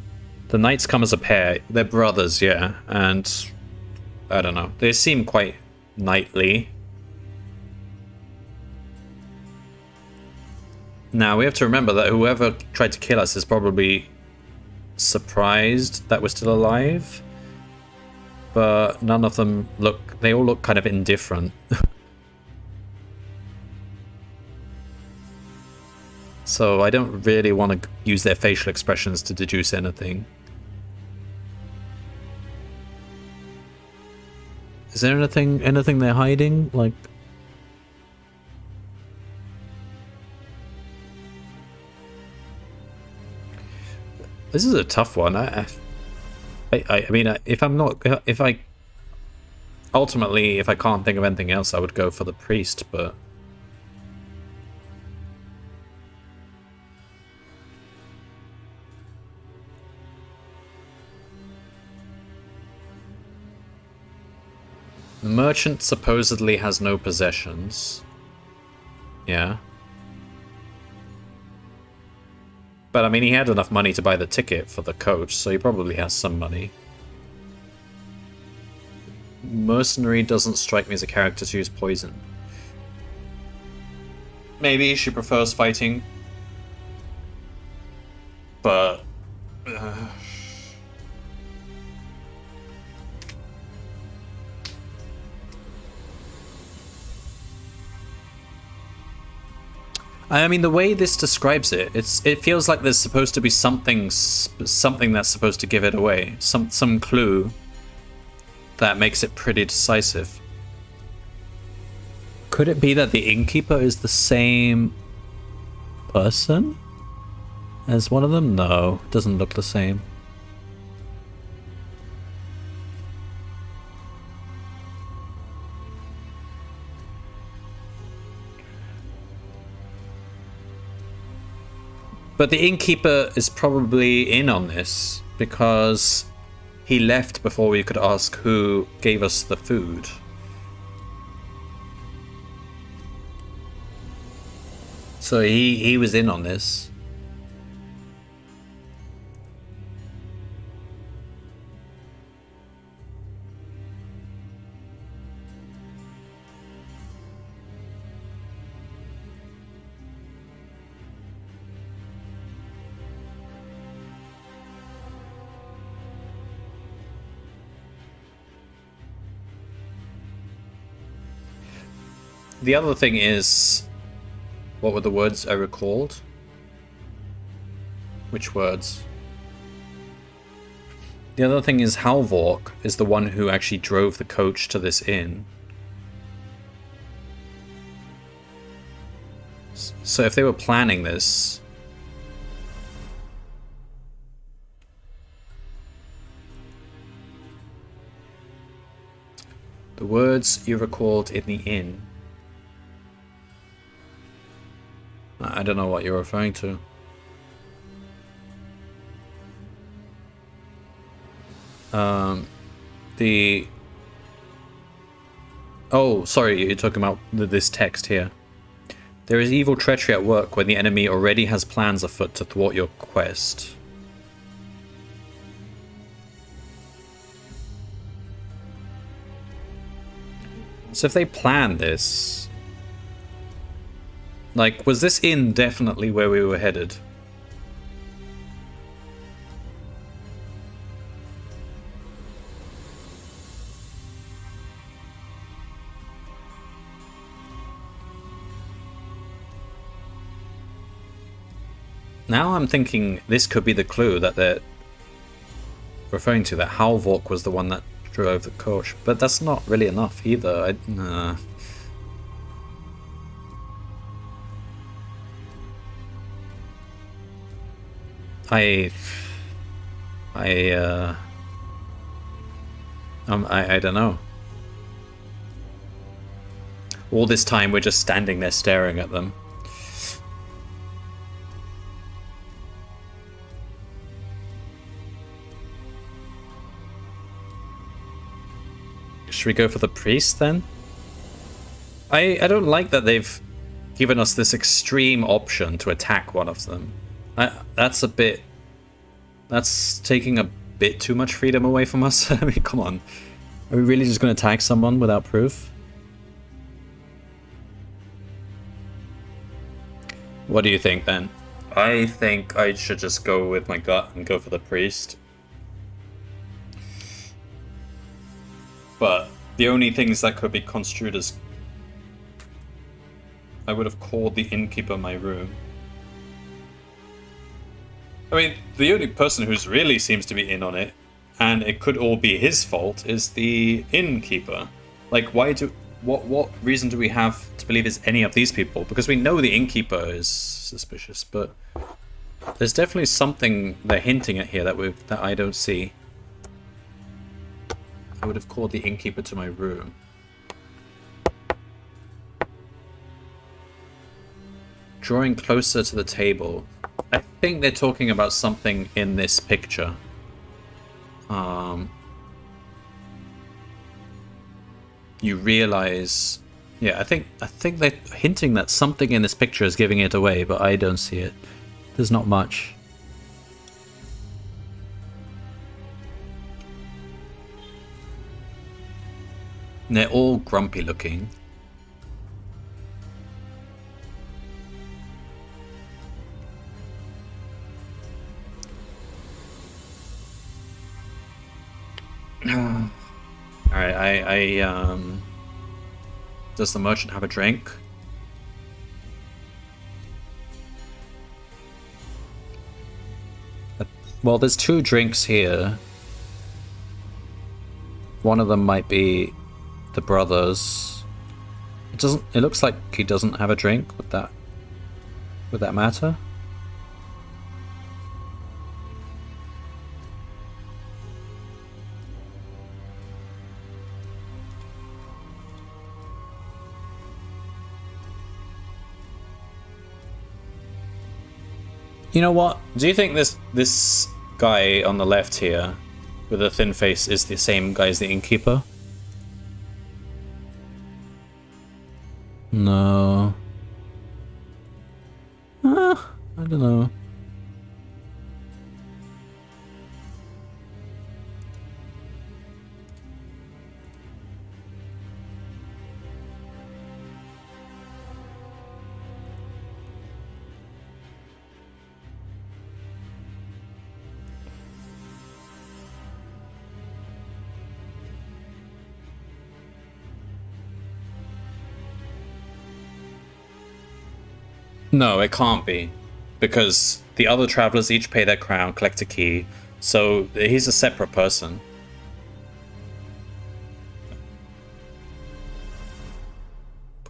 knights come as a pair. They're brothers, yeah, and I don't know. They seem quite knightly. Now, we have to remember that whoever tried to kill us is probably surprised that we're still alive. But none of them look... They all look kind of indifferent. So I don't really want to use their facial expressions to deduce anything. Is there anything they're hiding? Like... This is a tough one. I mean, ultimately, if I can't think of anything else, I would go for the priest, but... The merchant supposedly has no possessions. Yeah. But I mean, he had enough money to buy the ticket for the coach, so he probably has some money. Mercenary doesn't strike me as a character to use poison. Maybe she prefers fighting. But... I mean, the way this describes it, it feels like there's supposed to be something that's supposed to give it away, some clue that makes it pretty decisive. Could it be that the innkeeper is the same person as one of them? No, it doesn't look the same. But the innkeeper is probably in on this because he left before we could ask who gave us the food. So he was in on this. The other thing is, what were the words I recalled? Which words? The other thing is Halvork is the one who actually drove the coach to this inn. So if they were planning this... The words you recalled in the inn. I don't know what you're referring to. Oh, sorry, you're talking about this text here. There is evil treachery at work when the enemy already has plans afoot to thwart your quest. So if they planned this... Like, was this inn definitely where we were headed? Now I'm thinking this could be the clue that they're referring to, that Halvork was the one that drove the coach. But that's not really enough either. I don't know. All this time we're just standing there staring at them. Should we go for the priest then? I don't like that they've given us this extreme option to attack one of them. That's taking a bit too much freedom away from us. I mean, come on. Are we really just going to attack someone without proof? What do you think then? I think I should just go with my gut and go for the priest. But the only things that could be construed as... I would have called the innkeeper my room. I mean, the only person who's really seems to be in on it, and it could all be his fault, is the innkeeper. Like, why do... What reason do we have to believe it's any of these people? Because we know the innkeeper is suspicious, but there's definitely something they're hinting at here that I don't see. I would have called the innkeeper to my room. Drawing closer to the table. I think they're talking about something in this picture. You realize, yeah, I think they're hinting that something in this picture is giving it away, but I don't see it. There's not much. And they're all grumpy looking. Alright, does the merchant have a drink? Well, there's 2 drinks here. One of them might be the brothers. It looks like he doesn't have a drink. Would that matter? You know what? Do you think this guy on the left here with a thin face is the same guy as the innkeeper? No. I don't know. No, it can't be. Because the other travelers each pay their crown, collect a key, so he's a separate person.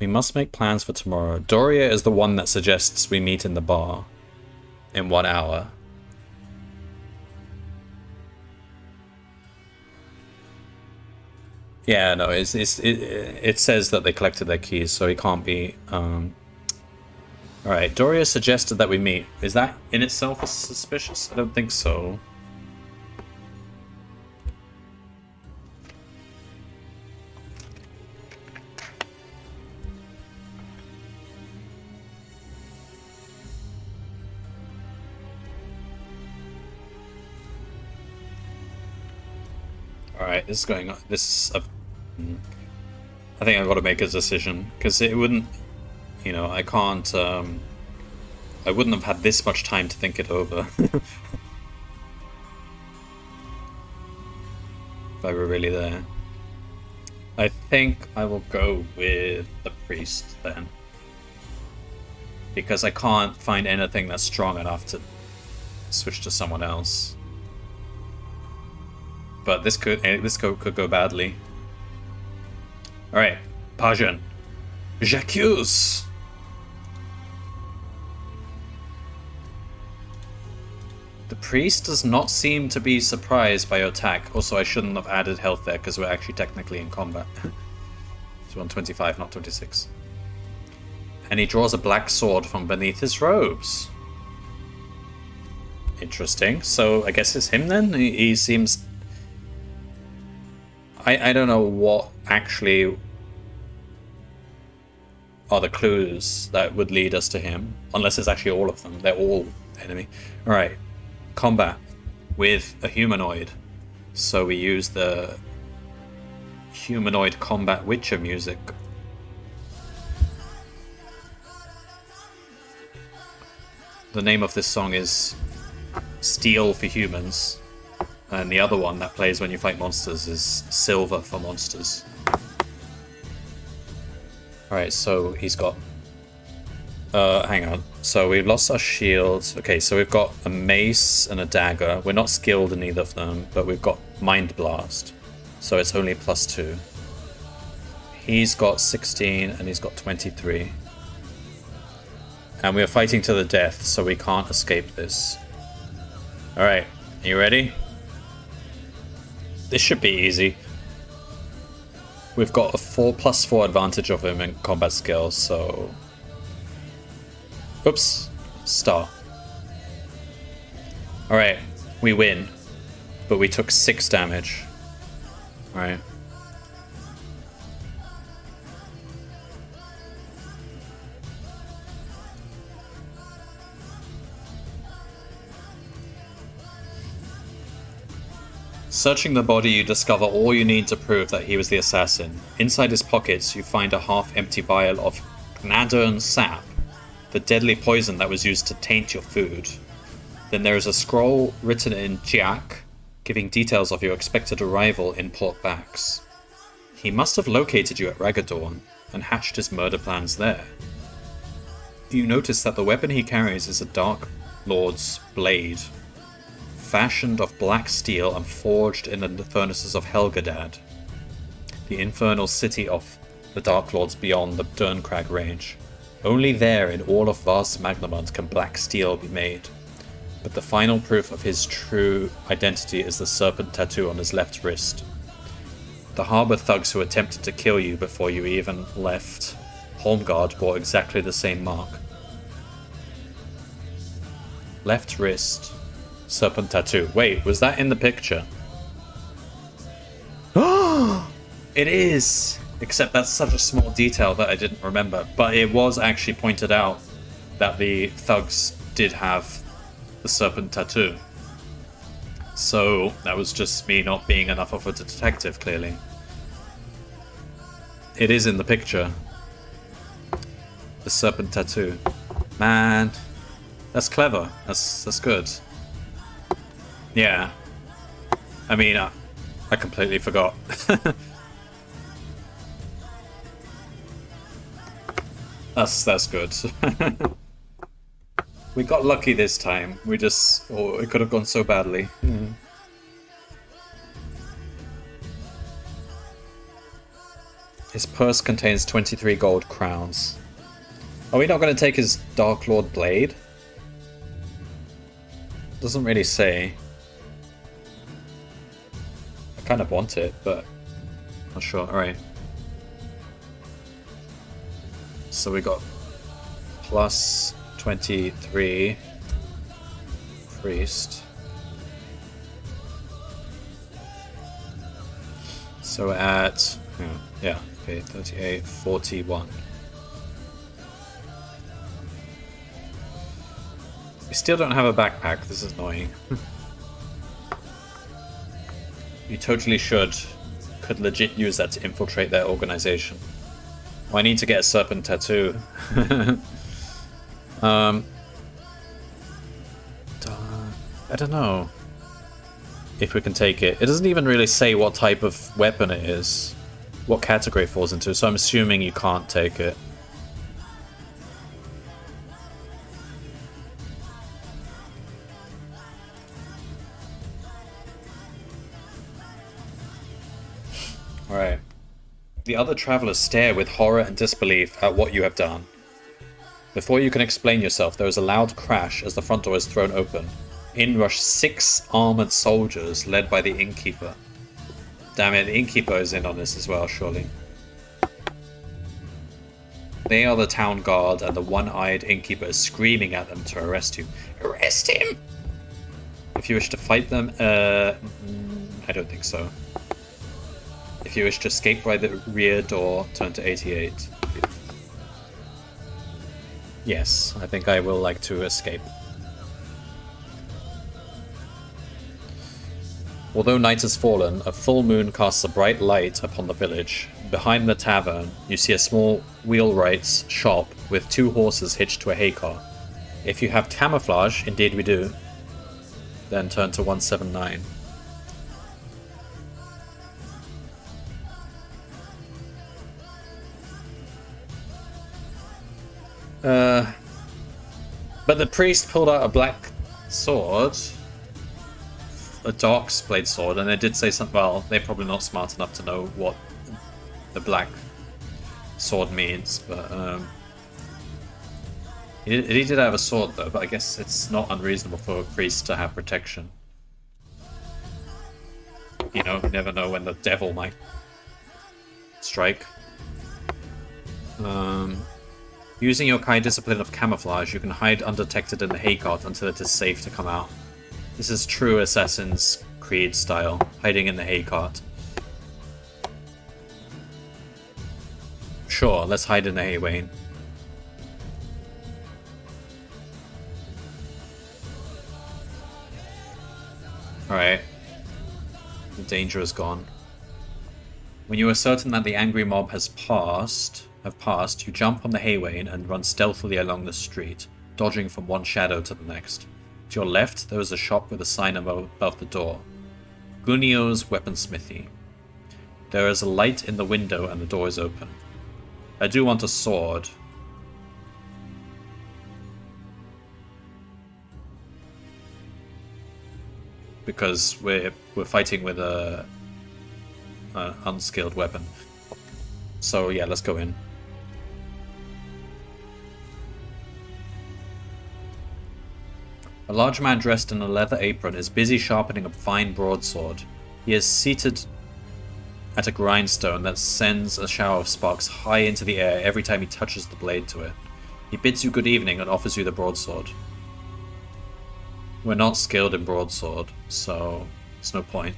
We must make plans for tomorrow. Doria is the one that suggests we meet in the bar in 1 hour. Yeah, no, it says that they collected their keys, so he can't be... Alright, Doria suggested that we meet. Is that in itself suspicious? I don't think so. Alright, this is going on. I think I've got to make a decision, because it wouldn't... You know, I can't, I wouldn't have had this much time to think it over. If I were really there. I think I will go with the priest then. Because I can't find anything that's strong enough to switch to someone else. But this could go badly. Alright, Pajan. J'accuse! The priest does not seem to be surprised by your attack. Also, I shouldn't have added health there because we're actually technically in combat. It's 125, not 26. And he draws a black sword from beneath his robes. Interesting. So I guess it's him then? He seems... I don't know what actually are the clues that would lead us to him. Unless it's actually all of them. They're all enemy. Alright. Combat with a humanoid. So we use the humanoid combat Witcher music. the name of this song is Steel for Humans, and the other one that plays when you fight monsters is Silver for Monsters. Alright, so he's got... hang on. So we've lost our shields. Okay, so we've got a mace and a dagger. We're not skilled in either of them, but we've got Mind Blast. So it's only +2. He's got 16 and he's got 23. And we're fighting to the death, so we can't escape this. Alright, are you ready? This should be easy. We've got a 4+4 advantage of him in combat skills, so... Oops. Start. Alright, we win. But we took 6 damage. Alright. Searching the body, you discover all you need to prove that he was the assassin. Inside his pockets, you find a half-empty vial of Gnadern sap, the deadly poison that was used to taint your food. Then there is a scroll written in Jiak, giving details of your expected arrival in Port Bax. He must have located you at Ragaddorn and hatched his murder plans there. You notice that the weapon he carries is a Dark Lord's blade, fashioned of black steel and forged in the furnaces of Helgadad, the infernal city of the Dark Lords beyond the Derncrag range. Only there in all of vast Magnamont can black steel be made. But the final proof of his true identity is the serpent tattoo on his left wrist. The harbour thugs who attempted to kill you before you even left Holmgard bore exactly the same mark. Left wrist, serpent tattoo. Wait, was that in the picture? It is! Except that's such a small detail that I didn't remember. But it was actually pointed out that the thugs did have the serpent tattoo. So that was just me not being enough of a detective, clearly. It is in the picture. The serpent tattoo. Man, that's clever. That's good. Yeah. I mean, I completely forgot. That's good. We got lucky this time. We just... Oh, it could have gone so badly. His purse contains 23 gold crowns. Are we not going to take his Dark Lord blade? Doesn't really say. I kind of want it, but not sure. Alright. So we got plus 23 priest. So at... yeah, okay, 38, 41. We still don't have a backpack, this is annoying. You totally should. Could legit use that to infiltrate their organization. Well, I need to get a serpent tattoo. I don't know if we can take it. It doesn't even really say what type of weapon it is, what category it falls into, so I'm assuming you can't take it. Alright. The other travelers stare with horror and disbelief at what you have done. Before you can explain yourself, there is a loud crash as the front door is thrown open. In rush 6 armored soldiers led by the innkeeper. Damn it, the innkeeper is in on this as well, surely. They are the town guard, and the one-eyed innkeeper is screaming at them to arrest you. Arrest him! If you wish to fight them, I don't think so. If you wish to escape by the rear door, turn to 88. Yes, I think I will like to escape. Although night has fallen, a full moon casts a bright light upon the village. Behind the tavern, you see a small wheelwright's shop with 2 horses hitched to a hay car. If you have camouflage, indeed we do, then turn to 179. But the priest pulled out a black sword, a dark blade sword, and they did say something. Well, they're probably not smart enough to know what the black sword means, but he did have a sword though. But I guess it's not unreasonable for a priest to have protection. You know, you never know when the devil might strike. Using your Kai discipline of camouflage, you can hide undetected in the hay cart until it is safe to come out. This is true Assassin's Creed style, hiding in the hay cart. Sure, let's hide in the hay, Wayne. Alright. The danger is gone. When you are certain that the angry mob have passed, you jump on the hay wain and run stealthily along the street, dodging from one shadow to the next. To your left, there is a shop with a sign above the door. Gunio's Weaponsmithy. There is a light in the window and the door is open. I do want a sword. Because we're fighting with an unskilled weapon. So yeah, let's go in. A large man dressed in a leather apron is busy sharpening a fine broadsword. He is seated at a grindstone that sends a shower of sparks high into the air every time he touches the blade to it. He bids you good evening and offers you the broadsword. We're not skilled in broadsword, so there's no point.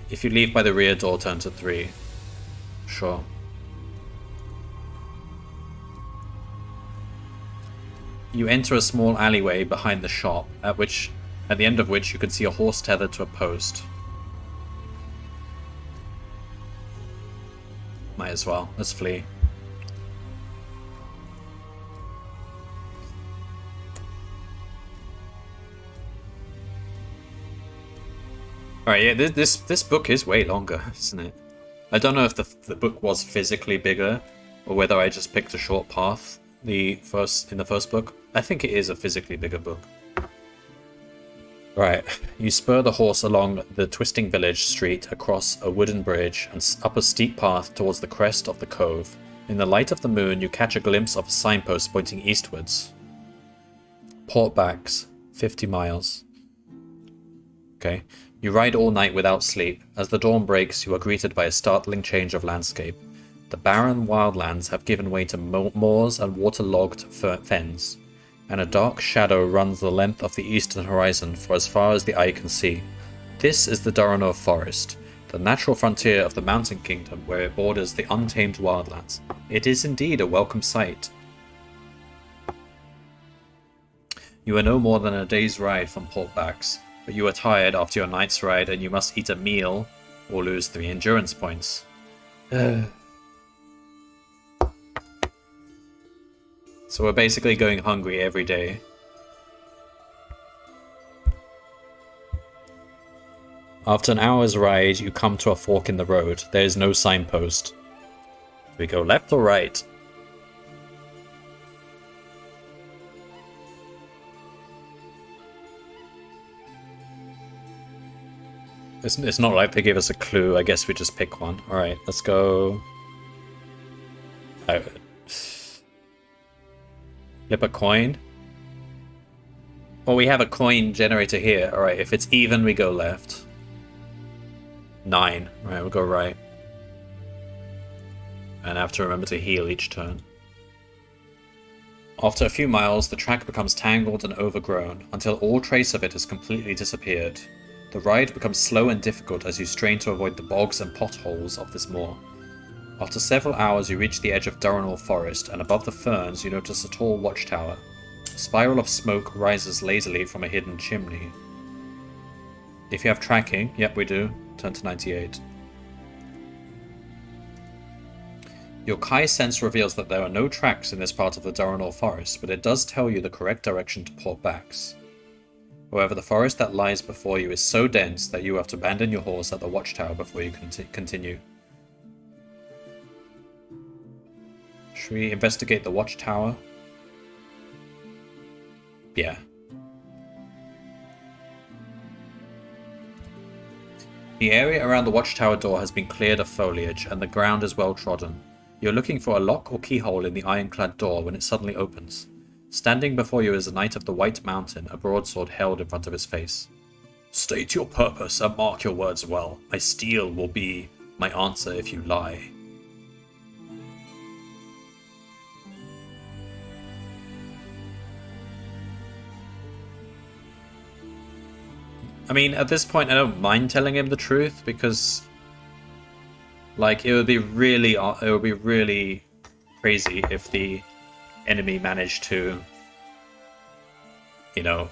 If you leave by the rear door, turn to 3. Sure. You enter a small alleyway behind the shop, at the end of which you can see a horse tethered to a post. Might as well. Let's flee. Alright, yeah, this book is way longer, isn't it? I don't know if the book was physically bigger, or whether I just picked a short path in the first book. I think it is a physically bigger book. Right, you spur the horse along the twisting village street, across a wooden bridge, and up a steep path towards the crest of the cove. In the light of the moon, you catch a glimpse of a signpost pointing eastwards. Portbacks, 50 miles. Okay. You ride all night without sleep. As the dawn breaks, you are greeted by a startling change of landscape. The barren wildlands have given way to moors and waterlogged fens, and a dark shadow runs the length of the eastern horizon for as far as the eye can see. This is the Duranor Forest, the natural frontier of the Mountain Kingdom where it borders the untamed wildlands. It is indeed a welcome sight. You are no more than a day's ride from Portbacks, but you are tired after your night's ride and you must eat a meal or lose 3 endurance points. So we're basically going hungry every day. After an hour's ride, you come to a fork in the road. There is no signpost. Do we go left or right? It's not like they give us a clue. I guess we just pick one. Alright, let's go. Flip a coin. Well, we have a coin generator here. Alright, if it's even, we go left. 9. Alright, we'll go right. And I have to remember to heal each turn. After a few miles, the track becomes tangled and overgrown, until all trace of it has completely disappeared. The ride becomes slow and difficult as you strain to avoid the bogs and potholes of this moor. After several hours, you reach the edge of Duranor Forest, and above the ferns you notice a tall watchtower. A spiral of smoke rises lazily from a hidden chimney. If you have tracking, yep we do, turn to 98. Your Kai sense reveals that there are no tracks in this part of the Duranor forest, but it does tell you the correct direction to Port Bax. However, the forest that lies before you is so dense that you have to abandon your horse at the watchtower before you can continue. Should we investigate the watchtower? Yeah. The area around the watchtower door has been cleared of foliage, and the ground is well trodden. You're looking for a lock or keyhole in the ironclad door when it suddenly opens. Standing before you is a knight of the White Mountain, a broadsword held in front of his face. State your purpose and mark your words well. My steel will be my answer if you lie. I mean, at this point, I don't mind telling him the truth because, like, it would be really crazy if the enemy managed to, you know,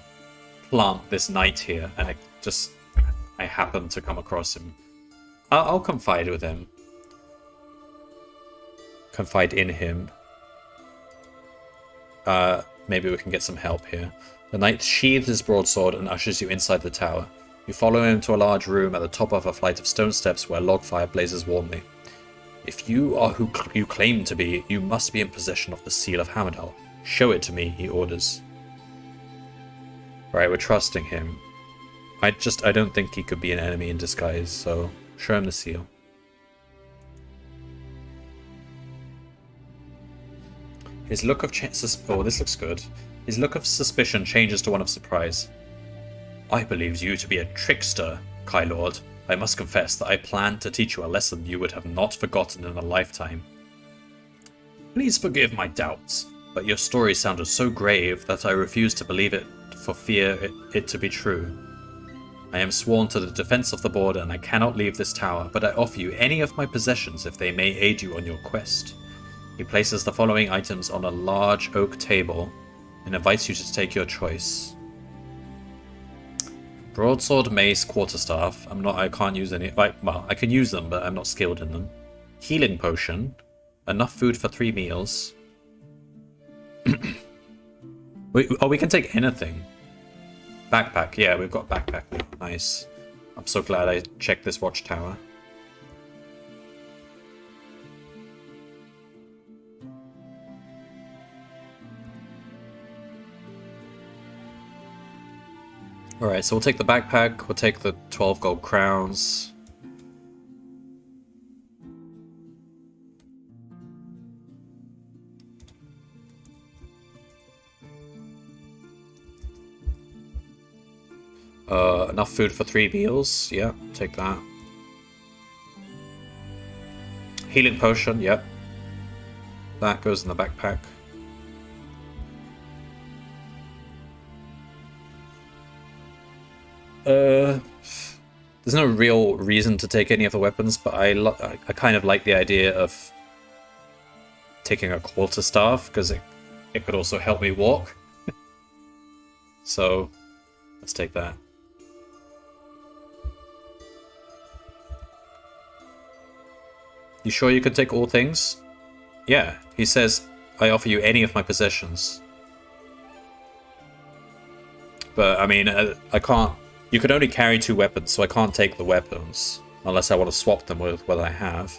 plant this knight here, and I happen to come across him. I'll confide with him. Confide in him. Maybe we can get some help here. The knight sheathes his broadsword and ushers you inside the tower. You follow him to a large room at the top of a flight of stone steps where log fire blazes warmly. If you are who you claim to be, you must be in possession of the Seal of Hamidol. Show it to me, he orders. Right, we're trusting him. I don't think he could be an enemy in disguise, so show him the seal. His look of oh, this looks good. His look of suspicion changes to one of surprise. I believed you to be a trickster, Kai Lord. I must confess that I planned to teach you a lesson you would have not forgotten in a lifetime. Please forgive my doubts, but your story sounded so grave that I refused to believe it for fear it to be true. I am sworn to the defense of the border and I cannot leave this tower, but I offer you any of my possessions if they may aid you on your quest. He places the following items on a large oak table and invites you to take your choice. Broadsword, mace, quarterstaff. I can't use any. Well, I can use them, but I'm not skilled in them. Healing potion. Enough food for 3 meals. we can take anything. Backpack. Yeah, we've got backpack. Nice. I'm so glad I checked this watchtower. Alright, so we'll take the backpack, we'll take the 12 gold crowns. Enough food for 3 meals, yeah, take that. Healing potion, yep. That goes in the backpack. There's no real reason to take any of the weapons, but I kind of like the idea of taking a quarterstaff, because it could also help me walk. So, let's take that. You sure you can take all things? Yeah, he says, I offer you any of my possessions. But, I mean, I can't... You can only carry 2 weapons, so I can't take the weapons. Unless I want to swap them with what I have.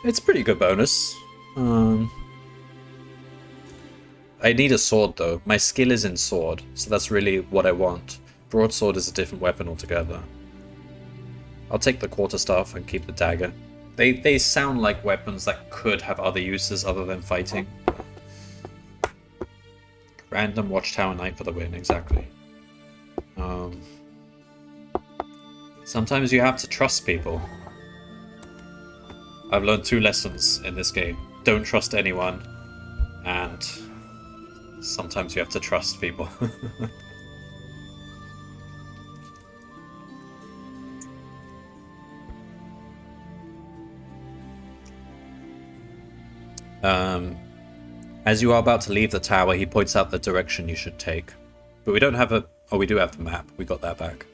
It's a pretty good bonus. I need a sword, though. My skill is in sword, so that's really what I want. Broadsword is a different weapon altogether. I'll take the quarterstaff and keep the dagger. They sound like weapons that could have other uses other than fighting. Random watchtower knight for the win, exactly. Sometimes you have to trust people. I've learned 2 lessons in this game. Don't trust anyone, and sometimes you have to trust people. As you are about to leave the tower, he points out the direction you should take. But we don't have a... Oh, we do have the map. We got that back.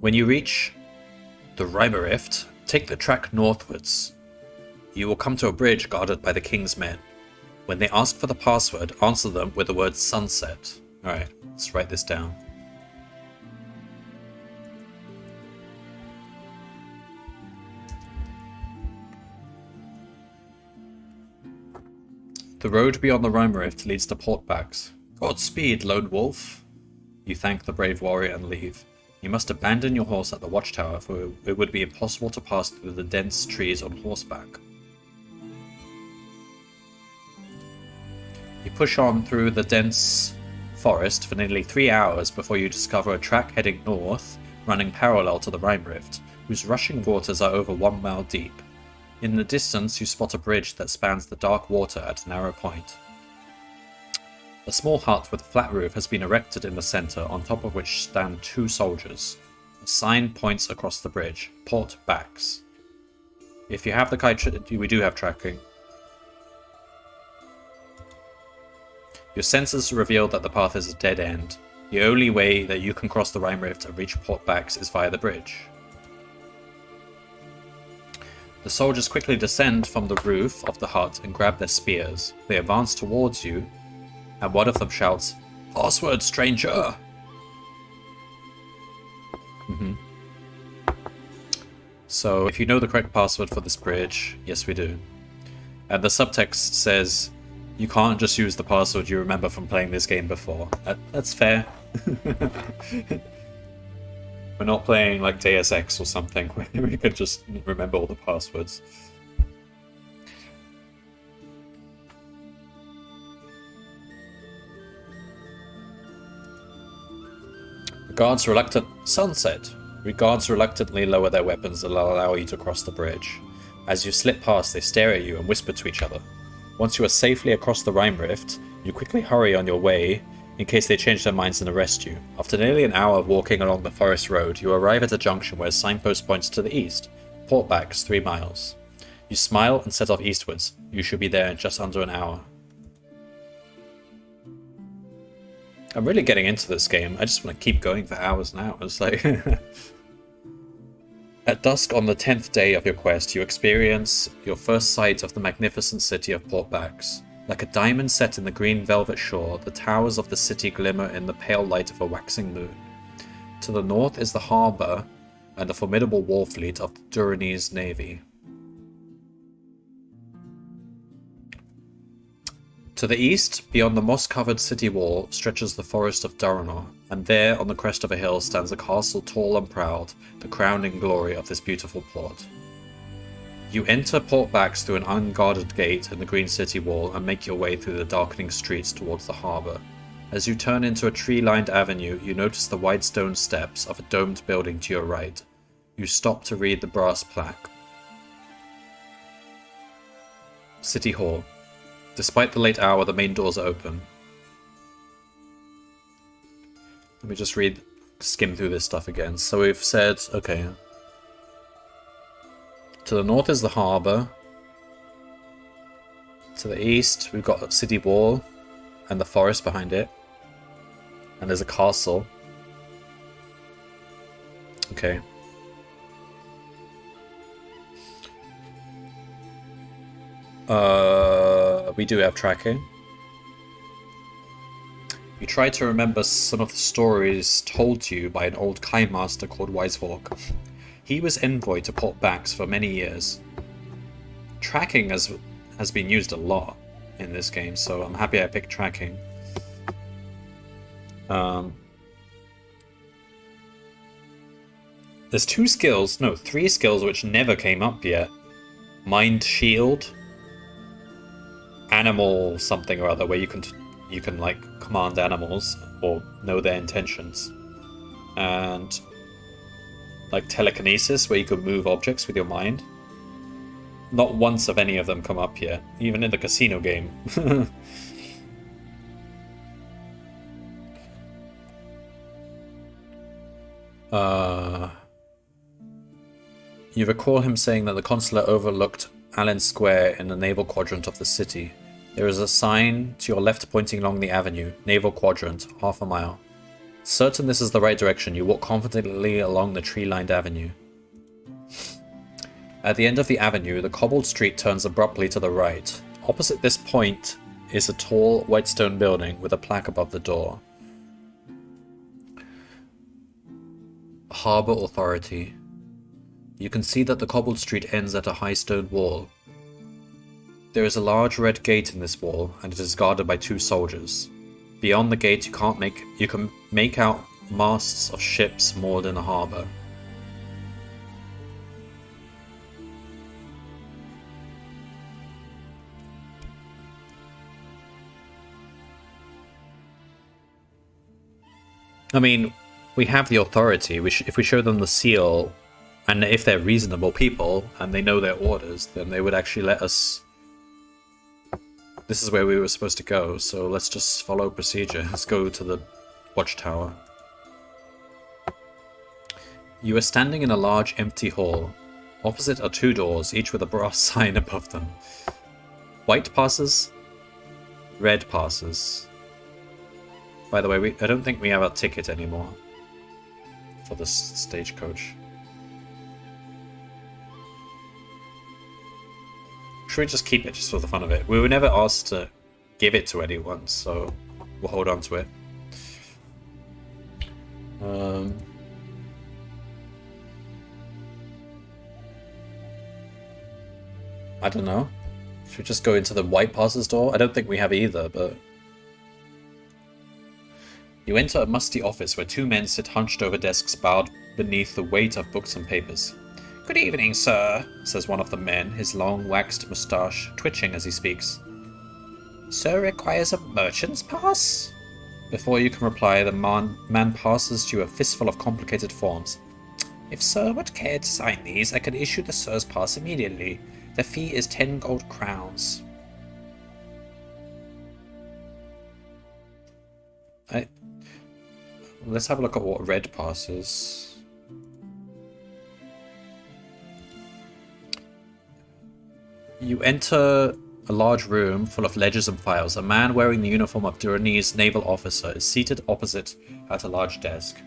When you reach the Rhymer, take the track northwards. You will come to a bridge guarded by the king's men. When they ask for the password, answer them with the word sunset. Alright, let's write this down. The road beyond the Rhymer leads to Portbacks. Godspeed, lone wolf. You thank the brave warrior and leave. You must abandon your horse at the watchtower, for it would be impossible to pass through the dense trees on horseback. You push on through the dense forest for nearly 3 hours before you discover a track heading north, running parallel to the Rhymer, whose rushing waters are over 1 mile deep. In the distance, you spot a bridge that spans the dark water at a narrow point. A small hut with a flat roof has been erected in the center, on top of which stand 2 soldiers. A sign points across the bridge. Port backs. If you have the kite, we do have tracking. Your senses reveal that the path is a dead end. The only way that you can cross the Rhymer and reach Port Backs is via the bridge. The soldiers quickly descend from the roof of the hut and grab their spears. They advance towards you, and one of them shouts, "Password, stranger!" So, if you know the correct password for this bridge, yes we do. And the subtext says, you can't just use the password you remember from playing this game before. That's fair. We're not playing like Deus Ex or something where we can just remember all the passwords. The guards reluctantly lower their weapons and allow you to cross the bridge. As you slip past, they stare at you and whisper to each other. Once you are safely across the Rhymer, you quickly hurry on your way in case they change their minds and arrest you. After nearly an hour of walking along the forest road, you arrive at a junction where a signpost points to the east. Portbacks, 3 miles. You smile and set off eastwards. You should be there in just under an hour. I'm really getting into this game. I just want to keep going for hours and hours. Like, at dusk on the 10th day of your quest, you experience your first sight of the magnificent city of Portbacks. Like a diamond set in the green velvet shore, the towers of the city glimmer in the pale light of a waxing moon. To the north is the harbour and the formidable war fleet of the Duranese navy. To the east, beyond the moss-covered city wall, stretches the forest of Duranor, and there, on the crest of a hill, stands a castle tall and proud, the crowning glory of this beautiful port. You enter Portbacks through an unguarded gate in the green city wall and make your way through the darkening streets towards the harbour. As you turn into a tree-lined avenue, you notice the wide stone steps of a domed building to your right. You stop to read the brass plaque. City Hall. Despite the late hour, the main doors are open. Let me just skim through this stuff again. So we've said, okay. To the north is the harbour. To the east, we've got a city wall and the forest behind it. And there's a castle. Okay. We do have tracking. You try to remember some of the stories told to you by an old Kai master called Wisehawk. He was envoy to Portbacks for many years. Tracking has been used a lot in this game, so I'm happy I picked tracking. There's 3 skills which never came up yet. Mind Shield, Animal something or other, where you can like command animals or know their intentions, and like Telekinesis, where you can move objects with your mind. Not once have any of them come up yet, even in the casino game. You recall him saying that the consulate overlooked Allen Square in the naval quadrant of the city. There is a sign to your left pointing along the avenue, naval quadrant, half a mile. Certain this is the right direction, you walk confidently along the tree-lined avenue. At the end of the avenue, the cobbled street turns abruptly to the right. Opposite this point is a tall, white stone building with a plaque above the door. Harbour Authority. You can see that the cobbled street ends at a high stone wall. There is a large red gate in this wall, and it is guarded by 2 soldiers. Beyond the gate, you can make out masts of ships moored in the harbour. I mean, we have the authority. If we show them the seal, and if they're reasonable people and they know their orders, then they would actually let us. This is where we were supposed to go, so let's just follow procedure. Let's go to the watchtower. You are standing in a large empty hall. Opposite are 2 doors, each with a brass sign above them. White passes, red passes. By the way, I don't think we have a ticket anymore for this stagecoach. Should we just keep it just for the fun of it? We were never asked to give it to anyone, so we'll hold on to it. I don't know. Should we just go into the white passes door? I don't think we have either, but... You enter a musty office where 2 men sit hunched over desks bowed beneath the weight of books and papers. "Good evening, sir," says one of the men, his long waxed moustache twitching as he speaks. "Sir requires a merchant's pass?" Before you can reply, the man passes you a fistful of complicated forms. "If sir would care to sign these, I can issue the sir's pass immediately. The fee is 10 gold crowns." Let's have a look at what red pass is. You enter a large room full of ledgers and files. A man wearing the uniform of Duranese naval officer is seated opposite at a large desk.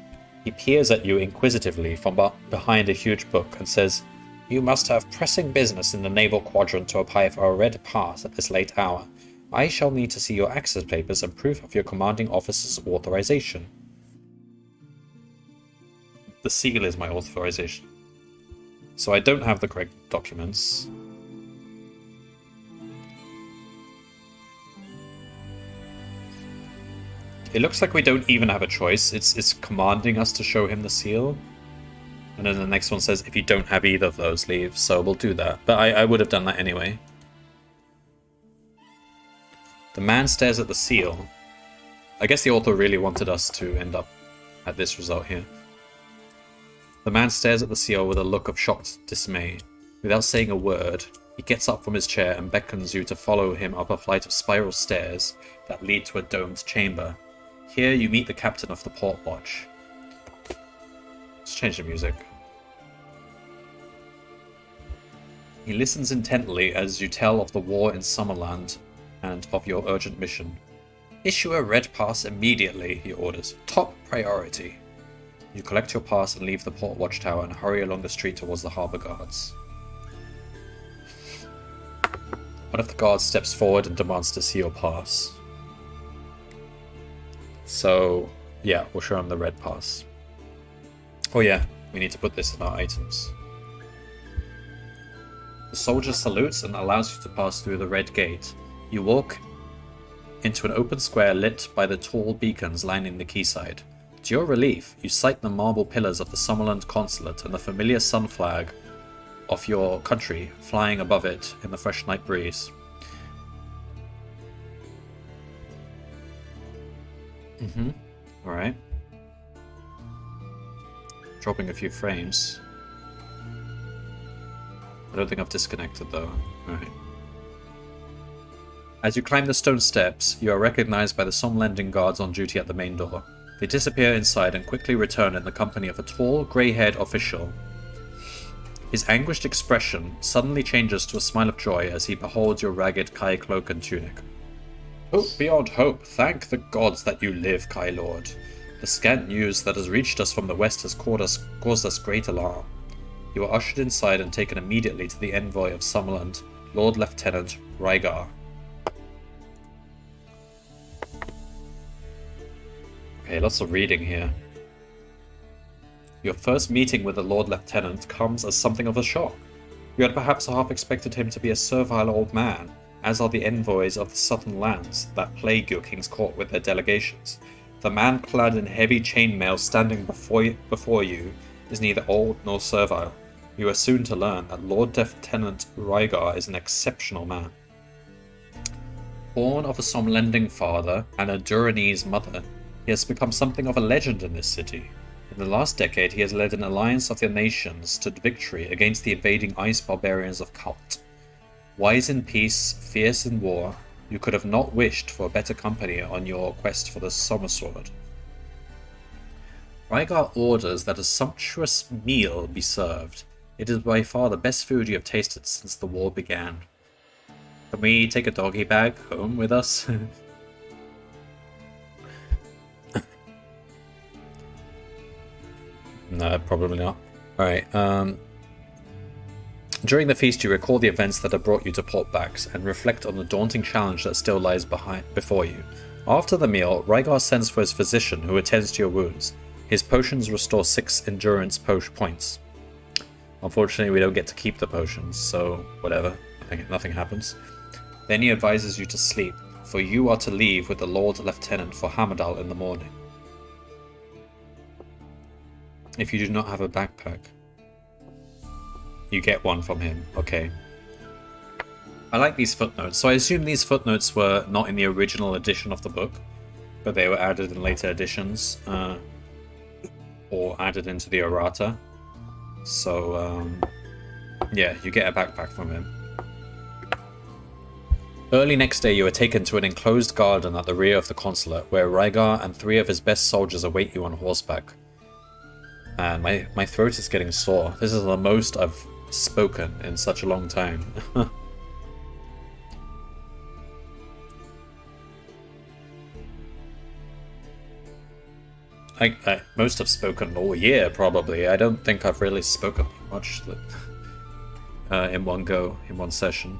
He peers at you inquisitively from behind a huge book and says, "You must have pressing business in the naval quadrant to apply for a red pass at this late hour. I shall need to see your access papers and proof of your commanding officer's authorization." The seal is my authorization. So I don't have the correct documents. It looks like we don't even have a choice. It's commanding us to show him the seal. And then the next one says, if you don't have either of those, leave. So we'll do that. But I would have done that anyway. The man stares at the seal. I guess the author really wanted us to end up at this result here. The man stares at the seal with a look of shocked dismay. Without saying a word, he gets up from his chair and beckons you to follow him up a flight of spiral stairs that lead to a domed chamber. Here you meet the captain of the port watch. Let's change the music. He listens intently as you tell of the war in Summerland and of your urgent mission. "Issue a red pass immediately," he orders. "Top priority." You collect your pass and leave the port watchtower and hurry along the street towards the harbour guards. One of the guards steps forward and demands to see your pass. So, yeah, we'll show him the red pass. Oh yeah, we need to put this in our items. The soldier salutes and allows you to pass through the red gate. You walk into an open square lit by the tall beacons lining the quayside. To your relief, you sight the marble pillars of the Summerland consulate and the familiar sun flag of your country flying above it in the fresh night breeze. Alright. Dropping a few frames. I don't think I've disconnected though. Alright. As you climb the stone steps, you are recognized by the Somlending guards on duty at the main door. They disappear inside and quickly return in the company of a tall, grey-haired official. His anguished expression suddenly changes to a smile of joy as he beholds your ragged Kai cloak and tunic. "Hope beyond hope, thank the gods that you live, Kai Lord. The scant news that has reached us from the west has caused us great alarm. You are ushered inside and taken immediately to the envoy of Summerland, Lord Lieutenant Rygar. Okay, lots of reading here. Your first meeting with the Lord Lieutenant comes as something of a shock. You had perhaps half expected him to be a servile old man, as are the envoys of the southern lands that plague your king's court with their delegations. The man clad in heavy chainmail standing before you is neither old nor servile. You are soon to learn that Lord Lieutenant Rygar is an exceptional man. Born of a Somlending father and a Duranese mother, he has become something of a legend in this city. In the last decade, he has led an alliance of the nations to victory against the invading ice barbarians of Kalt. Wise in peace, fierce in war, you could have not wished for better company on your quest for the Summersword. Rygar orders that a sumptuous meal be served. It is by far the best food you have tasted since the war began. Can we take a doggy bag home with us? No, probably not. Alright, during the feast you recall the events that have brought you to Portbacks and reflect on the daunting challenge that still lies before you. After the meal, Rygar sends for his physician who attends to your wounds. His potions restore 6 endurance points. Unfortunately, we don't get to keep the potions, so whatever. Nothing happens. Then he advises you to sleep, for you are to leave with the Lord Lieutenant for Hammerdale in the morning. If you do not have a backpack, you get one from him. Okay. I like these footnotes. So I assume these footnotes were not in the original edition of the book, but they were added in later editions, or added into the errata. So, yeah, you get a backpack from him. Early next day, you are taken to an enclosed garden at the rear of the consulate, where Rygar and 3 of his best soldiers await you on horseback. And my throat is getting sore. This is the most I've spoken in such a long time. I most have spoken all year, probably. I don't think I've really spoken much in one go, in one session.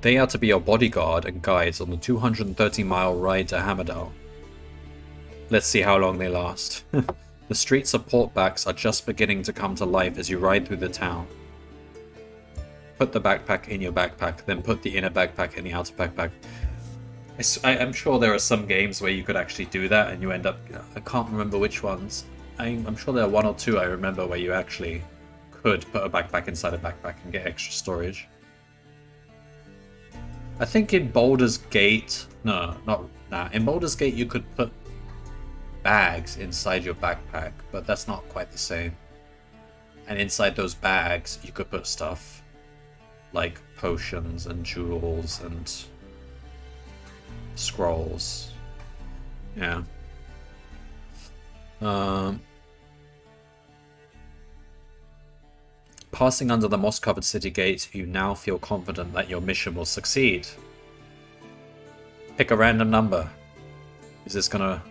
They are to be your bodyguard and guides on the 230-mile ride to Hammerdale. Let's see how long they last. The streets of Portbacks are just beginning to come to life as you ride through the town. Put the backpack in your backpack, then put the inner backpack in the outer backpack. I'm sure there are some games where you could actually do that and you end up... I can't remember which ones. I'm sure there are 1 or 2 I remember where you actually could put a backpack inside a backpack and get extra storage. I think in Baldur's Gate... No, not... Nah, in Baldur's Gate you could put bags inside your backpack, but that's not quite the same. And inside those bags you could put stuff like potions and jewels and scrolls. Yeah. Passing under the moss-covered city gate, you now feel confident that your mission will succeed. Pick a random number. Is this gonna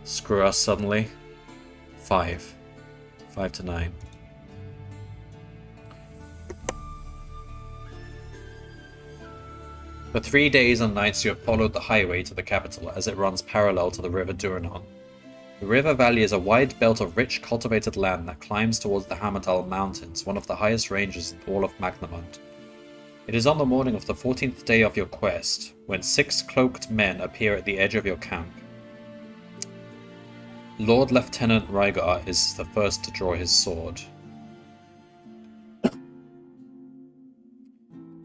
screw us suddenly? 5. 5 to 9. For 3 days and nights you have followed the highway to the capital as it runs parallel to the river Duranon. The river valley is a wide belt of rich cultivated land that climbs towards the Hammerdale Mountains, one of the highest ranges in all of Magnamund. It is on the morning of the 14th day of your quest, when 6 cloaked men appear at the edge of your camp. Lord Lieutenant Rygar is the first to draw his sword.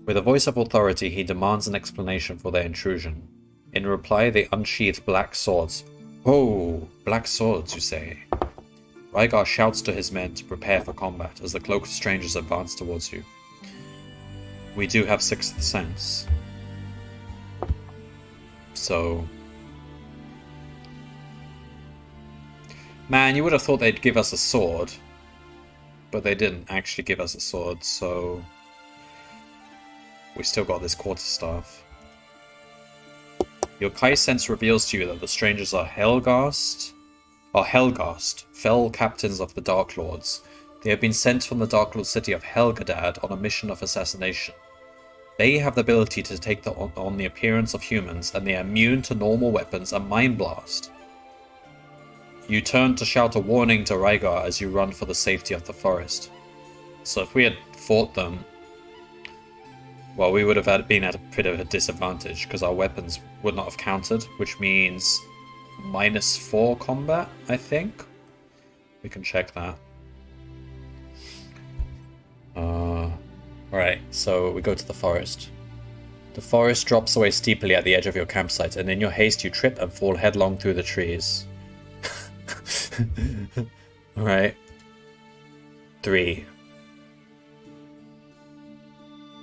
With a voice of authority, he demands an explanation for their intrusion. In reply, they unsheath black swords. Oh, black swords, you say? Rygar shouts to his men to prepare for combat as the cloaked strangers advance towards you. We do have 6th sense. So... Man, you would have thought they'd give us a sword. But they didn't actually give us a sword, so... We still got this quarterstaff. Your Kai sense reveals to you that the strangers are Helghast, fell captains of the Dark Lords. They have been sent from the Dark Lord city of Helgadad on a mission of assassination. They have the ability to take on the appearance of humans, and they are immune to normal weapons and Mind Blast. You turn to shout a warning to Rygar as you run for the safety of the forest. So if we had fought them, well, we would have been at a bit of a disadvantage because our weapons would not have countered, which means -4 combat, I think. We can check that. Alright, so we go to the forest. The forest drops away steeply at the edge of your campsite, and in your haste you trip and fall headlong through the trees. Alright. 3.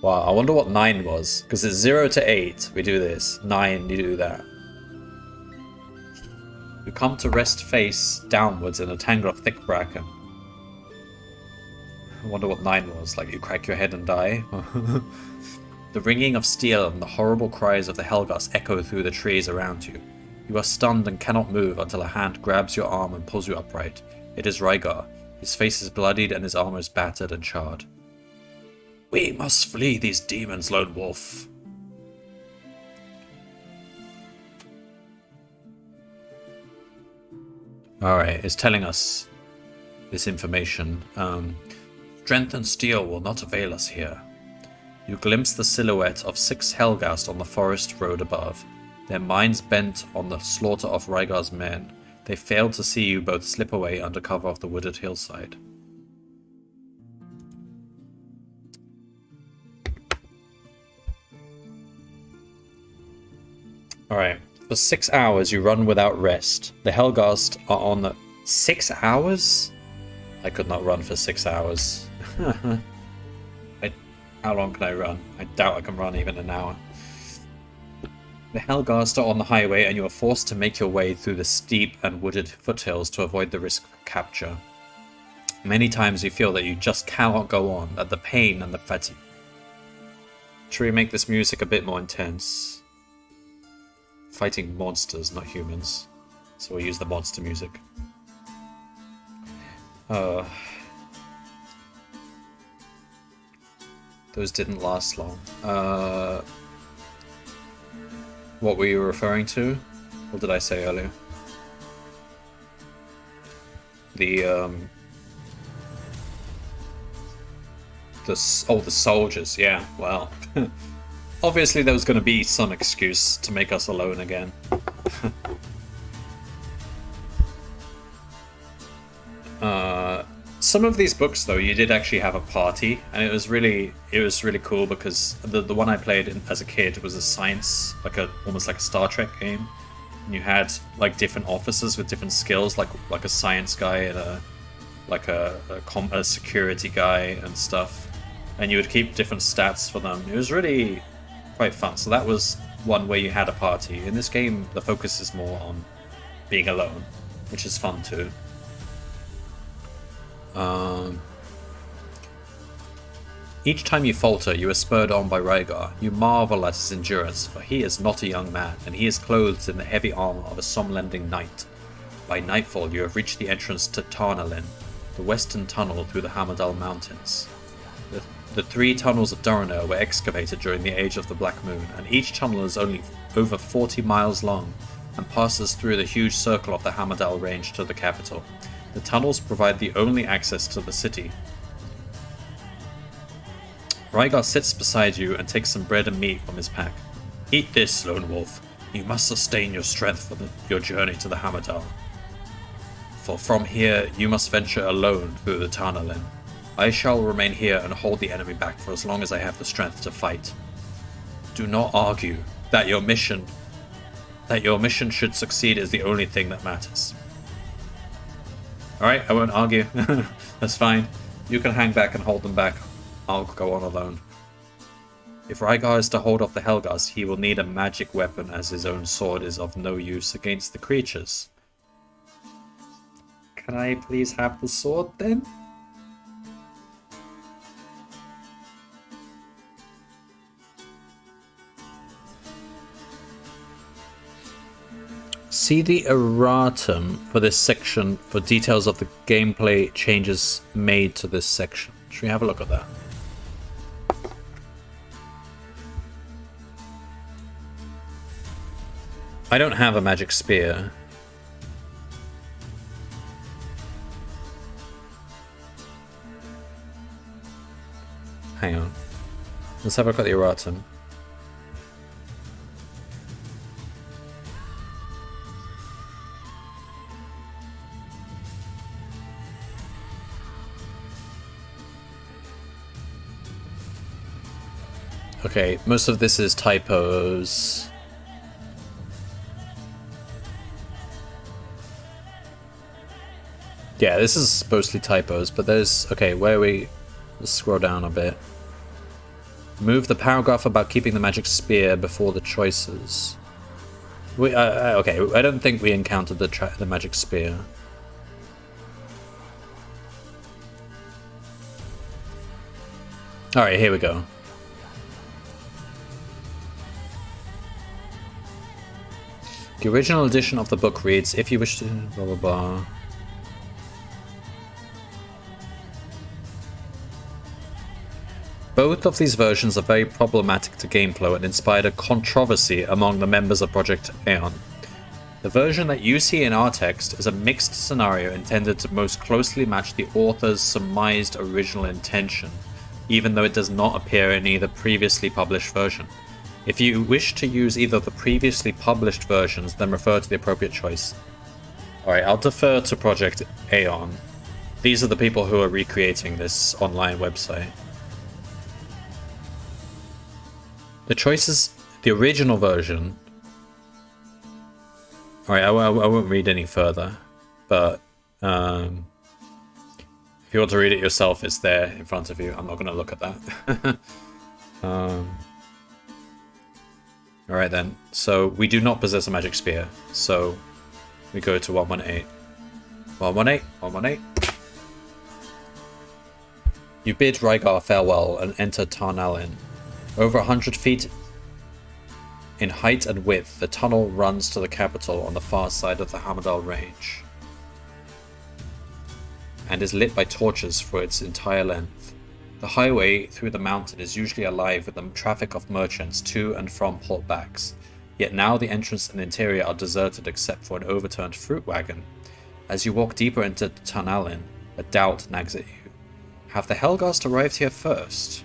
Wow, I wonder what 9 was. Because it's 0 to 8, we do this. 9, you do that. You come to rest face downwards in a tangle of thick bracken. I wonder what 9 was. Like you crack your head and die. The ringing of steel and the horrible cries of the Helghast echo through the trees around you. You are stunned and cannot move until a hand grabs your arm and pulls you upright. It is Rygar. His face is bloodied and his armor is battered and charred. We must flee these demons, Lone Wolf. Alright, it's telling us this information. Strength and steel will not avail us here. You glimpse the silhouette of 6 Helghast on the forest road above, their minds bent on the slaughter of Rygar's men. They failed to see you both slip away under cover of the wooded hillside. Alright, for 6 hours you run without rest. The Helghast are on the... 6 hours? I could not run for 6 hours. How long can I run? I doubt I can run even an hour. The Helghast are on the highway and you are forced to make your way through the steep and wooded foothills to avoid the risk of capture. Many times you feel that you just cannot go on, at the pain and the fatigue. Should we make this music a bit more intense? Fighting monsters, not humans. So we'll use the monster music. Those didn't last long. What were you referring to? What did I say earlier? The soldiers, yeah, well. Obviously there was going to be some excuse to make us alone again. Some of these books, though, you did actually have a party, and it was really cool because the one I played as a kid was a science, almost like a Star Trek game, and you had like different officers with different skills, like a science guy and a security guy and stuff, and you would keep different stats for them. It was really quite fun. So that was one where you had a party. In this game, the focus is more on being alone, which is fun too. Each time you falter, you are spurred on by Rygar. You marvel at his endurance, for he is not a young man, and he is clothed in the heavy armor of a Somlending knight. By nightfall, you have reached the entrance to Tarnalin, the western tunnel through the Hammerdale Mountains. The 3 tunnels of Durinur were excavated during the Age of the Black Moon, and each tunnel is only over 40 miles long, and passes through the huge circle of the Hammerdale Range to the capital. The tunnels provide the only access to the city. Rygar sits beside you and takes some bread and meat from his pack. Eat this, Lone Wolf. You must sustain your strength for your journey to the Hammerdale. For from here you must venture alone through the Tarnalin. I shall remain here and hold the enemy back for as long as I have the strength to fight. Do not argue. That your mission should succeed is the only thing that matters. Alright, I won't argue. That's fine. You can hang back and hold them back. I'll go on alone. If Rygar is to hold off the Helghast, he will need a magic weapon, as his own sword is of no use against the creatures. Can I please have the sword then? See the erratum for this section for details of the gameplay changes made to this section. Should we have a look at that? I don't have a magic spear. Hang on. Let's have a look at the erratum. Okay, most of this is typos. Yeah, this is mostly typos, but there's... Okay, where are we... Let's scroll down a bit. Move the paragraph about keeping the magic spear before the choices. Okay, I don't think we encountered the magic spear. Alright, here we go. The original edition of the book reads, if you wish to... blah blah blah... Both of these versions are very problematic to gameplay and inspired a controversy among the members of Project Aeon. The version that you see in our text is a mixed scenario intended to most closely match the author's surmised original intention, even though it does not appear in either previously published version. If you wish to use either of the previously published versions, then refer to the appropriate choice. Alright, I'll defer to Project Aeon. These are the people who are recreating this online website. The choices, the original version... Alright, I won't read any further, but if you want to read it yourself, it's there in front of you. I'm not going to look at that. Alright then, so we do not possess a magic spear, so we go to 118. 118, 118. You bid Rygar farewell and enter Tarnalin. Over 100 feet in height and width, the tunnel runs to the capital on the far side of the Hamidol range, and is lit by torches for its entire length. The highway through the mountain is usually alive with the traffic of merchants to and from Port Bax, yet now the entrance and interior are deserted except for an overturned fruit wagon. As you walk deeper into Tarnalin, a doubt nags at you. Have the Helghast arrived here first?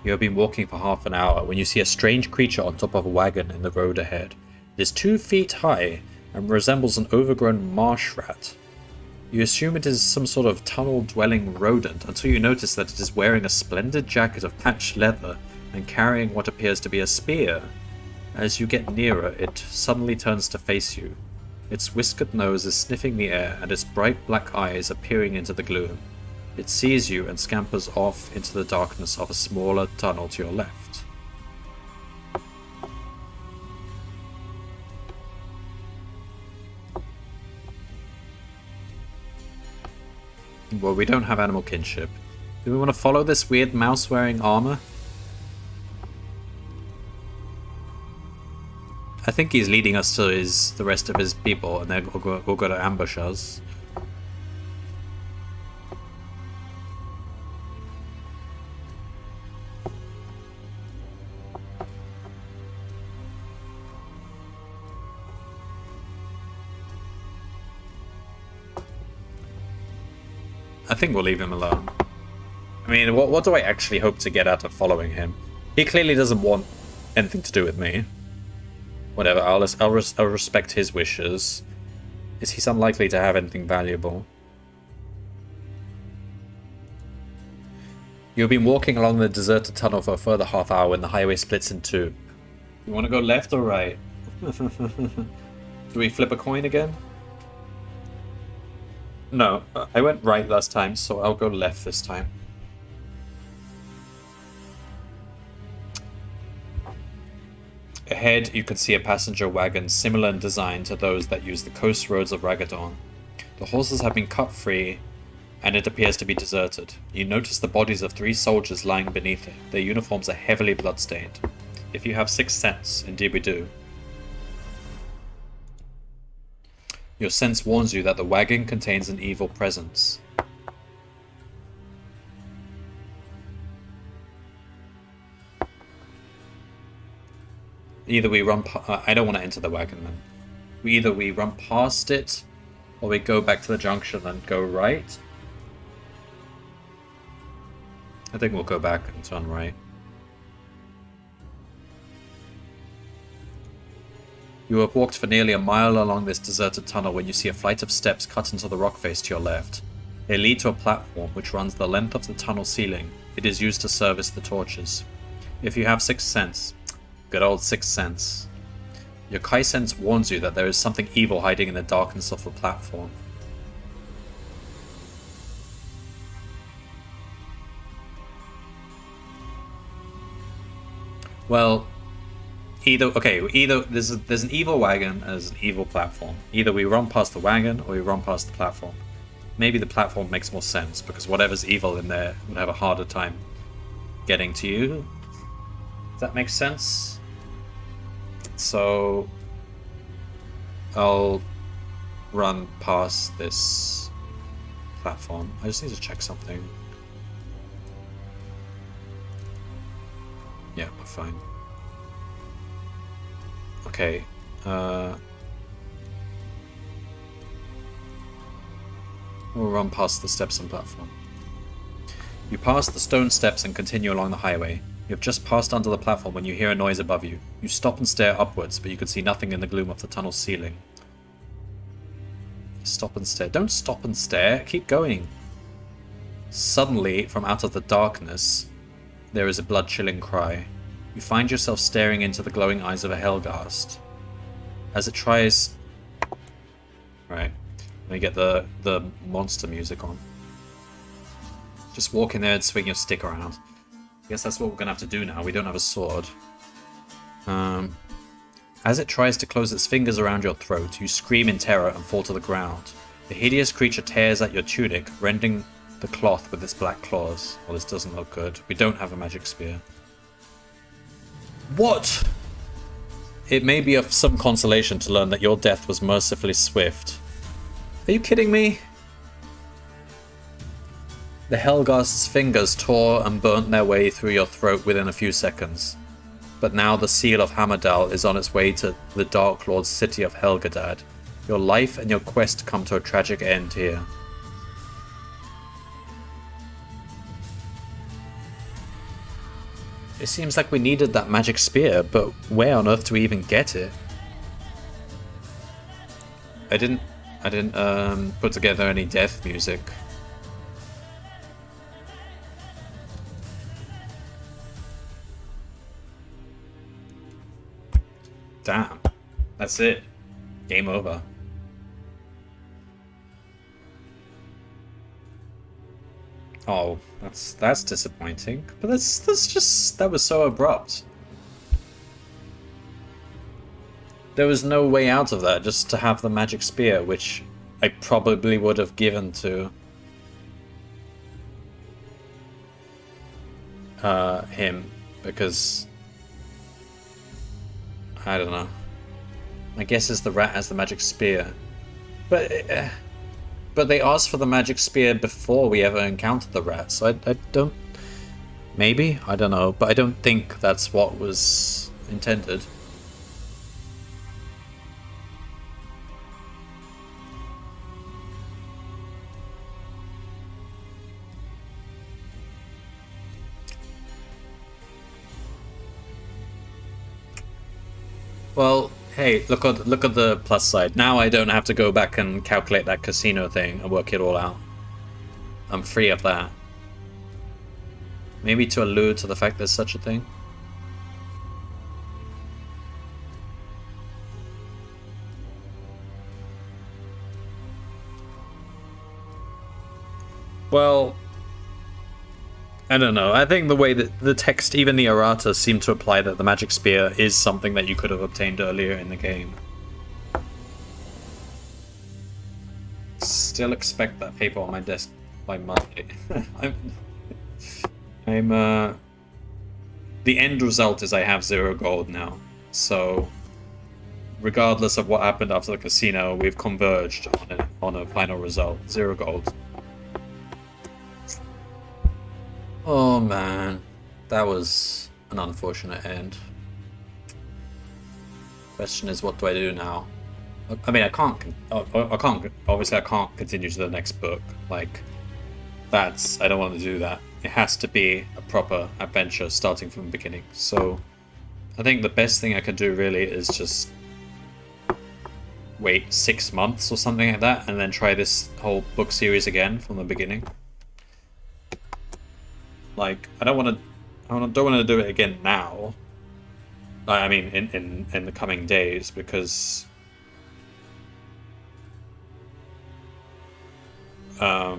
You have been walking for half an hour when you see a strange creature on top of a wagon in the road ahead. It is 2 feet high and resembles an overgrown marsh rat. You assume it is some sort of tunnel-dwelling rodent until you notice that it is wearing a splendid jacket of patched leather and carrying what appears to be a spear. As you get nearer, it suddenly turns to face you. Its whiskered nose is sniffing the air and its bright black eyes are peering into the gloom. It sees you and scampers off into the darkness of a smaller tunnel to your left. Well, we don't have animal kinship. Do we want to follow this weird mouse wearing armor? I think he's leading us to the rest of his people, and they're all going to ambush us. I think we'll leave him alone. I mean, what do I actually hope to get out of following him? He clearly doesn't want anything to do with me. Whatever, I'll respect his wishes. He's unlikely to have anything valuable. You've been walking along the deserted tunnel for a further half hour when the highway splits in two. You want to go left or right? Do we flip a coin again? No, I went right last time, so I'll go left this time. Ahead, you can see a passenger wagon similar in design to those that use the coast roads of Ragaddon. The horses have been cut free, and it appears to be deserted. You notice the bodies of 3 soldiers lying beneath it. Their uniforms are heavily bloodstained. If you have 6th sense, indeed we do. Your sense warns you that the wagon contains an evil presence. Either we run... I don't want to enter the wagon then. Either we run past it, or we go back to the junction and go right. I think we'll go back and turn right. You have walked for nearly a mile along this deserted tunnel when you see a flight of steps cut into the rock face to your left. They lead to a platform which runs the length of the tunnel ceiling. It is used to service the torches. If you have Sixth Sense, good old Sixth Sense, your Kai sense warns you that there is something evil hiding in the darkness of the platform. Well, either there's an evil wagon and there's an evil platform. Either we run past the wagon or we run past the platform. Maybe the platform makes more sense because whatever's evil in there would have a harder time getting to you. Does that make sense? So I'll run past this platform. I just need to check something. Yeah, we're fine. Okay. We'll run past the steps and platform. You pass the stone steps and continue along the highway. You have just passed under the platform when you hear a noise above you. You stop and stare upwards, but you can see nothing in the gloom of the tunnel ceiling. Stop and stare. Don't stop and stare. Keep going. Suddenly, from out of the darkness, there is a blood-chilling cry. You find yourself staring into the glowing eyes of a Helghast. As it tries... Right. Let me get the monster music on. Just walk in there and swing your stick around. I guess that's what we're going to have to do now. We don't have a sword. As it tries to close its fingers around your throat, you scream in terror and fall to the ground. The hideous creature tears at your tunic, rending the cloth with its black claws. Well, this doesn't look good. We don't have a magic spear. What? It may be of some consolation to learn that your death was mercifully swift. Are you kidding me? The Helghast's fingers tore and burnt their way through your throat within a few seconds. But now the Seal of Hammerdale is on its way to the Dark Lord's city of Helgadad. Your life and your quest come to a tragic end here. It seems like we needed that magic spear, but where on earth do we even get it? I didn't put together any death music. Damn. That's it. Game over. Oh, that's disappointing. But that was so abrupt. There was no way out of that, just to have the magic spear, which I probably would have given to him, because I don't know. I guess it's the rat has the magic spear, but they asked for the magic spear before we ever encountered the rat, so I don't. Maybe, I don't know, but I don't think that's what was intended. Well, hey, look at the plus side. Now I don't have to go back and calculate that casino thing and work it all out. I'm free of that. Maybe to allude to the fact there's such a thing. Well, I don't know. I think the way that the text, even the errata, seem to imply that the magic spear is something that you could have obtained earlier in the game. Still expect that paper on my desk by Monday. The end result is I have 0 gold now. So regardless of what happened after the casino, we've converged on a final result. 0 gold. Oh man, that was an unfortunate end. Question is, what do I do now? I mean, I can't. Obviously, I can't continue to the next book. Like, I don't want to do that. It has to be a proper adventure starting from the beginning. So, I think the best thing I can do really is just wait 6 months or something like that, and then try this whole book series again from the beginning. Like, I don't want to do it again now. I mean, in the coming days, because I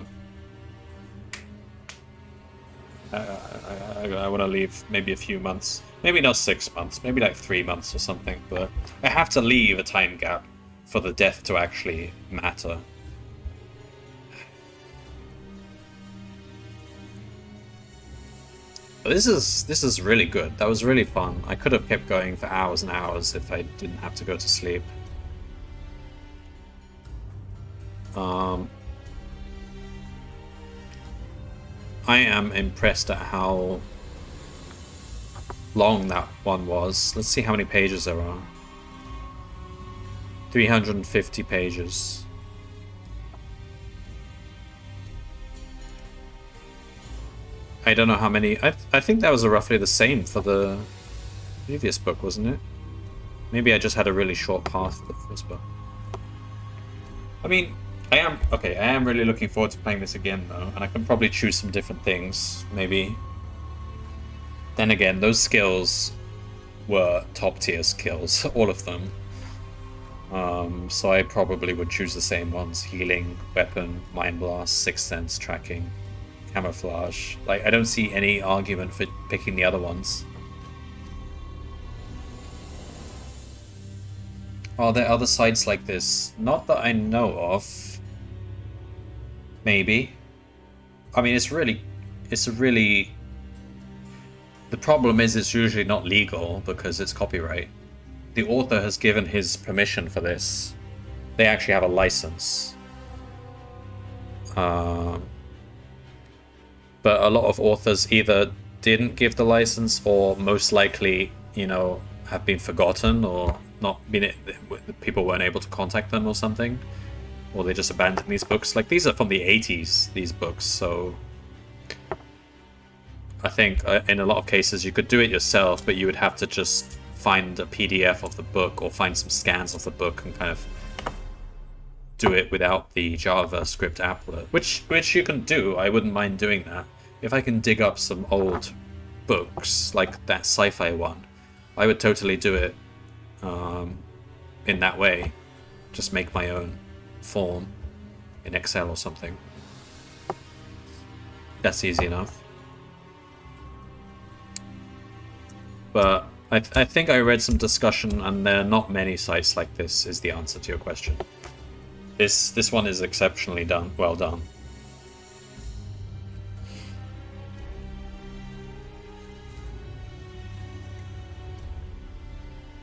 want to leave maybe a few months, maybe not 6 months, maybe like 3 months or something. But I have to leave a time gap for the death to actually matter. But this is really good. That was really fun. I could have kept going for hours and hours if I didn't have to go to sleep. I am impressed at how long that one was. Let's see how many pages there are. 350 pages. I don't know how many. I think that was roughly the same for the previous book, wasn't it? Maybe I just had a really short path for the first book. I mean, I am really looking forward to playing this again, though, and I can probably choose some different things, maybe. Then again, those skills were top-tier skills, all of them. So I probably would choose the same ones: healing, weapon, mind blast, sixth sense, tracking, camouflage. Like, I don't see any argument for picking the other ones. Are there other sites like this? Not that I know of. Maybe. I mean, it's a really... The problem is it's usually not legal because it's copyright. The author has given his permission for this. They actually have a license. But a lot of authors either didn't give the license or most likely, have been forgotten or people weren't able to contact them or something. Or they just abandoned these books. Like, these are from the 80s, these books, so... I think in a lot of cases you could do it yourself, but you would have to just find a PDF of the book or find some scans of the book and kind of do it without the JavaScript applet, which you can do. I wouldn't mind doing that. If I can dig up some old books, like that sci-fi one, I would totally do it in that way. Just make my own form in Excel or something. That's easy enough. But I think I read some discussion, and there are not many sites like this, is the answer to your question. This one is exceptionally well done.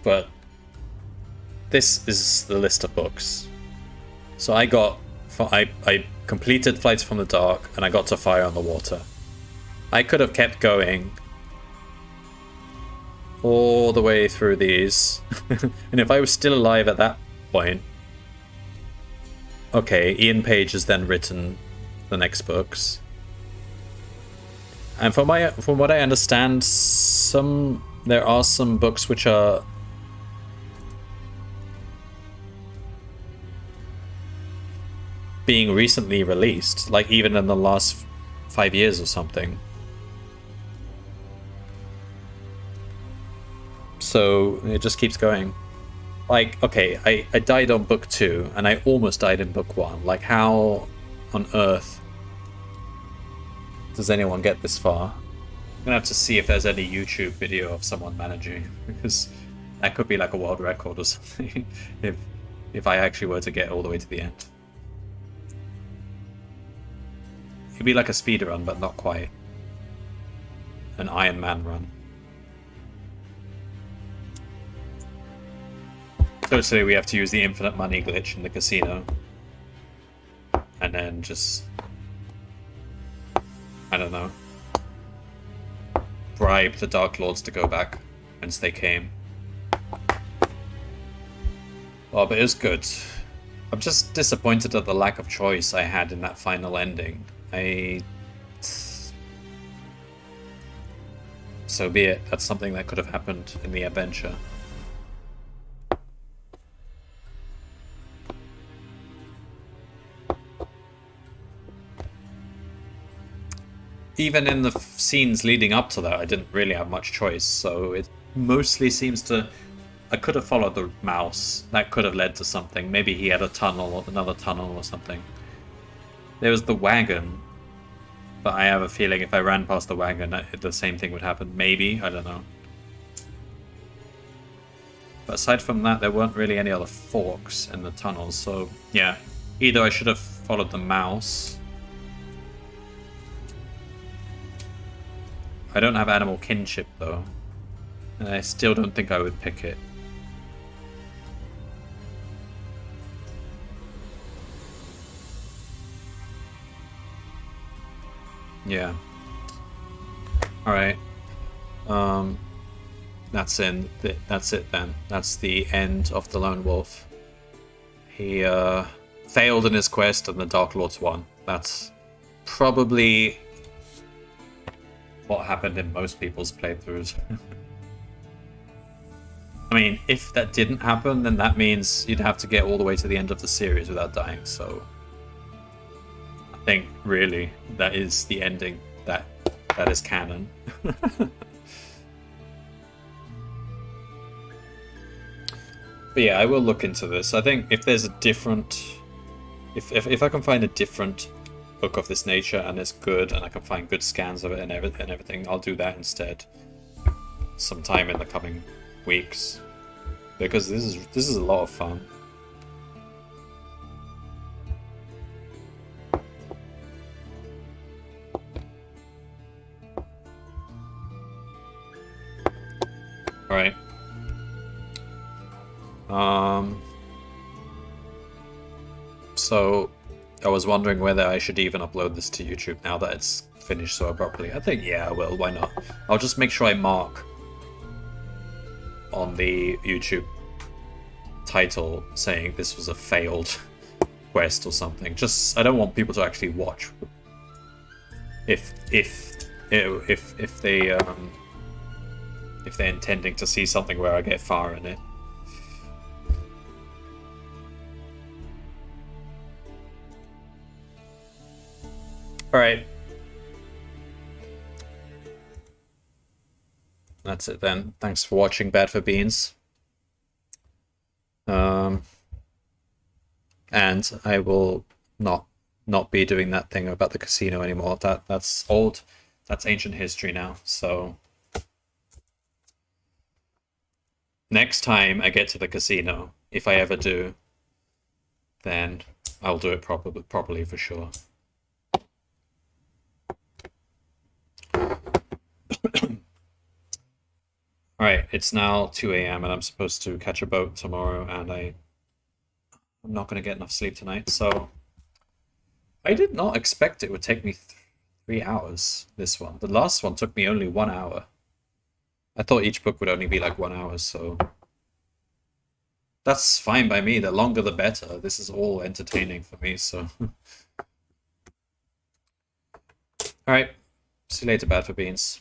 But this is the list of books. So I completed Flights from the Dark, and I got to Fire on the Water. I could have kept going all the way through these. And if I was still alive at that point... Okay, Ian Page has then written the next books. And from what I understand, there are some books which are being recently released, like even in the last 5 years or something. So it just keeps going. Like, okay, I died on book 2, and I almost died in book 1. Like, how on earth does anyone get this far? I'm gonna have to see if there's any YouTube video of someone managing, because that could be like a world record or something, if I actually were to get all the way to the end. It'd be like a speed run, but not quite. An Iron Man run. Totally, we have to use the infinite money glitch in the casino. And then just... I don't know. Bribe the Dark Lords to go back whence they came. Well, but it was good. I'm just disappointed at the lack of choice I had in that final ending. So be it. That's something that could have happened in the adventure. Even in the scenes leading up to that, I didn't really have much choice, so it mostly seems to... I could have followed the mouse. That could have led to something. Maybe he had a tunnel or another tunnel or something. There was the wagon, but I have a feeling if I ran past the wagon, the same thing would happen. Maybe, I don't know. But aside from that, there weren't really any other forks in the tunnels, so yeah. Either I should have followed the mouse... I don't have animal kinship, though. And I still don't think I would pick it. Yeah. Alright. That's it then. That's the end of the Lone Wolf. He failed in his quest and the Dark Lords won. That's probably... what happened in most people's playthroughs. I mean, if that didn't happen, then that means you'd have to get all the way to the end of the series without dying, so... I think, really, that is the ending that is canon. But yeah, I will look into this. I think if there's a different... If I can find a different book of this nature and it's good and I can find good scans of it and everything, I'll do that instead sometime in the coming weeks, because this is a lot of fun. Alright. So I was wondering whether I should even upload this to YouTube now that it's finished so abruptly. I think, yeah, I will. Why not? I'll just make sure I mark on the YouTube title saying this was a failed quest or something. Just, I don't want people to actually watch. If they're intending to see something where I get far in it. Alright. That's it then. Thanks for watching Bad for Beans. And I will not be doing that thing about the casino anymore. That's old. That's ancient history now. So next time I get to the casino, if I ever do, then I'll do it properly for sure. Alright, it's now 2 AM and I'm supposed to catch a boat tomorrow, and I'm not going to get enough sleep tonight, so I did not expect it would take me 3 hours, this one. The last one took me only 1 hour. I thought each book would only be like 1 hour, so that's fine by me. The longer the better. This is all entertaining for me, so alright, see you later, Bad for Beans.